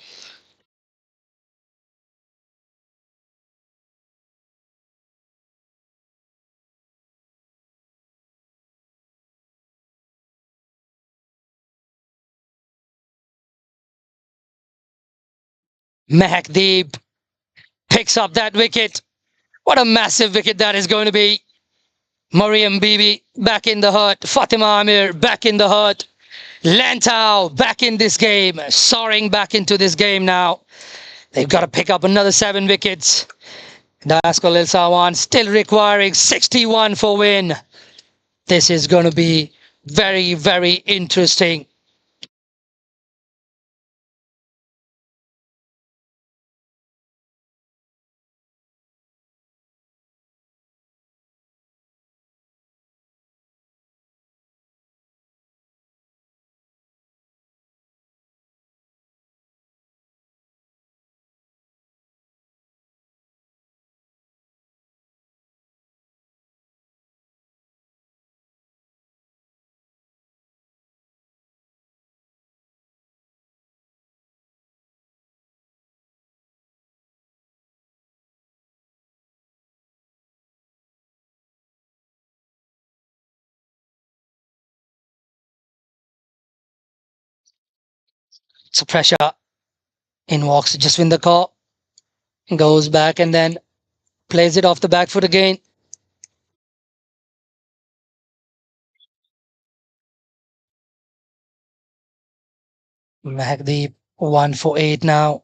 Mahakdeep picks up that wicket. What a massive wicket that is going to be. Mariam Bibi back in the hut. Fatima Amir back in the hut. Lantau back in this game. Soaring back into this game now. They've got to pick up another 7 wickets. Daskal Lil Sawan still requiring 61 for win. This is going to be very, very interesting. So pressure. In walks Jaswinder Kaur. Goes back and then plays it off the back foot again. Mahakdeep 1 for 8 now.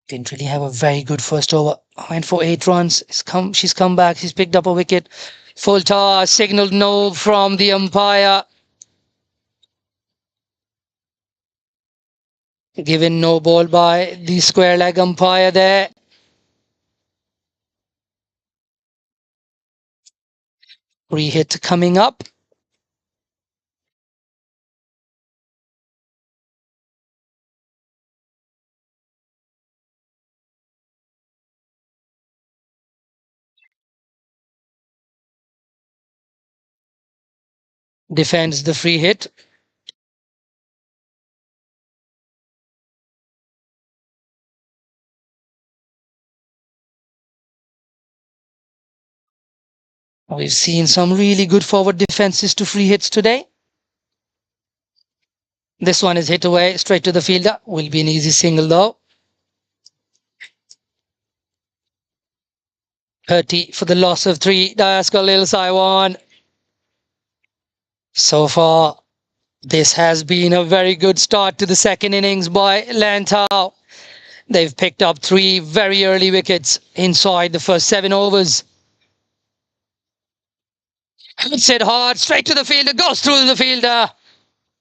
Didn't really have a very good first over. Went for 8 runs. She's come back. She's picked up a wicket. Full toss. Signaled no from the umpire. Given no ball by the square leg umpire there. Free hit coming up. Defends the free hit. We've seen some really good forward defenses to free hits today. This one is hit away straight to the fielder. Will be an easy single though. 30 for the loss of 3. Daskal Lil Saiwan. So far, this has been a very good start to the second innings by Lantau. They've picked up 3 very early wickets inside the first 7 overs. Hits it hard, straight to the fielder, goes through the fielder.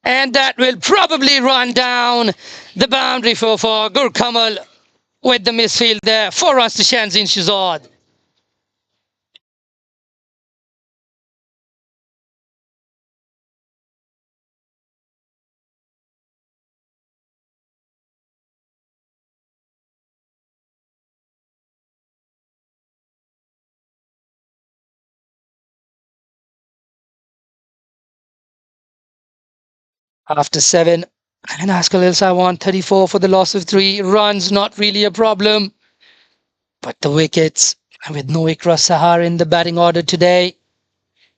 And that will probably run down the boundary for Gurkamal with the misfield there. 4 runs to Shanzin Shahzad. After 7, and Askalil Sawan 34 for the loss of 3 runs. Not really a problem. But the wickets, with no Ikra Sahar in the batting order today,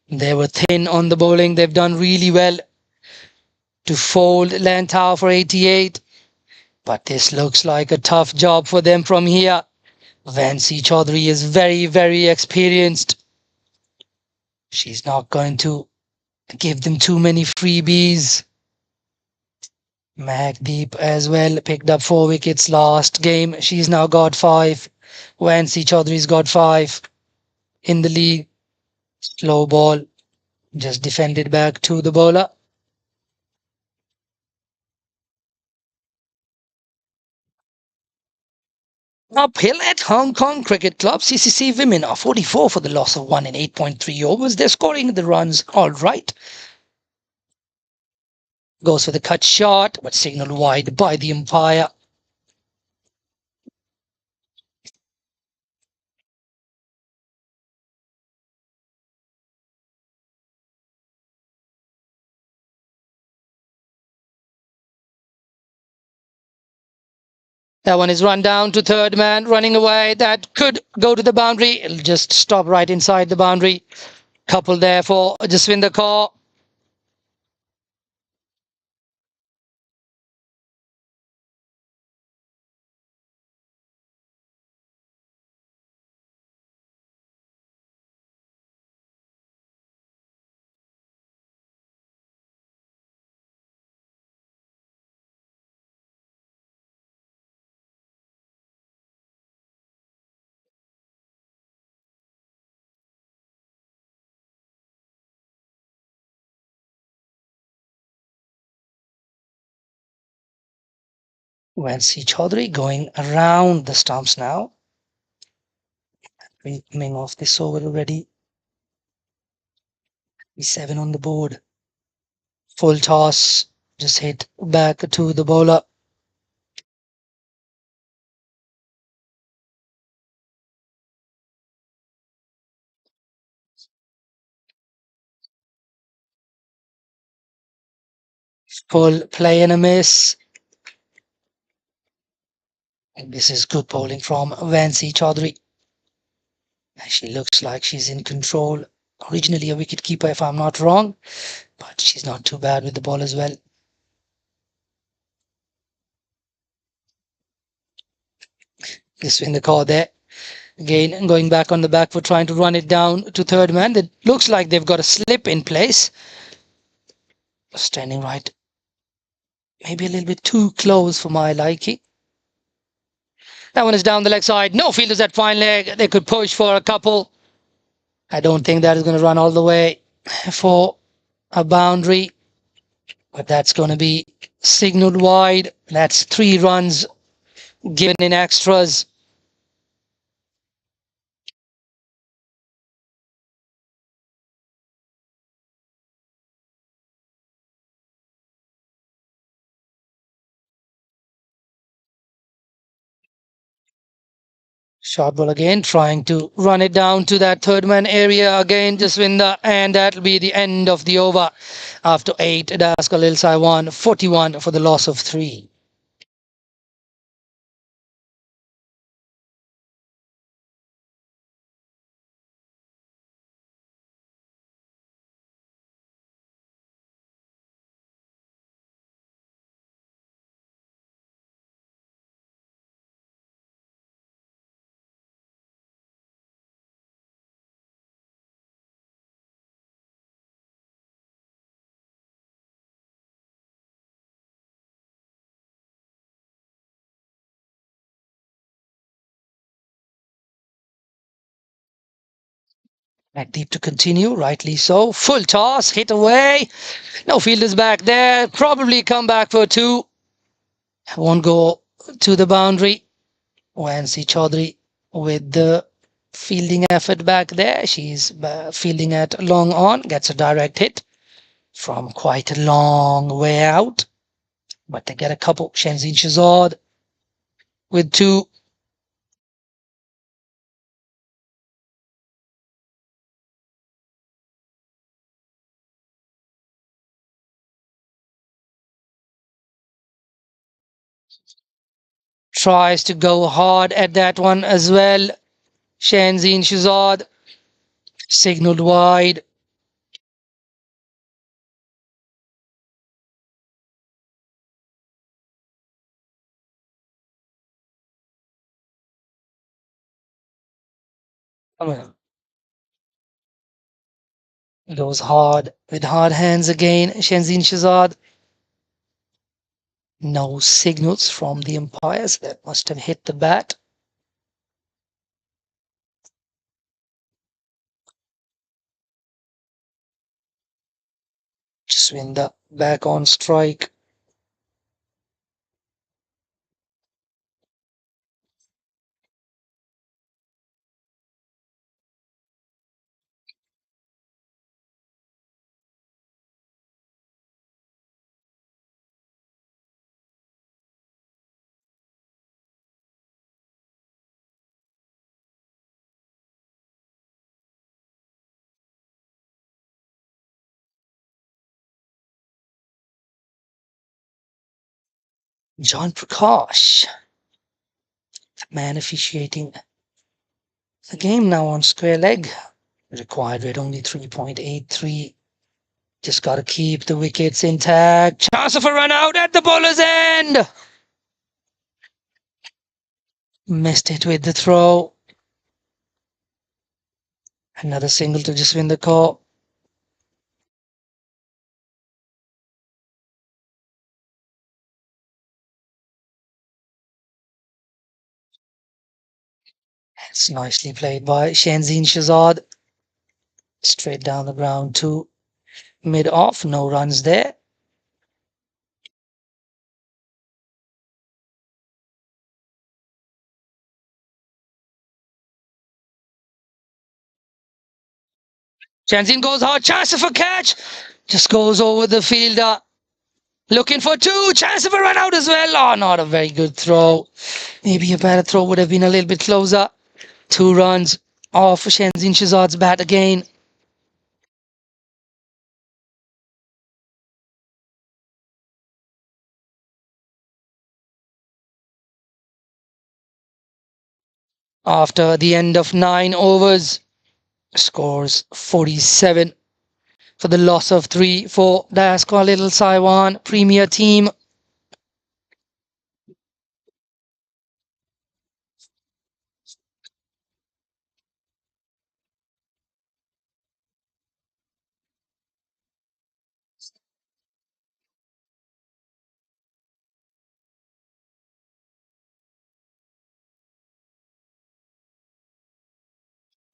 they were thin on the bowling. They've done really well to fold Lantau for 88. But this looks like a tough job for them from here. Vansi Chaudhary is very, very experienced. She's not going to give them too many freebies. Magdeep as well picked up 4 wickets last game. She's now got 5. Vansi Chaudhary's got 5 in the league. Slow ball, just defended back to the bowler. Uphill at Hong Kong Cricket Club, CCC women are 44 for the loss of 1 in 8.3 overs. They're scoring the runs all right. Goes for the cut shot, but signaled wide by the umpire. That one is run down to third man, running away. That could go to the boundary. It'll just stop right inside the boundary. Couple there for Jaswinder Kaur. Vansi Chaudhary going around the stumps now. Coming off this over already. 7 on the board. Full toss, just hit back to the bowler. Full play and a miss. And this is good bowling from Vansi Chaudhary. She looks like she's in control. Originally a wicket keeper, if I'm not wrong, but she's not too bad with the ball as well. This in the call there. Again, going back on the back foot, trying to run it down to third man. It looks like they've got a slip in place. Standing right. Maybe a little bit too close for my liking. That one is down the leg side. No fielders at fine leg. They could push for a couple. I don't think that is going to run all the way for a boundary. But that's going to be signaled wide. That's 3 runs given in extras. Short ball again, trying to run it down to that third man area again, Jaswinder, and that'll be the end of the over. After 8, Daskalil Saiwan 41 for the loss of 3. Deep to continue, rightly so. Full toss, hit away. No fielders back there. Probably come back for two. Won't go to the boundary. Wansi Chaudhary with the fielding effort back there. She's fielding at long on. Gets a direct hit from quite a long way out. But they get a couple. Shenzin Shahzad with two. Tries to go hard at that one as well. Shenzin Shahzad signaled wide. Goes hard with hard hands again. Shenzin Shahzad. No signals from the umpires. That must have hit the bat. Jaswinder back on strike. John Prakash, the man officiating the game now on square leg. Required rate only 3.83. Just got to keep the wickets intact. Chance of a run out at the bowler's end. Missed it with the throw. Another single to just win the call. It's nicely played by Shenzin Shahzad. Straight down the ground to mid-off. No runs there. Shenzin goes hard. Chance of a catch. Just goes over the fielder. Looking for two. Chance of a run out as well. Oh, not a very good throw. Maybe a better throw would have been a little bit closer. 2 runs off Shenzin Shahzad's bat again. After the end of 9 overs, scores 47 for the loss of 3 for Diaspora Little Saiwan Premier Team.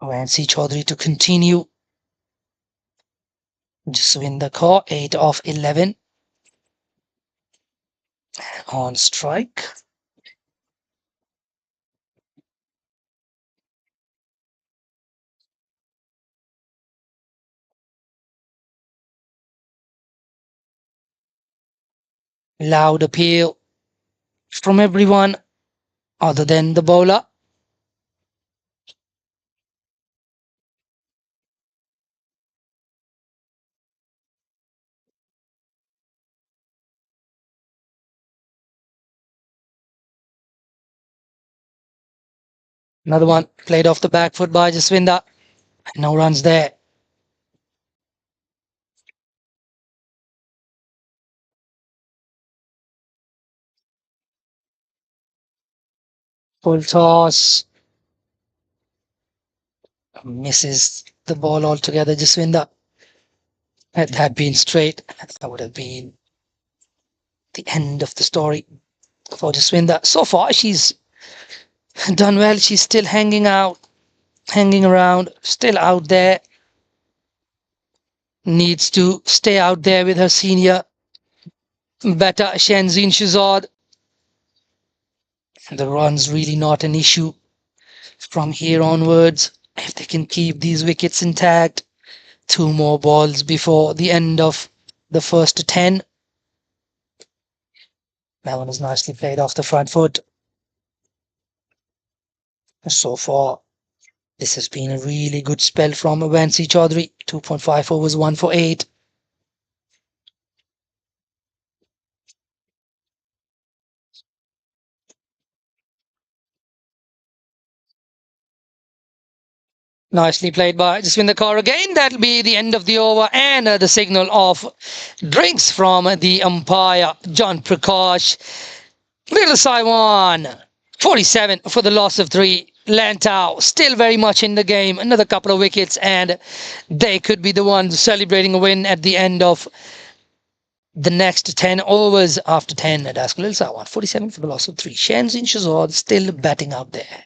Wansi Chaudhary to continue. Just win the call. 8 of 11 on strike. Loud appeal from everyone other than the bowler. Another one played off the back foot by Jaswinder. No runs there. Full toss. Misses the ball altogether, Jaswinder. Had that been straight, that would have been the end of the story for Jaswinder. So far, she's done well. She's still hanging around, still out there. needs to stay out there with her senior batter Shenzin Shazad. The run's really not an issue from here onwards. If they can keep these wickets intact, 2 more balls before the end of the first 10. That one is nicely played off the front foot. So far, this has been a really good spell from Vansi Chaudhary. 2.5 overs, 1 for 8. Nicely played by Jaswinder Kaur again. That'll be the end of the over and the signal of drinks from the umpire, John Prakash. Little Saiwan, 47 for the loss of 3. Lantau still very much in the game. Another couple of wickets and they could be the ones celebrating a win at the end of the next 10 overs. After 10, Daskal Little Saiwan, 47 for the loss of 3. Shenzin Shazad still batting out there.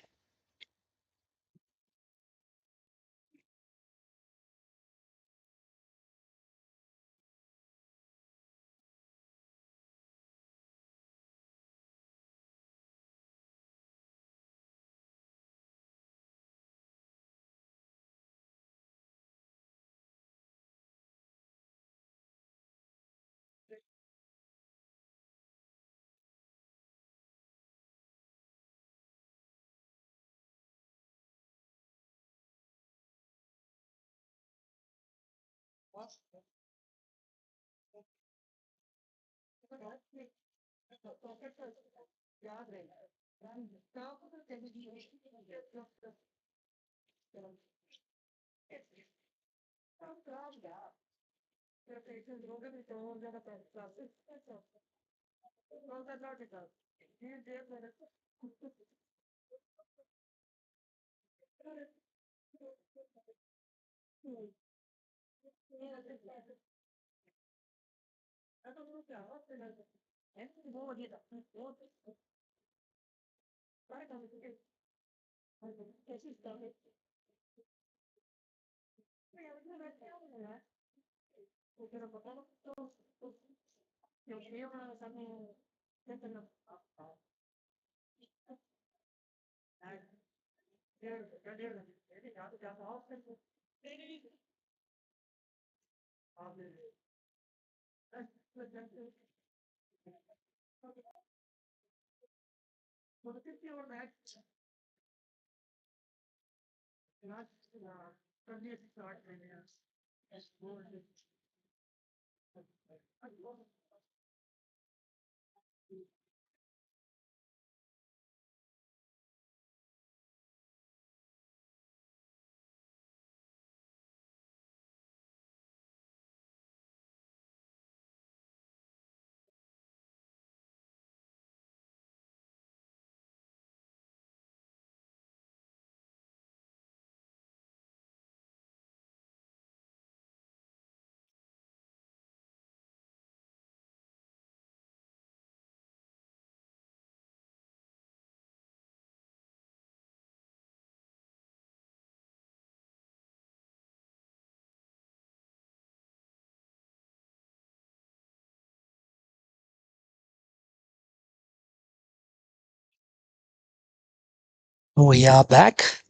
We are back.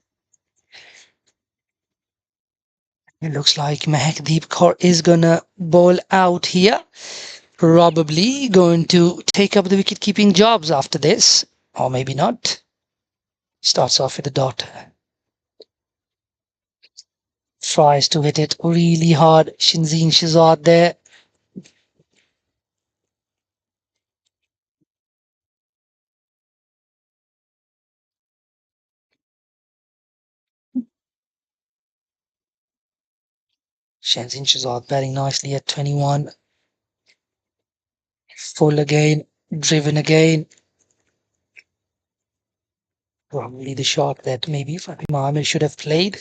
It looks like Mahakdeep Kaur is gonna bowl out here. Probably going to take up the wicket-keeping jobs after this. Or maybe not. Starts off with a dot. Tries to hit it really hard. Shenzin Shazad there. Shenzin Shazad batting nicely at 21. Full again. Driven again. Probably the shot that maybe Fatima Amir should have played.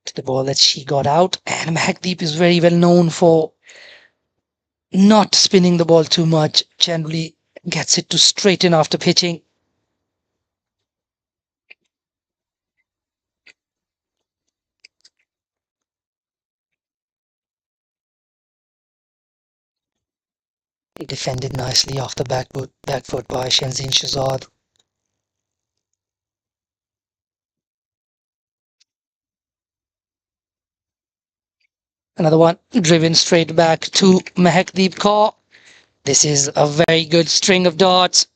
To the ball that she got out. And Mahakdeep is very well known for not spinning the ball too much. Generally gets it to straighten after pitching. Defended nicely off the back foot by Shenzin Shahzad. Another one driven straight back to Mahakdeep Kaur. This is a very good string of darts.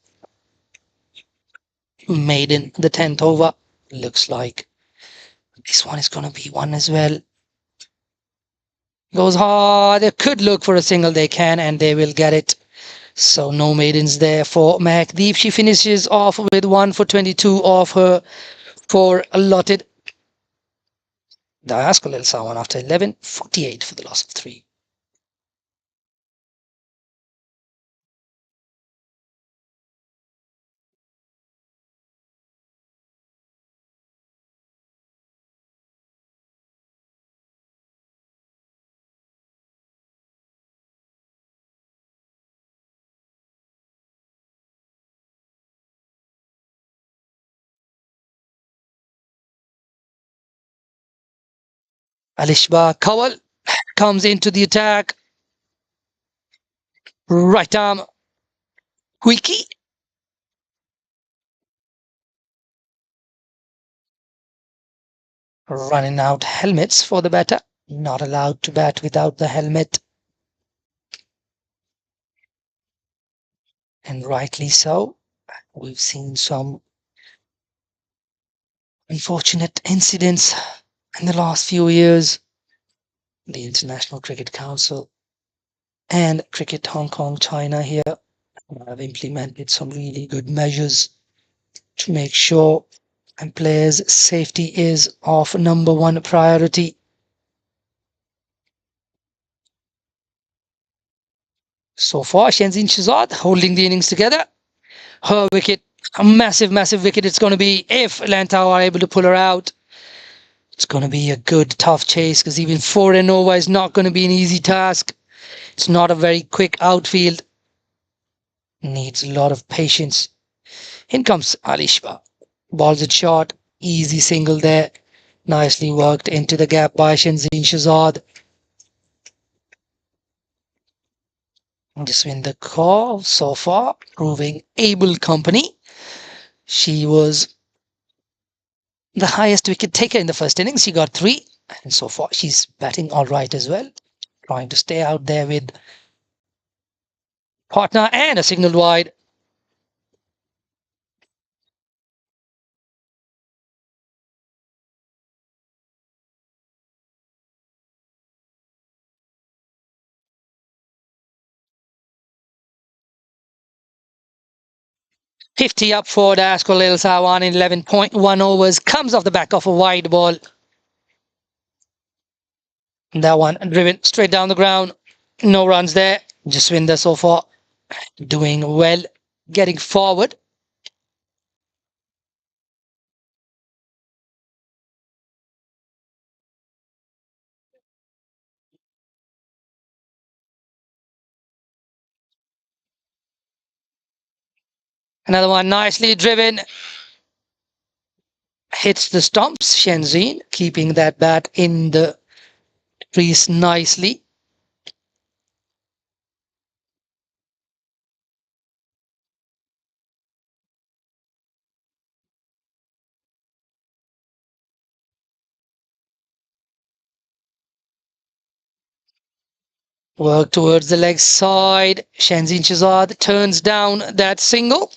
Made in the 10th over. Looks like this one is going to be one as well. Goes hard. They could look for a single. They can, and they will get it. So no maidens there for Mahakdeep. She finishes off with 1 for 22 off her 4 allotted. Dayas Khalil Sawan after 11, 48 for the loss of 3. Alishba Kawal comes into the attack. Right arm. Wiki. Running out helmets for the batter. Not allowed to bat without the helmet. And rightly so. We've seen some unfortunate incidents in the last few years. The International Cricket Council and Cricket Hong Kong China here have implemented some really good measures to make sure and players' safety is of #1 priority. So far, Shenzin Shahzad holding the innings together. Her wicket, a massive wicket it's going to be if Lantau are able to pull her out. It's going to be a good tough chase because even 4 and over is not going to be an easy task. It's not a very quick outfield. Needs a lot of patience. In comes Alishba. Balls it short. Easy single there. Nicely worked into the gap by Shenzin Shahzad. Jaswinder Kaur so far proving able company. She was the highest wicket taker in the first innings. She got 3, and so far she's batting all right as well. Trying to stay out there with partner and a signal wide. .50 up for Dayas Khalil Sawan in 11.1 overs. Comes off the back of a wide ball. That one driven straight down the ground. No runs there. Jaswinder so far doing well. Getting forward. Another one nicely driven. Hits the stumps. Shenzin keeping that bat in the crease nicely. Work towards the leg side. Shenzin Shahzad turns down that single.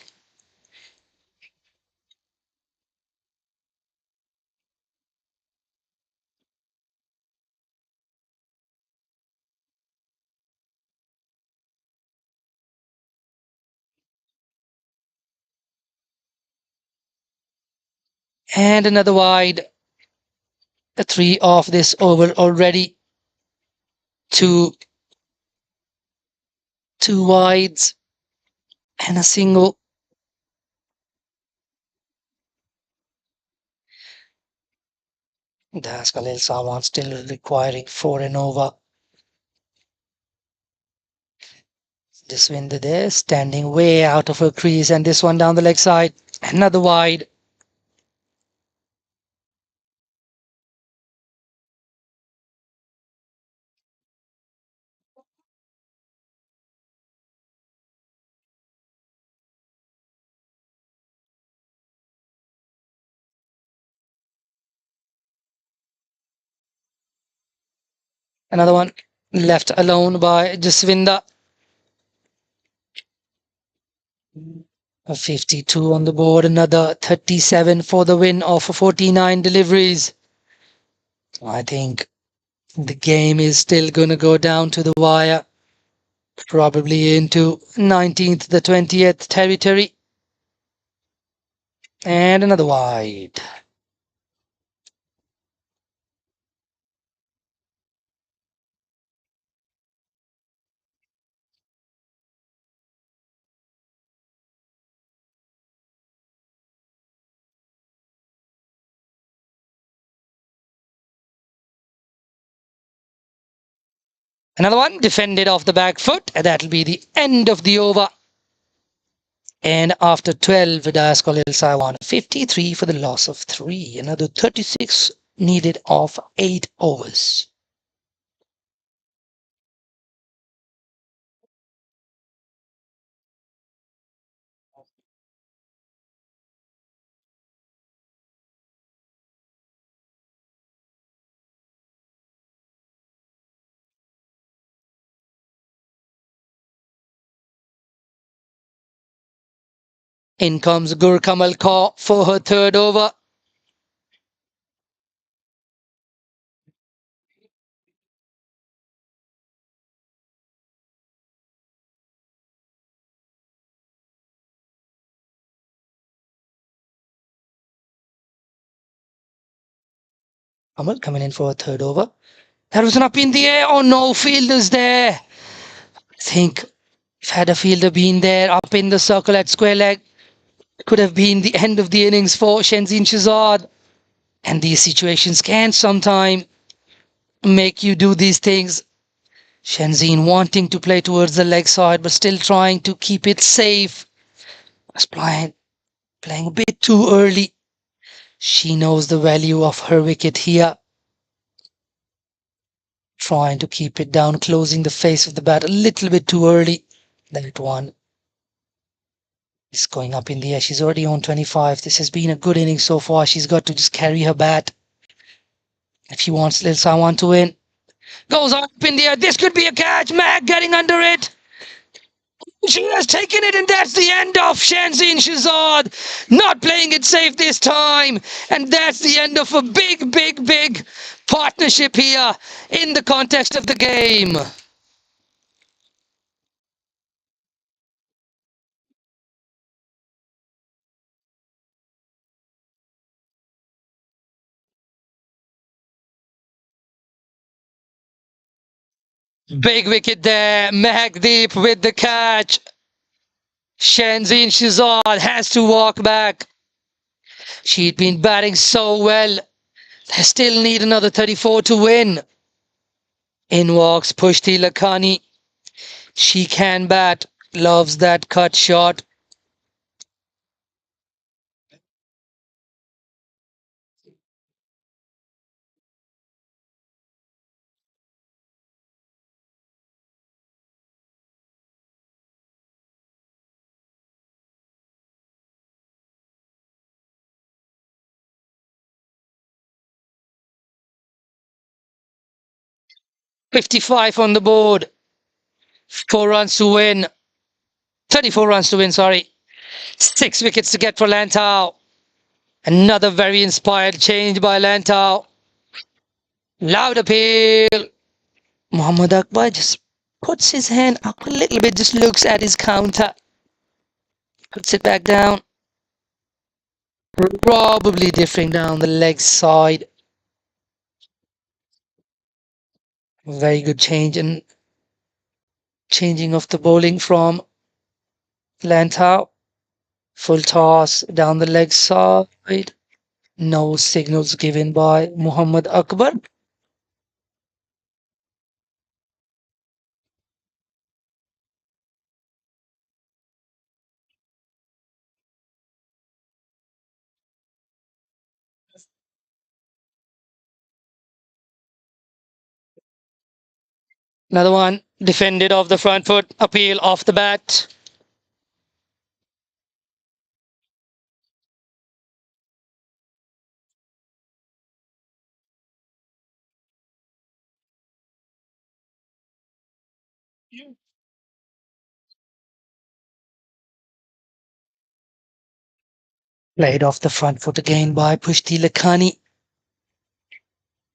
And another wide. A 3 off this over already. Two wides and a single. Dayas Khalil Sawan still requiring 4 and over. Jaswinder there, standing way out of her crease, and this one down the leg side. Another wide. Another one left alone by Jasvinda. A 52 on the board, another 37 for the win of 49 deliveries. I think the game is still going to go down to the wire, probably into 19th to 20th territory. And another wide. Another one defended off the back foot. That'll be the end of the over. And after 12, Daskal Ilsai won 53 for the loss of 3. Another 36 needed of 8 overs. In comes Gurkamal Kaur for her third over. Kamal coming in for a third over. That was an up in the air. Oh no, fielders there. I think if had a fielder been there up in the circle at square leg, it could have been the end of the innings for Shenzin Shazad. And these situations can sometimes make you do these things. Shenzin wanting to play towards the leg side, but still trying to keep it safe. Was playing a bit too early. She knows the value of her wicket here. Trying to keep it down, closing the face of the bat a little bit too early. That one is going up in the air. She's already on 25. This has been a good inning so far. She's got to just carry her bat if she wants Lil Sawan to win. Goes up in the air. This could be a catch. Mag getting under it. She has taken it, and that's the end of Shenzin Shazad. Not playing it safe this time. And that's the end of a big, big, big partnership here in the context of the game. Big wicket there. Mahakdeep with the catch. Shenzin Shazad has to walk back. She'd been batting so well. They still need another 34 to win. In walks Pushti Lakhani. She can bat. Loves that cut shot. .55 on the board. 4 runs to win. 34 runs to win, sorry. 6 wickets to get for Lantau. Another very inspired change by Lantau. Loud appeal. Muhammad Akbar just puts his hand up a little bit, just looks at his counter. Puts it back down. Probably differing down the leg side. Very good change and changing of the bowling from Lantau. Full toss down the leg side. No signals given by Muhammad Akbar. Another one defended off the front foot. Appeal off the bat. Played off the front foot again by Pushti Lakhani.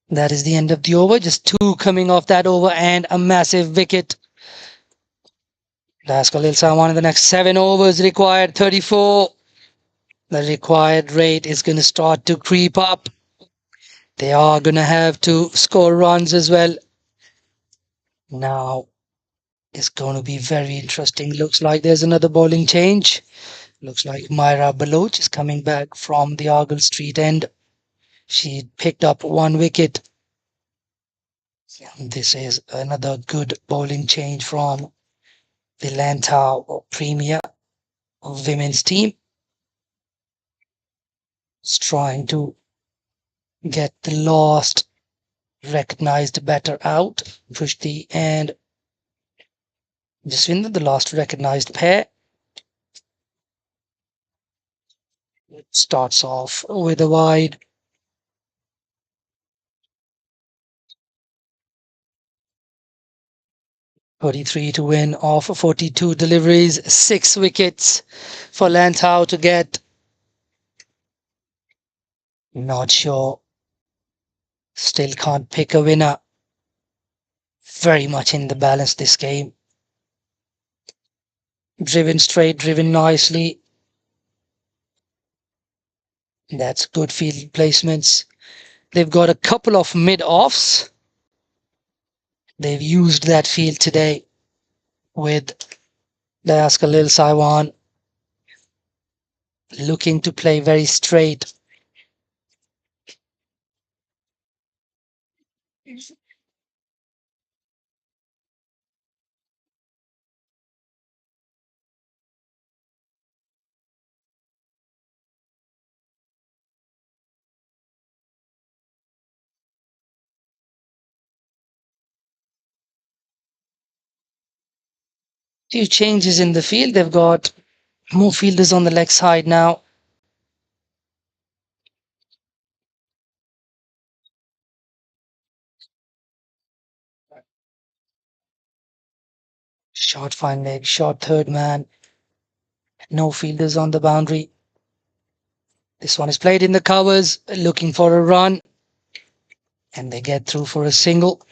That is the end of the over. Just 2 coming off that over and a massive wicket. Daskal Sawan in the next 7 overs required 34. The required rate is going to start to creep up. They are going to have to score runs as well. Now it's going to be very interesting. Looks like there's another bowling change. Looks like Myra Baloch is coming back from the Argyle Street end. She picked up 1 wicket. This is another good bowling change from the Lantau Premier women's team. It's trying to get the last recognized batter out. Pushti and Jaswinder, the last recognized pair. It starts off with a wide. .43 to win off 42 deliveries, 6 wickets for Lantau to get. Not sure. Still can't pick a winner. Very much in the balance this game. Driven straight, driven nicely. That's good field placements. They've got a couple of mid-offs. They've used that field today with Daskal Saiwan looking to play very straight. Few changes in the field. They've got more fielders on the leg side now. Short fine leg, short third man. No fielders on the boundary. This one is played in the covers, looking for a run. And they get through for a single.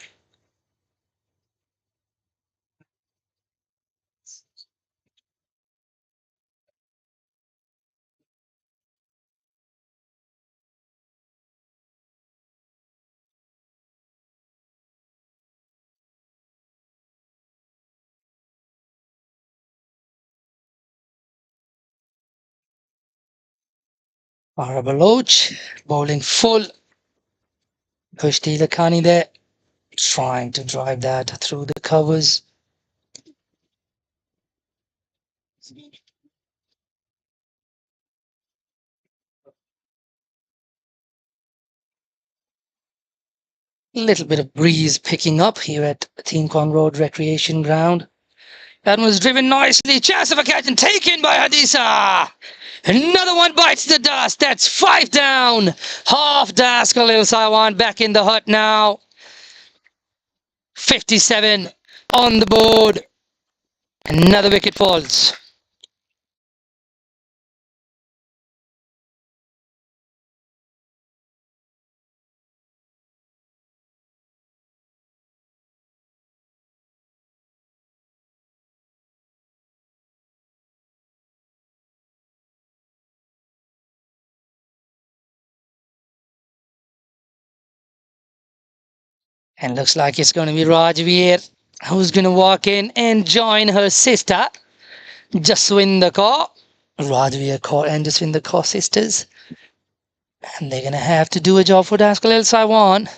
Mara Baloch bowling full. Pushti Lakhani there, trying to drive that through the covers. A little bit of breeze picking up here at Team Con Road Recreation Ground. That was driven nicely. Chance of a catch and taken by Hadisa. Another one bites the dust. That's 5 down. Half Daskal Saiwan back in the hut now. 57 on the board. Another wicket falls. And looks like it's going to be Rajveer who's going to walk in and join her sister, Jaswinder Kaur. Rajveer Kaur and Jaswinder Kaur sisters. And they're going to have to do a job for Daskal Saiwan.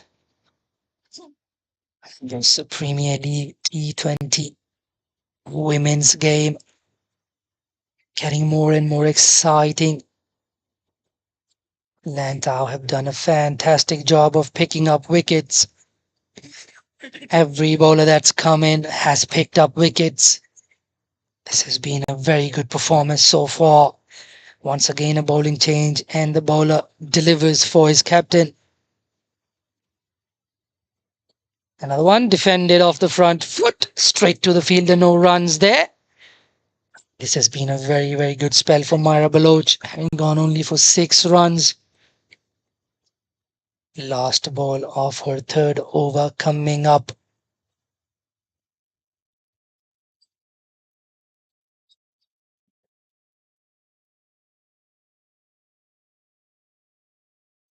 It's the Premier League T20 women's game. Getting more and more exciting. Lantau have done a fantastic job of picking up wickets. Every bowler that's come in has picked up wickets. This has been a very good performance so far. Once again, a bowling change, and the bowler delivers for his captain. Another one defended off the front foot, straight to the fielder, no runs there. This has been a very, very good spell from Myra Baloch, having gone only for 6 runs. Last ball of her third over coming up.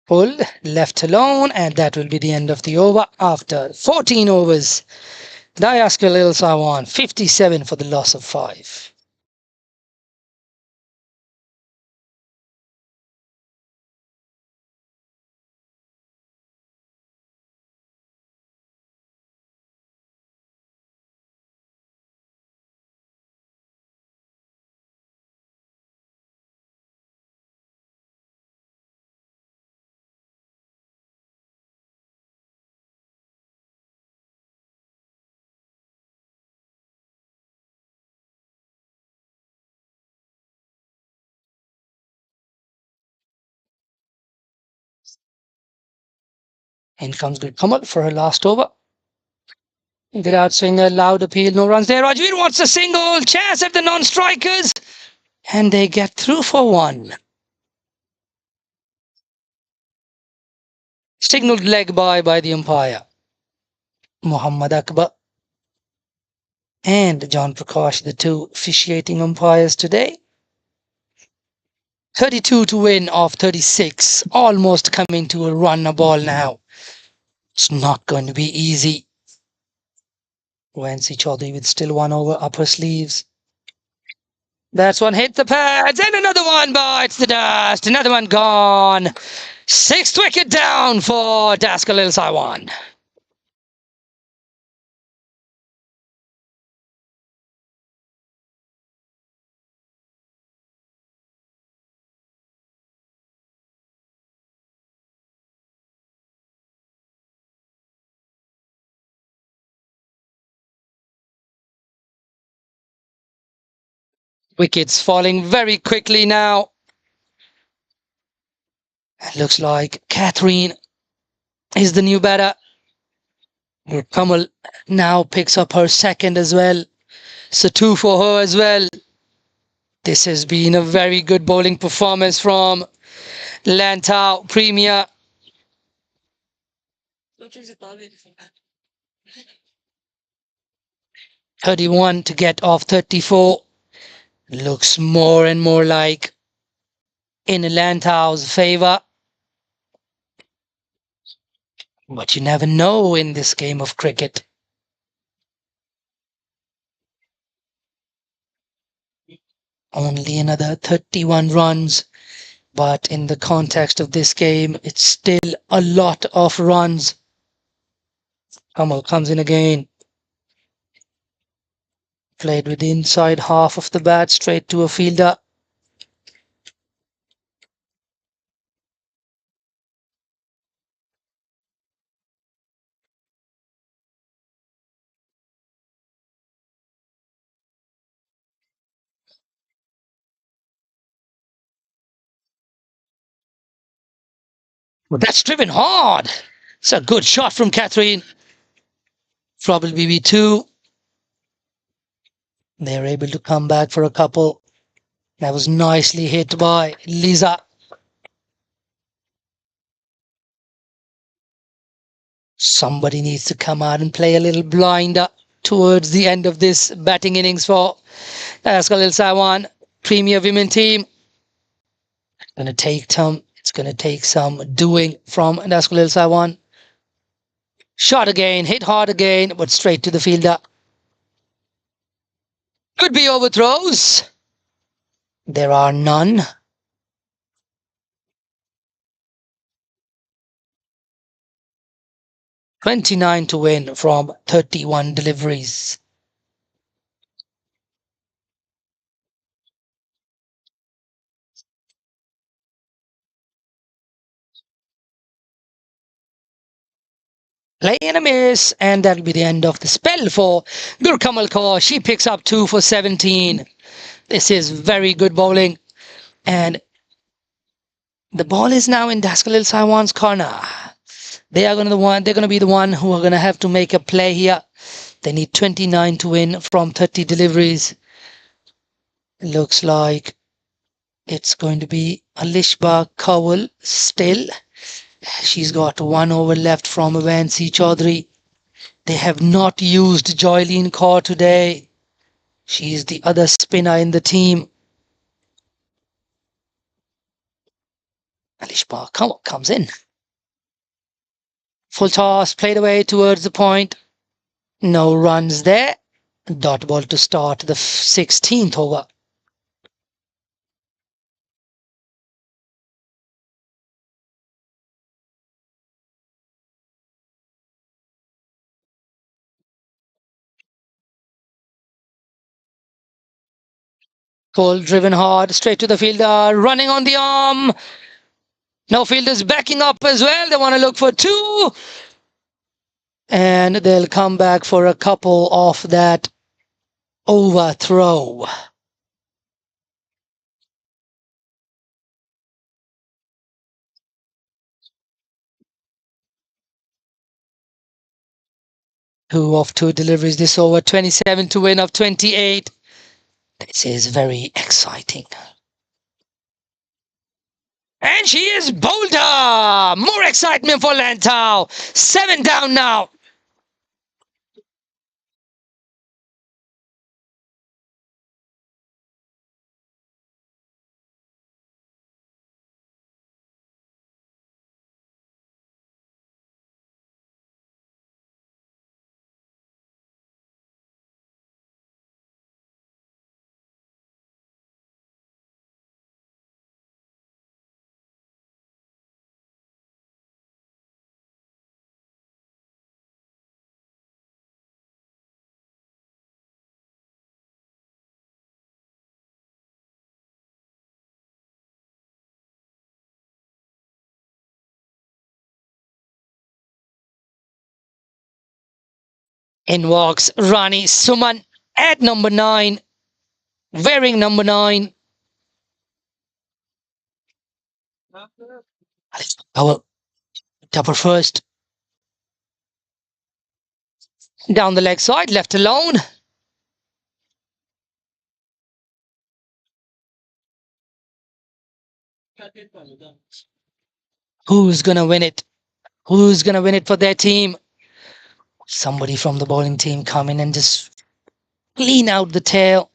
Full, left alone, and that will be the end of the over after 14 overs. Diaskal Ilsa won 57 for the loss of 5. In comes Kamal for her last over. Virat Singh, a loud appeal, no runs there. Rajveer wants a single, chance at the non-strikers, and they get through for 1. Signalled leg by the umpire. Muhammad Akbar and John Prakash, the 2 officiating umpires today. 32 to win off 36, almost coming to a run a ball now. It's not going to be easy. Vansi Chaudhary with still 1 over up her sleeves. That's one hit the pads, and another one bites the dust. Another one gone. 6th wicket down for Daskal Ilsaiwan. Wickets falling very quickly now. It looks like Catherine is the new batter. Kamal now picks up her second as well. So 2 for her as well. This has been a very good bowling performance from Lantau Premier. 31 to get off 34. Looks more and more like in Lantau's favour. But you never know in this game of cricket. Only another 31 runs. But in the context of this game, it's still a lot of runs. Kamal comes in again. Played with the inside half of the bat straight to a fielder. Well, that's driven hard. It's a good shot from Catherine. Probably BB2. They're able to come back for a couple. That was nicely hit by Lisa. Somebody needs to come out and play a little blinder towards the end of this batting innings for Daskal Ilsaiwan Premier Women team. It's going to take some doing from Daskal Ilsaiwan. Shot again, hit hard again, but straight to the fielder. Could be overthrows. There are none. $29 to win from 31 deliveries. Play and a miss, and that'll be the end of the spell for Gurkamal Kaur. She picks up 2 for 17. This is very good bowling, and the ball is now in Daskal Ilsaiwan's corner. They're going to be the one who are going to have to make a play here. They need 29 to win from 30 deliveries. Looks like it's going to be Alishba Kowal still. She's got 1 over left from Avansi Chaudhary. They have not used Joylene Kaur today. She is the other spinner in the team. Alishba comes in. Full toss, played away towards the point. No runs there. Dot ball to start the 16th over. Cole driven hard, straight to the fielder, running on the arm. No fielders backing up as well. They want to look for 2. And they'll come back for a couple of that overthrow. Two of 2 deliveries this over, 27 to win of 28. This is very exciting. And she is bolder. More excitement for Lantau. 7 down now. In walks Rani Suman at number 9, wearing number 9. Our double first. Down the leg side, left alone. Who's going to win it? Who's going to win it for their team? Somebody from the bowling team come in and just clean out the tail.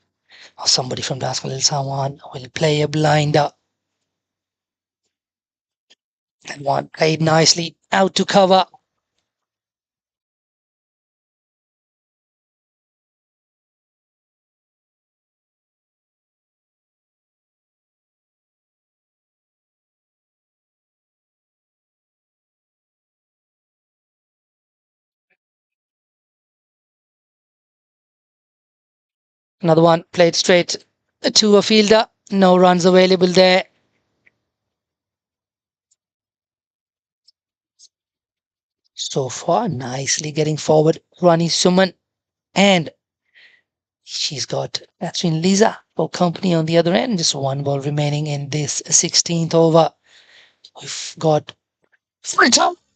Or somebody from Daskal Sawan will play a blinder. That one played nicely out to cover. Another one played straight to a fielder. No runs available there. So far, nicely getting forward, Rani Suman. And she's got Catherine Lisa for company on the other end. Just 1 ball remaining in this 16th over. We've got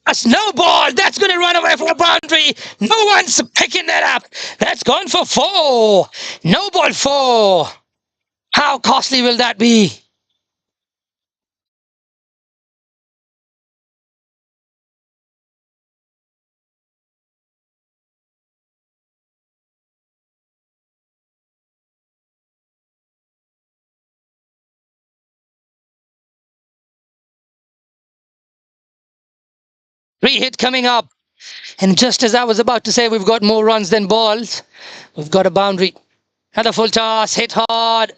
a snowball. That's going to run away for a boundary. No one's picking that up. That's gone for 4. No ball 4. How costly will that be? Re-hit coming up. And just as I was about to say we've got more runs than balls, we've got a boundary. Another full toss, hit hard.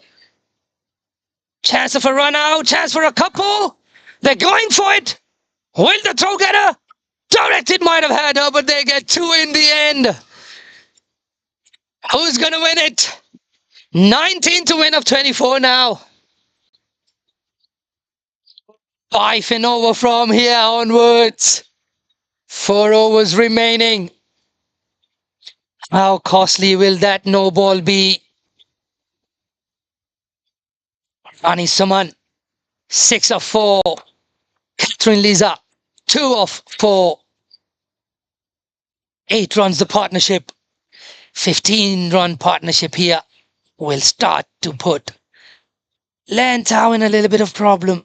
Chance of a run out, chance for a couple. They're going for it. Will the throw getter? Directed might have had her, but they get 2 in the end. Who's going to win it? 19 to win of 24 now. 5 and over from here onwards. 4 overs remaining. How costly will that no ball be? Rani Saman, 6 of 4. Catherine Lisa, 2 of 4. 8 runs the partnership. 15-run partnership here will start to put Lantau in a little bit of problem.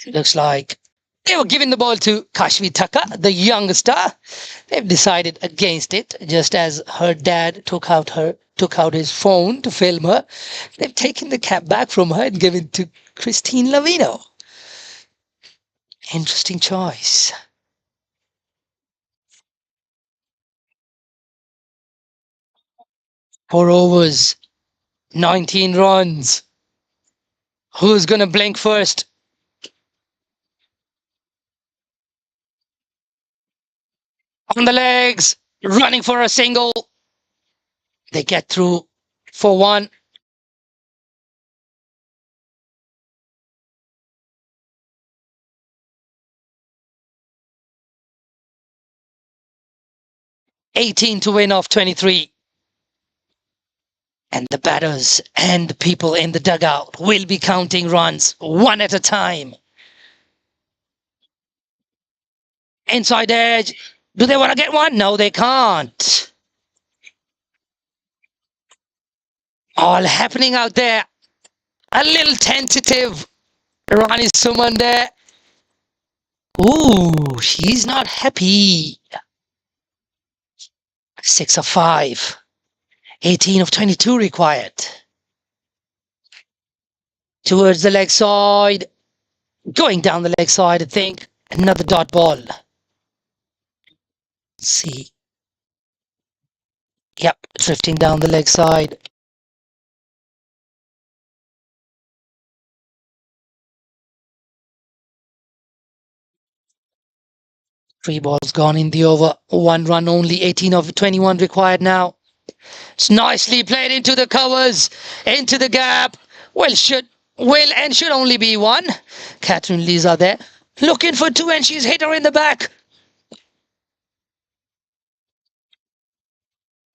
Looks like they were giving the ball to Kashvi Thakur, the youngster. They've decided against it, just as her dad took out his phone to film her. They've taken the cap back from her and given it to Christine Lavino. Interesting choice. 4 overs, 19 runs. Who's gonna blink first? On the legs, running for a single. They get through for 1. $18 to win off 23. And the batters and the people in the dugout will be counting runs one at a time. Inside edge. Do they want to get one? No, they can't. All happening out there. A little tentative. Rani Suman there. Ooh, she's not happy. 6 of 5. 18 of 22 required. Towards the leg side. Going down the leg side, I think. Another dot ball. Let's see. Yep, drifting down the leg side. Three balls gone in the over. 1 run only. 18 of 21 required now. It's nicely played into the covers. Into the gap. Should only be 1. Catherine Lisa there. Looking for 2 and she's hit her in the back.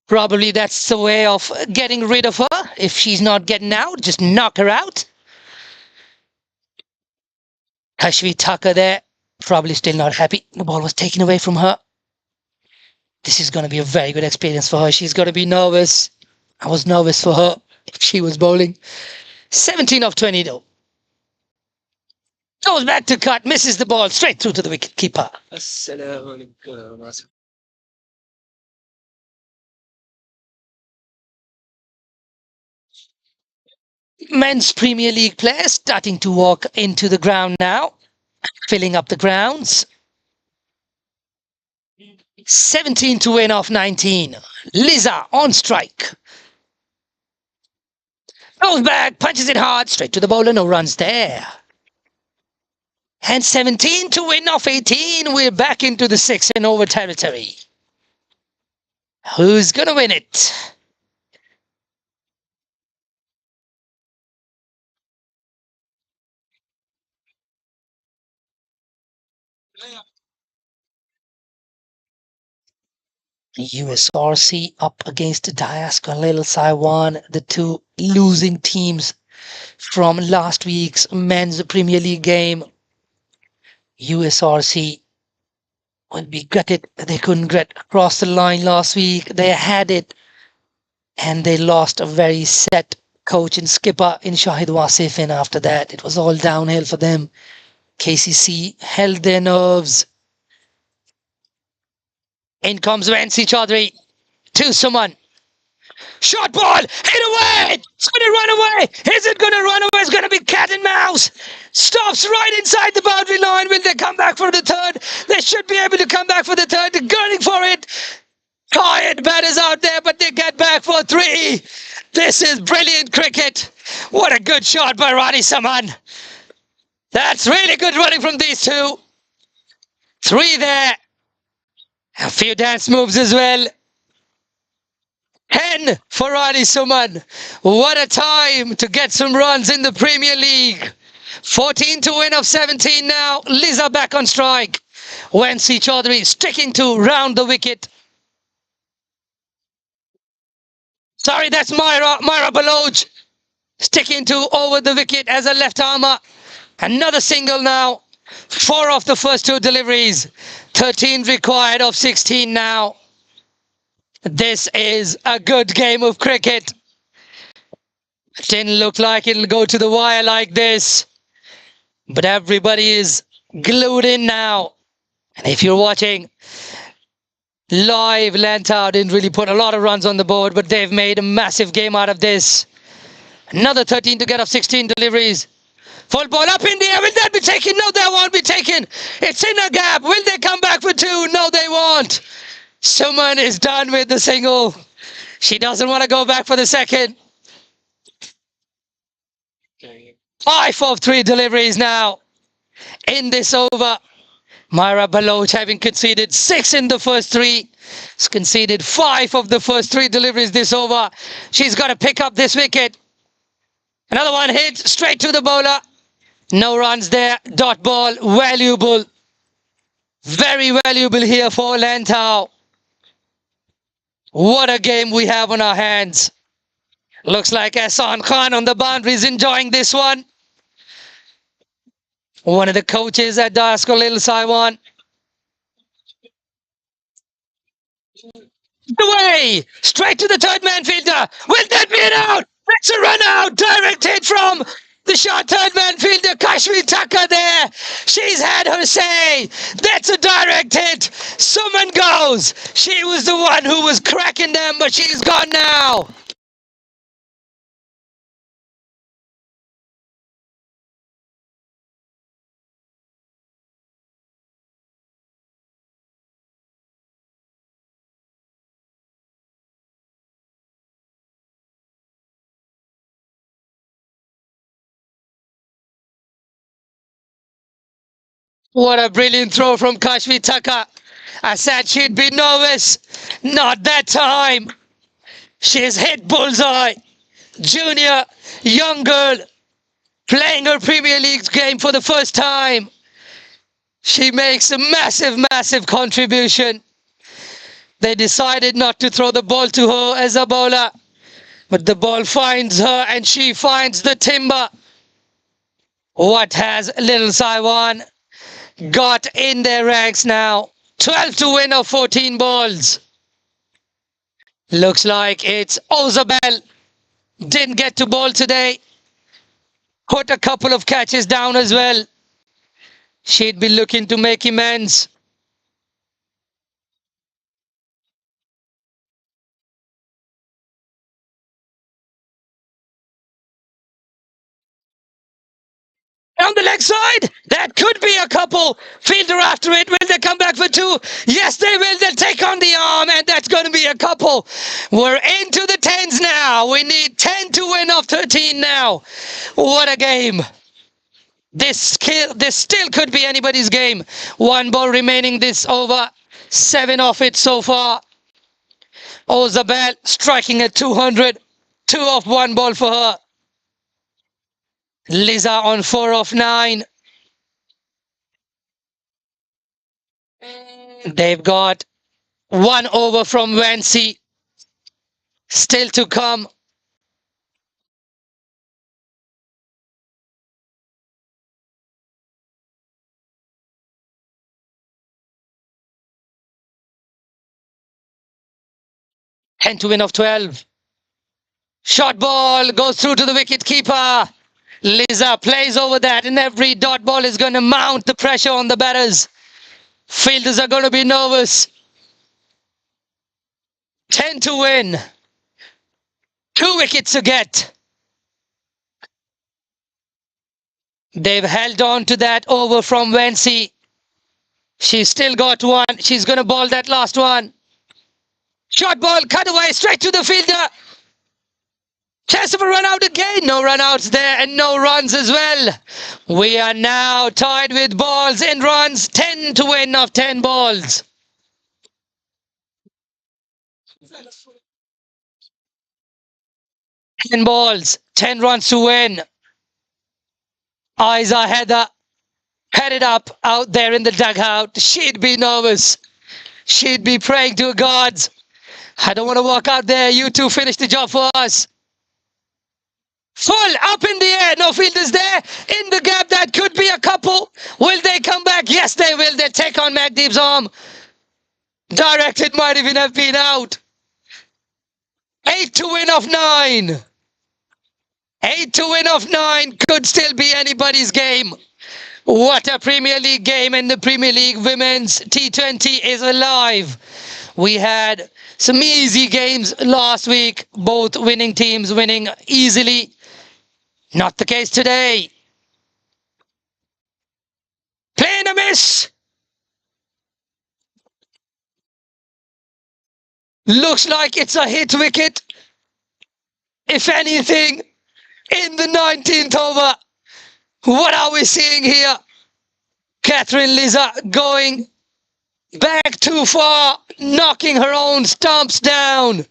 Probably that's the way of getting rid of her. If she's not getting out, just knock her out. Kashvi Thakur there. Probably still not happy. The ball was taken away from her. This is going to be a very good experience for her. She's going to be nervous. I was nervous for her if she was bowling. 17 of 20 though. Goes back to cut, misses the ball straight through to the wicket keeper. Men's Premier League players starting to walk into the ground now, filling up the grounds. 17 to win off 19. Liza on strike. Goes back, punches it hard, straight to the bowler, no runs there. And 17 to win off 18. We're back into the 6 and over territory. Who's gonna win it? USRC up against Diaska Little Saiwan, the 2 losing teams from last week's men's Premier League game. USRC will be gutted. They couldn't get across the line last week. They had it and they lost a very set coach and skipper in Shahid Wasif, and after that it was all downhill for them. KCC held their nerves. In comes Vansi Chaudhary to someone. Short ball, hit away! It's going to run away! Is it going to run away? It's going to be cat and mouse! Stops right inside the boundary line. Will they come back for the third? They should be able to come back for the third. They're gunning for it. Tired batters out there, but they get back for 3. This is brilliant cricket. What a good shot by Rani Saman. That's really good running from these 2. 3 there. A few dance moves as well. 10 for Rani Suman. What a time to get some runs in the Premier League. 14 to win of 17 now. Liza back on strike. Wensi Chaudhary sticking to round the wicket. Sorry, that's Myra Baloch sticking to over the wicket as a left armer. Another single now. 4 of the first 2 deliveries. 13 required of 16 now. This is a good game of cricket. Didn't look like it'll go to the wire like this. But everybody is glued in now. And if you're watching live, Lantau didn't really put a lot of runs on the board, but they've made a massive game out of this. Another 13 to get of 16 deliveries. Full ball up in the air. Will that be taken? No, that won't be taken. It's in a gap. Will they come back for 2? No, they won't. Suman is done with the single. She doesn't want to go back for the second. 5 of 3 deliveries now in this over. Myra Baloch, having conceded 6 in the first 3, has conceded 5 of the first 3 deliveries this over. She's got to pick up this wicket. Another one hit straight to the bowler. No runs there. Dot ball, valuable. Very valuable here for Lantau. What a game we have on our hands. Looks like Ahsan Khan on the boundary is enjoying this one. One of the coaches at Daskal Lil Saiwan. Away! Straight to the third man fielder. Will that be an out? That's a run out. Direct hit from the short third man fielder. Kashmir Tucker there. She's had her say. That's a direct hit. Suman goes. She was the one who was cracking them, but she's gone now. What a brilliant throw from Kashmir Tucker. I said she'd be nervous. Not that time. She's hit bullseye. Junior, young girl, playing her Premier League game for the first time. She makes a massive, massive contribution. They decided not to throw the ball to her as a bowler, but the ball finds her and she finds the timber. What has Little Saiwan got in their ranks now? 12 to win of 14 balls. Looks like it's Ozabel. Didn't get to bowl today. Put a couple of catches down as well. She'd be looking to make amends. On the leg side, that could be a couple. Fielder after it. Will they come back for 2? Yes, they will. They'll take on the arm, and that's going to be a couple. We're into the 10s now. We need 10 to win of 13 now. What a game. This still could be anybody's game. 1 ball remaining this over. 7 off it so far. Ozabel striking at 200. 2 off 1 ball for her. Liza on 4 of 9. They've got 1 over from Wensi. Still to come. And to win of 12. Shot ball goes through to the wicket keeper. Liza plays over that, and every dot ball is going to mount the pressure on the batters. Fielders are going to be nervous. 10 to win. 2 wickets to get. They've held on to that over from Wensi. She's still got 1. She's going to bowl that last one. Shot ball cut away straight to the fielder. Chance of a run out again. No run outs there and no runs as well. We are now tied with balls and runs. 10 to win of 10 balls. Ten balls, 10 runs to win. Aiza Heather headed up out there in the dugout. She'd be nervous. She'd be praying to her gods. I don't want to walk out there. You two finish the job for us. Full up in the air. No fielders there. In the gap, that could be a couple. Will they come back? Yes, they will. They take on Magdeep's arm. Directed might even have been out. 8 to win of 9. 8 to win of 9 could still be anybody's game. What a Premier League game, and the Premier League Women's T20 is alive. We had some easy games last week, both winning teams winning easily. Not the case today. Playing a miss. Looks like it's a hit wicket. If anything, in the 19th over. What are we seeing here? Catherine Liza going back too far, knocking her own stumps down.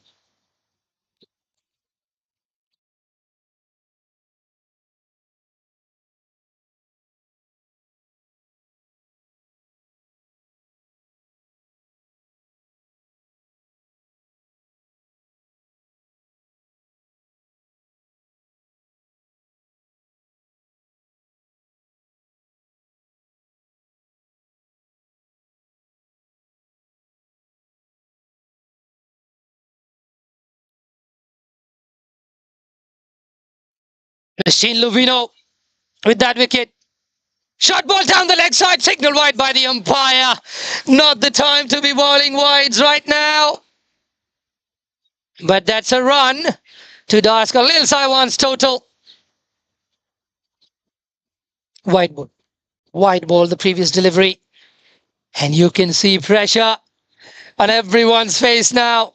Machine Luvino with that wicket. Shot ball down the leg side, signal wide by the umpire. Not the time to be bowling wides right now. But that's a run to Daskal Lil Saiwan's total. Wide ball. Wide ball, the previous delivery. And you can see pressure on everyone's face now.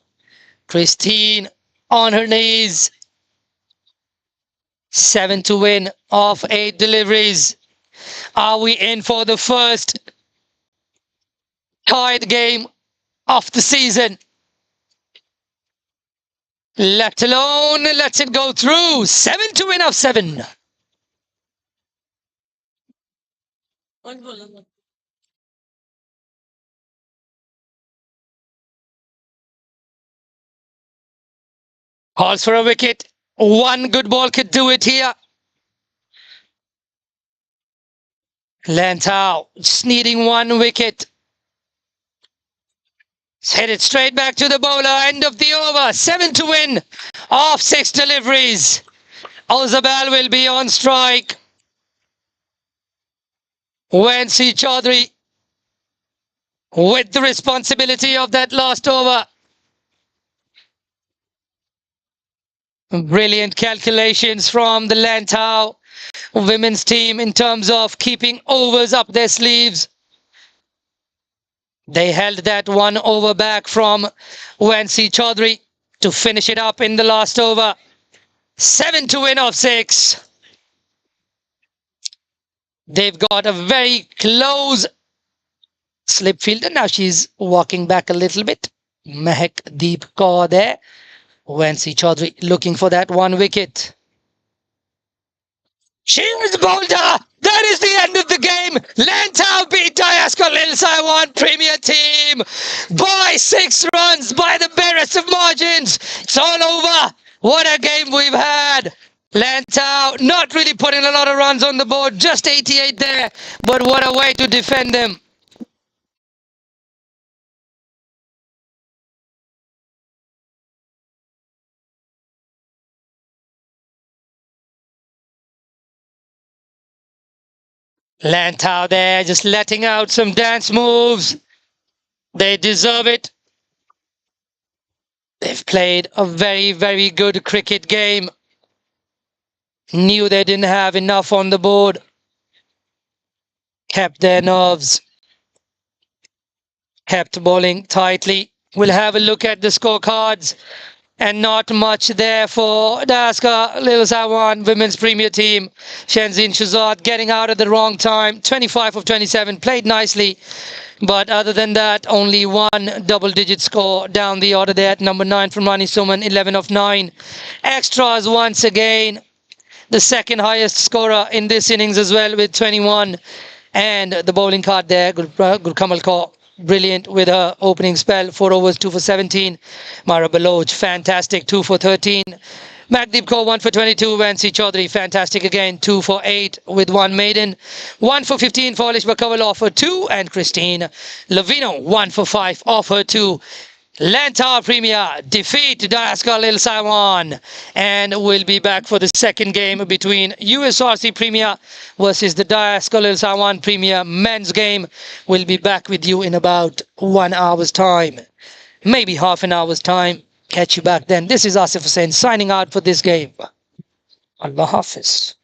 Christine on her knees. 7 to win of 8 deliveries. Are we in for the first tied game of the season? Let alone let's it go through. 7 to win of 7. Calls for a wicket. One good ball could do it here. Lantau just needing one wicket. It's headed straight back to the bowler. End of the over. 7 to win of 6 deliveries. Ozabal will be on strike. Wansi Chaudhary with the responsibility of that last over. Brilliant calculations from the Lantau women's team in terms of keeping overs up their sleeves. They held that one over back from Wansi Chaudhary to finish it up in the last over. 7 to win of 6. They've got a very close slip fielder. Now she's walking back a little bit. Mehak Deep Kaur there. Wansi Chaudhary looking for that one wicket. She is bolder. That is the end of the game. Lantau beat Diaskal Lil Saiwan Premier Team by 6 runs by the barest of margins. It's all over. What a game we've had. Lantau not really putting a lot of runs on the board. Just 88 there. But what a way to defend them. Lantau there just letting out some dance moves. They deserve it. They've played a very, very good cricket game. Knew they didn't have enough on the board. Kept their nerves. Kept bowling tightly. We'll have a look at the scorecards. And not much there for Daskal Lil Saiwan Women's Premier Team. Shenzin Shahzad getting out at the wrong time. 25 of 27. Played nicely. But other than that, only one double-digit score down the order there at number 9 from Rani Suman. 11 of 9. Extras once again. The second highest scorer in this innings as well with 21. And the bowling card there, Gurkamal Kaur, brilliant with her opening spell. 4 overs, 2 for 17. Mara Baloch, fantastic, 2 for 13. Magdeep Kaur, 1 for 22. Vansi Chaudhary, fantastic again, 2 for 8 with 1 maiden. 1 for 15 for Alish Bakawal off her 2. And Christine Lavino, 1 for 5 off her 2. Lantau Premier defeat Diascal Il Saiwan, and we'll be back for the second game between USRC Premier versus the Diascal Il Saiwan Premier men's game. We'll be back with you in about 1 hour's time, maybe half an hour's time. Catch you back then. This is Asif Hussain signing out for this game. Allah Hafiz.